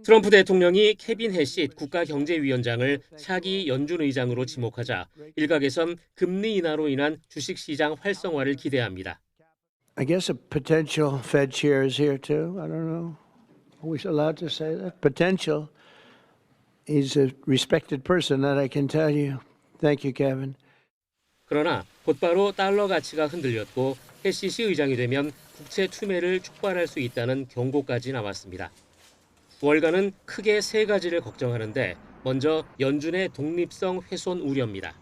트럼프 대통령이 케빈 해시 국가경제위원장을 차기 연준 의장으로 지목하자 일각에선 금리 인하로 인한 주식시장 활성화를 기대합니다. I guess a potential Fed chair is here too. I don't know. Are we allowed to say that? Potential. He's a respected person, that I can tell you. Thank you, Kevin. 그러나 곧바로 달러 가치가 흔들렸고 해시시 의장이 되면 국채 투매를 촉발할 수 있다는 경고까지 나왔습니다. 월가는 크게 세 가지를 걱정하는데 먼저 연준의 독립성 훼손 우려입니다.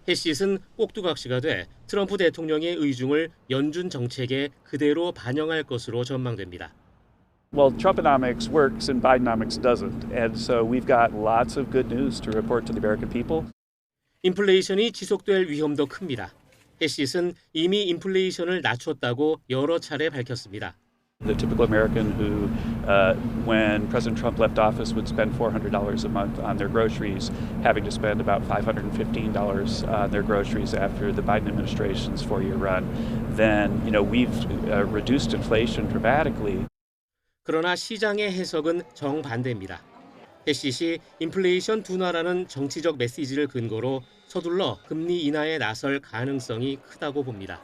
해시는 꼭두각시가 돼 트럼프 대통령의 의중을 연준 정책에 그대로 반영할 것으로 전망됩니다. Well, Trumponomics works and Bidenomics doesn't. And so we've got lots of good news to report to the American people. 인플레이션이 지속될 위험도 큽니다. 해시는 이미 인플레이션을 낮췄다고 여러 차례 밝혔습니다. The typical American who, when President Trump left office, would spend $400 a month on their groceries, having to spend about $515 on their groceries after the Biden administration's 4-year run, then we've reduced inflation dramatically. 그러나 시장의 해석은 정반대입니다. 해시시 인플레이션 둔화라는 정치적 메시지를 근거로 서둘러 금리 인하에 나설 가능성이 크다고 봅니다.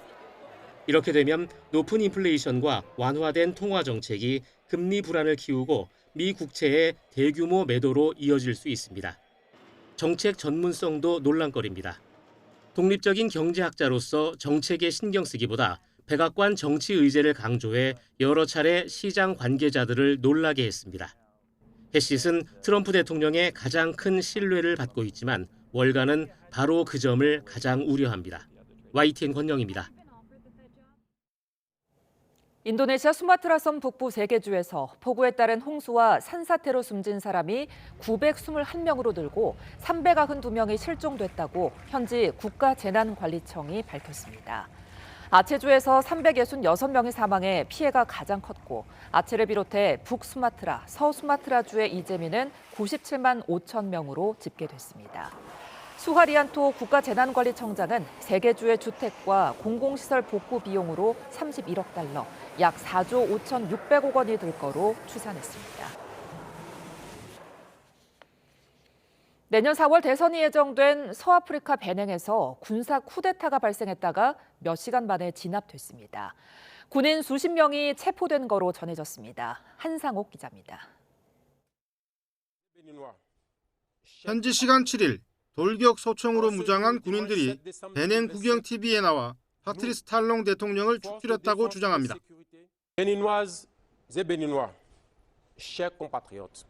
이렇게 되면 높은 인플레이션과 완화된 통화 정책이 금리 불안을 키우고 미 국채의 대규모 매도로 이어질 수 있습니다. 정책 전문성도 논란거리입니다. 독립적인 경제학자로서 정책에 신경 쓰기보다 백악관 정치 의제를 강조해 여러 차례 시장 관계자들을 놀라게 했습니다. 해시는 트럼프 대통령의 가장 큰 신뢰를 받고 있지만 월가는 바로 그 점을 가장 우려합니다. YTN 권영입니다. 인도네시아 수마트라 섬 북부 3개 주에서 폭우에 따른 홍수와 산사태로 숨진 사람이 921명으로 늘고 392명이 실종됐다고 현지 국가재난관리청이 밝혔습니다. 아체주에서 366명이 사망해 피해가 가장 컸고 아체를 비롯해 북수마트라, 서수마트라주의 이재민은 97만 5천 명으로 집계됐습니다. 수하리안토 국가재난관리청장은 3개 주의 주택과 공공시설 복구 비용으로 31억 달러, 약 4조 5,600억 원이 들 거로 추산했습니다. 내년 4월 대선이 예정된 서아프리카 베냉에서 군사 쿠데타가 발생했다가 몇 시간 만에 진압됐습니다. 군인 수십 명이 체포된 거로 전해졌습니다. 한상옥 기자입니다. 현지 시간 7일 돌격 소총으로 무장한 군인들이 베냉 국영 TV에 나와 파트리스 탈롱 대통령을 축출했다고 주장합니다. Béninoises et Béninois, chers compatriotes,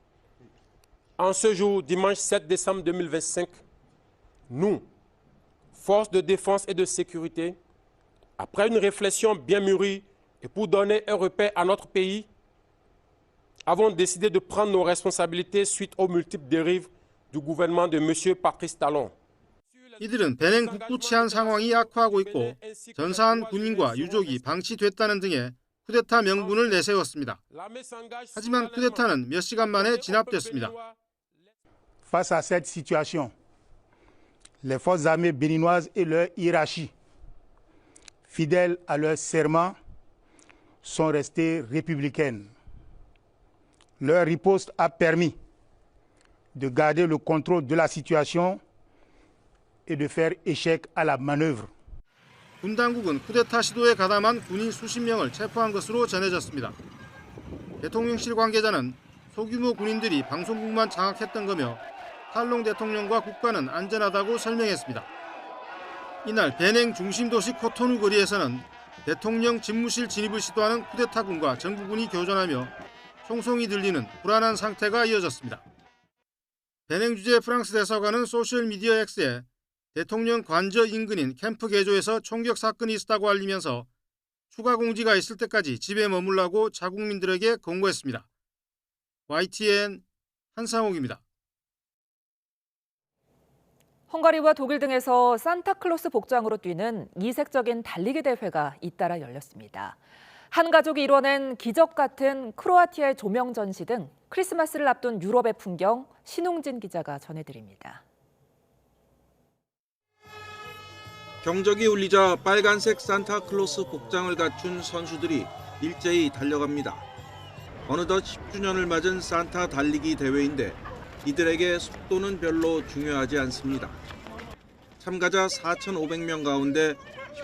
en ce jour, dimanche 7 décembre 2025, nous, forces de défense et de sécurité, après une réflexion bien mûrie et pour donner un repère à notre pays, avons décidé de prendre nos responsabilités suite aux multiples dérives du gouvernement de M. Patrice Talon. 이들은 베냉 북부 치안 상황이 악화하고 있고 전사한 군인과 유족이 방치됐다는 등의 쿠데타 명분을 내세웠습니다. 하지만 쿠데타는 몇 시간 만에 진압됐습니다. Face à cette situation, les forces armées béninoises et leur hiérarchie, fidèles à leur serment, sont restées républicaines. Leur riposte a permis de garder le contrôle de la situation et de faire échec à la manœuvre. 군 당국은 쿠데타 시도에 가담한 군인 수십 명을 체포한 것으로 전해졌습니다. 대통령실 관계자는 소규모 군인들이 방송국만 장악했던 거며 탈롱 대통령과 국가는 안전하다고 설명했습니다. 이날 베냉 중심 도시 코토누 거리에서는 대통령 집무실 진입을 시도하는 쿠데타군과 정부군이 교전하며 총성이 들리는 불안한 상태가 이어졌습니다. 베냉 주재 프랑스 대사관은 소셜미디어 X에 대통령 관저 인근인 캠프 개조에서 총격 사건이 있었다고 알리면서 추가 공지가 있을 때까지 집에 머물라고 자국민들에게 권고했습니다. YTN 한상옥입니다. 헝가리와 독일 등에서 산타클로스 복장으로 뛰는 이색적인 달리기 대회가 잇따라 열렸습니다. 한 가족이 이뤄낸 기적 같은 크로아티아의 조명 전시 등 크리스마스를 앞둔 유럽의 풍경, 신웅진 기자가 전해드립니다. 경적이 울리자 빨간색 산타클로스 복장을 갖춘 선수들이 일제히 달려갑니다. 어느덧 10주년을 맞은 산타 달리기 대회인데 이들에게 속도는 별로 중요하지 않습니다. 참가자 4,500명 가운데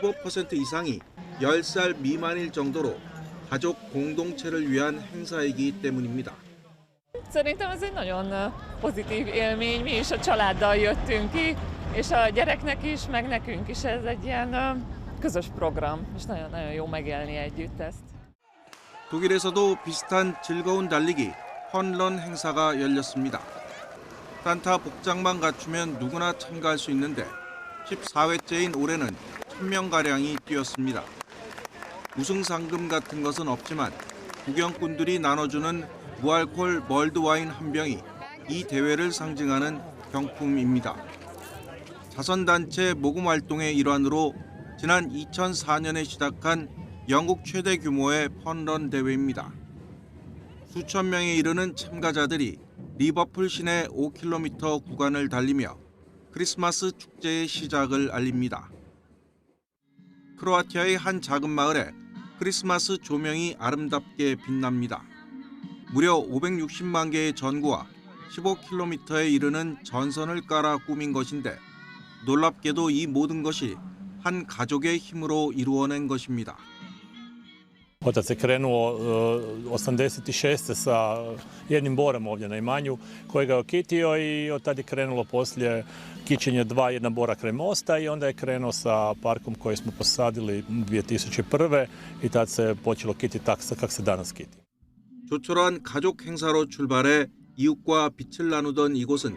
15% 이상이 10살 미만일 정도로 가족 공동체를 위한 행사이기 때문입니다. Szerintem ez egy nagyon pozitív élmény, mi is a családdal jöttünk ki, és a gyereknek is, meg nekünk is ez egy ilyen közös program, és nagyon-nagyon jó megélni együtt ezt. 독일에서도 비슷한 즐거운 달리기, 펀런 행사가 열렸습니다. 산타 복장만 갖추면 누구나 참가할 수 있는데 14회째인 올해는 1,000명가량이 뛰었습니다. 우승 상금 같은 것은 없지만 구경꾼들이 나눠주는 무알콜 멀드와인 한 병이 이 대회를 상징하는 경품입니다. 자선단체 모금 활동의 일환으로 지난 2004년에 시작한 영국 최대 규모의 펀런 대회입니다. 수천 명에 이르는 참가자들이 리버풀 시내 5km 구간을 달리며 크리스마스 축제의 시작을 알립니다. 크로아티아의 한 작은 마을에 크리스마스 조명이 아름답게 빛납니다. 무려 560만 개의 전구와 15km에 이르는 전선을 깔아 꾸민 것인데 놀랍게도 이 모든 것이 한 가족의 힘으로 이루어낸 것입니다. Otac je krenuo 86. sa jednim borom ovdje na imanju kojega je okitio i od tada je krenulo poslije kićenje jedna bora kraj mosta i onda je krenuo sa parkom koji smo posadili 2001. i tad se počelo kititi tako kako se danas kiti. 조촐한 가족 행사로 출발해 이웃과 빛을 나누던 이곳은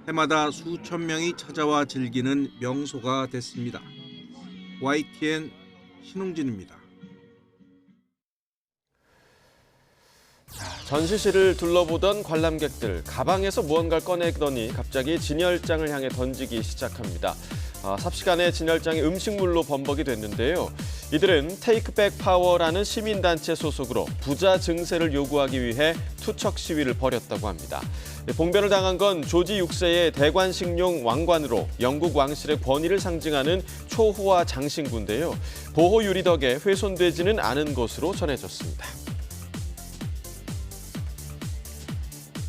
해마다 수천 명이 찾아와 즐기는 명소가 됐습니다. YTN 신웅진입니다. 전시실을 둘러보던 관람객들, 가방에서 무언가를 꺼내더니 갑자기 진열장을 향해 던지기 시작합니다. 삽시간에 진열장이 음식물로 범벅이 됐는데요. 이들은 테이크백 파워라는 시민단체 소속으로 부자 증세를 요구하기 위해 투척 시위를 벌였다고 합니다. 봉변을 당한 건 조지 6세의 대관식용 왕관으로 영국 왕실의 권위를 상징하는 초호화 장신구인데요. 보호 유리 덕에 훼손되지는 않은 것으로 전해졌습니다.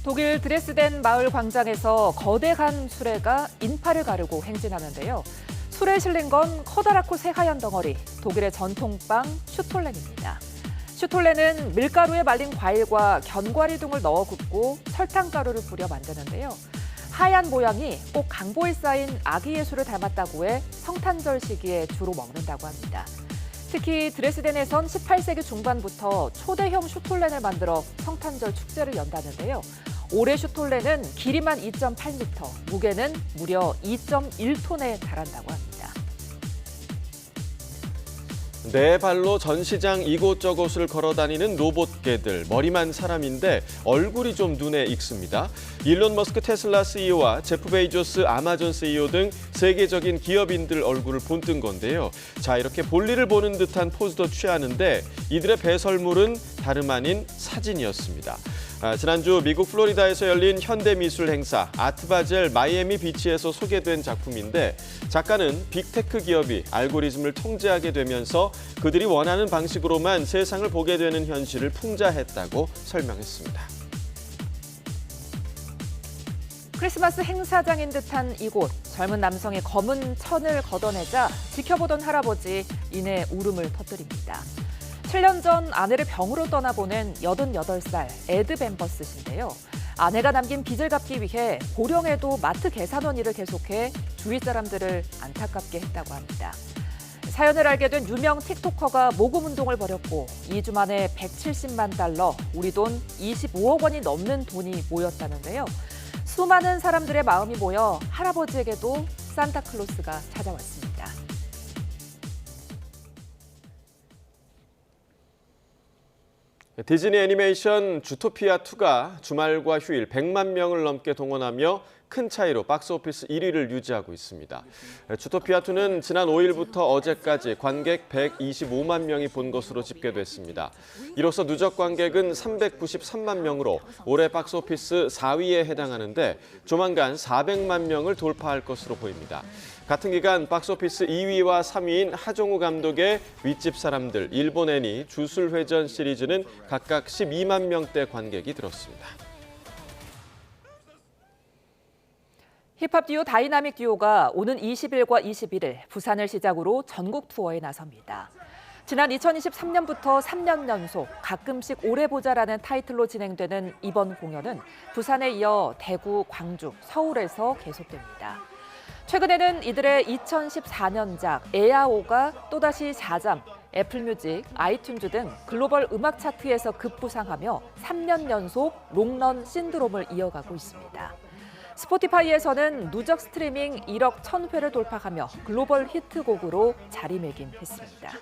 독일 드레스덴 마을 광장에서 거대한 수레가 인파를 가르고 행진하는데요. 수레에 실린 건 커다랗고 새하얀 덩어리, 독일의 전통빵 슈톨렌입니다. 슈톨렌은 밀가루에 말린 과일과 견과류 등을 넣어 굽고 설탕가루를 뿌려 만드는데요. 하얀 모양이 꼭 강보에 쌓인 아기 예수를 닮았다고 해 성탄절 시기에 주로 먹는다고 합니다. 특히 드레스덴에선 18세기 중반부터 초대형 슈톨렌을 만들어 성탄절 축제를 연다는데요. 올해 슈톨렌은 길이만 2.8m, 무게는 무려 2.1톤에 달한다고 합니다. 네 발로 전시장 이곳저곳을 걸어다니는 로봇개들, 머리만 사람인데 얼굴이 좀 눈에 익습니다. 일론 머스크 테슬라 CEO와 제프 베이조스 아마존 CEO 등 세계적인 기업인들 얼굴을 본뜬 건데요. 자, 이렇게 볼일을 보는 듯한 포즈도 취하는데 이들의 배설물은 다름 아닌 사진이었습니다. 지난주 미국 플로리다에서 열린 현대미술 행사 아트바젤 마이애미 비치에서 소개된 작품인데 작가는 빅테크 기업이 알고리즘을 통제하게 되면서 그들이 원하는 방식으로만 세상을 보게 되는 현실을 풍자했다고 설명했습니다. 크리스마스 행사장인 듯한 이곳. 젊은 남성이 검은 천을 걷어내자 지켜보던 할아버지 이내 울음을 터뜨립니다. 7년 전 아내를 병으로 떠나보낸 88살 에드 벤버스 씨인데요. 아내가 남긴 빚을 갚기 위해 고령에도 마트 계산원 일을 계속해 주위 사람들을 안타깝게 했다고 합니다. 사연을 알게 된 유명 틱토커가 모금운동을 벌였고 2주 만에 170만 달러, 우리 돈 25억 원이 넘는 돈이 모였다는데요. 수많은 사람들의 마음이 모여 할아버지에게도 산타클로스가 찾아왔습니다. 디즈니 애니메이션 주토피아2가 주말과 휴일 100만 명을 넘게 동원하며 큰 차이로 박스오피스 1위를 유지하고 있습니다. 주토피아2는 지난 5일부터 어제까지 관객 125만 명이 본 것으로 집계됐습니다. 이로써 누적 관객은 393만 명으로 올해 박스오피스 4위에 해당하는데 조만간 400만 명을 돌파할 것으로 보입니다. 같은 기간 박스오피스 2위와 3위인 하정우 감독의 윗집 사람들, 일본 애니, 주술회전 시리즈는 각각 12만 명대 관객이 들었습니다. 힙합 듀오 다이나믹 듀오가 오는 20일과 21일 부산을 시작으로 전국 투어에 나섭니다. 지난 2023년부터 3년 연속 가끔씩 오래 보자라는 타이틀로 진행되는 이번 공연은 부산에 이어 대구, 광주, 서울에서 계속됩니다. 최근에는 이들의 2014년작 에아오가 또다시 4장, 애플뮤직, 아이튠즈 등 글로벌 음악 차트에서 급부상하며 3년 연속 롱런 신드롬을 이어가고 있습니다. 스포티파이에서는 누적 스트리밍 1억 1000회를 돌파하며 글로벌 히트곡으로 자리매김했습니다.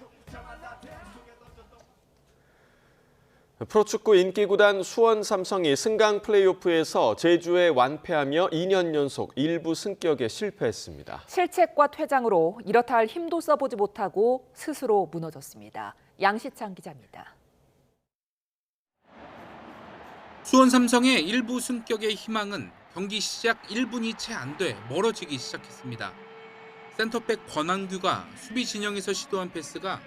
프로축구 인기구단 수원 삼성이 승강 플레이오프에서 제주에 완패하며 2년 연속 일부 승격에 실패했습니다. 실책과 퇴장으로 이렇다 할 힘도 써보지 못하고 스스로 무너졌습니다. 양시창 기자입니다. 수원 삼성의 일부 승격의 희망은 경기 시작 1분이 채 안 돼 멀어지기 시작했습니다. 센터백 권한규가 수비 진영에서 시도한 패스가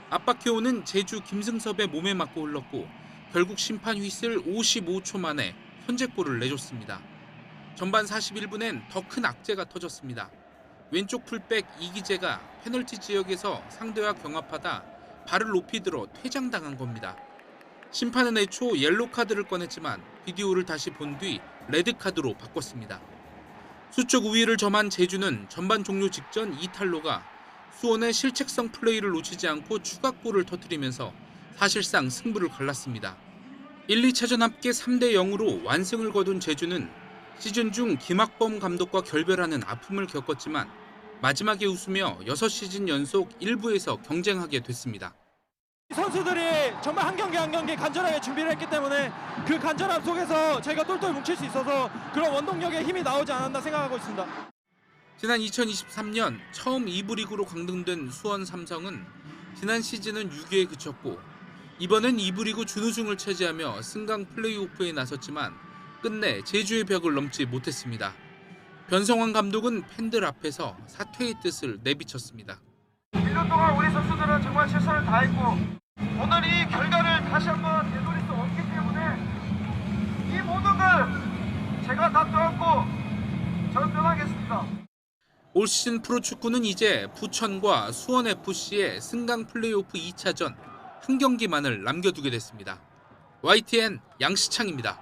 압박해오는 제주 김승섭의 몸에 맞고 흘렀고 결국 심판 휘슬 55초 만에 선제골을 내줬습니다. 전반 41분엔 더 큰 악재가 터졌습니다. 왼쪽 풀백 이기재가 페널티 지역에서 상대와 경합하다 발을 높이 들어 퇴장당한 겁니다. 심판은 애초 옐로 카드를 꺼냈지만 비디오를 다시 본 뒤 레드카드로 바꿨습니다. 수적 우위를 점한 제주는 전반 종료 직전 이탈로가 수원의 실책성 플레이를 놓치지 않고 추가골을 터뜨리면서 사실상 승부를 갈랐습니다. 1, 2차전 합계 3대 0으로 완승을 거둔 제주는 시즌 중 김학범 감독과 결별하는 아픔을 겪었지만 마지막에 웃으며 6시즌 연속 1부에서 경쟁하게 됐습니다. 선수들이 정말 한 경기 한 경기 간절하게 준비를 했기 때문에 그 간절함 속에서 저희가 똘똘 뭉칠 수 있어서 그런 원동력의 힘이 나오지 않았나 생각하고 있습니다. 지난 2023년 처음 2부 리그로 강등된 수원 삼성은 지난 시즌은 6위에 그쳤고 이번엔 2부 리그 준우승을 차지하며 승강 플레이오프에 나섰지만 끝내 제주의 벽을 넘지 못했습니다. 변성환 감독은 팬들 앞에서 사퇴의 뜻을 내비쳤습니다. 1년 동안 우리 선수들은 정말 최선을 다했고 오늘 이 결과를 다시 한번 되돌릴 수 없기 때문에 이 모든 걸 제가 다 떠안고 저는 떠나겠습니다. 올 시즌 프로축구는 이제 부천과 수원FC의 승강 플레이오프 2차전 한 경기만을 남겨두게 됐습니다. YTN 양시창입니다.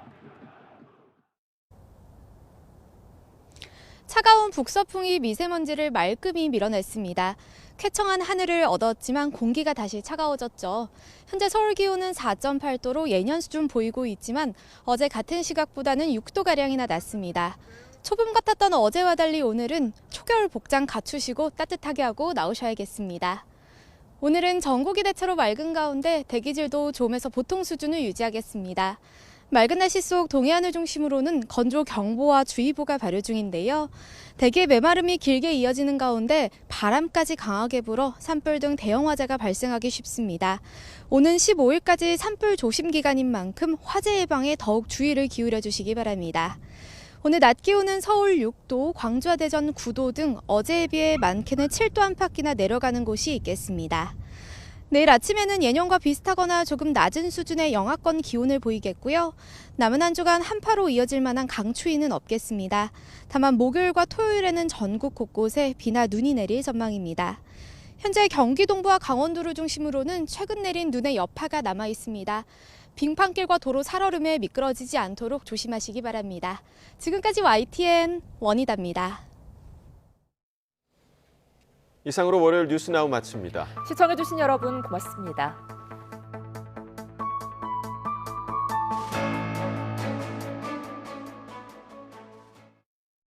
차가운 북서풍이 미세먼지를 말끔히 밀어냈습니다. 쾌청한 하늘을 얻었지만 공기가 다시 차가워졌죠. 현재 서울 기온은 4.8도로 예년 수준 보이고 있지만 어제 같은 시각보다는 6도가량이나 낮습니다. 초봄 같았던 어제와 달리 오늘은 초겨울 복장 갖추시고 따뜻하게 하고 나오셔야겠습니다. 오늘은 전국이 대체로 맑은 가운데 대기질도 좀에서 보통 수준을 유지하겠습니다. 맑은 날씨 속 동해안을 중심으로는 건조 경보와 주의보가 발효 중인데요. 대기의 메마름이 길게 이어지는 가운데 바람까지 강하게 불어 산불 등 대형 화재가 발생하기 쉽습니다. 오는 15일까지 산불 조심 기간인 만큼 화재 예방에 더욱 주의를 기울여 주시기 바랍니다. 오늘 낮 기온은 서울 6도, 광주와 대전 9도 등 어제에 비해 많게는 7도 안팎이나 내려가는 곳이 있겠습니다. 내일 아침에는 예년과 비슷하거나 조금 낮은 수준의 영하권 기온을 보이겠고요. 남은 한 주간 한파로 이어질 만한 강추위는 없겠습니다. 다만 목요일과 토요일에는 전국 곳곳에 비나 눈이 내릴 전망입니다. 현재 경기 동부와 강원도를 중심으로는 최근 내린 눈의 여파가 남아 있습니다. 빙판길과 도로 살얼음에 미끄러지지 않도록 조심하시기 바랍니다. 지금까지 YTN 원희다입니다. 이상으로 월요일 뉴스나우 마칩니다. 시청해주신 여러분 고맙습니다.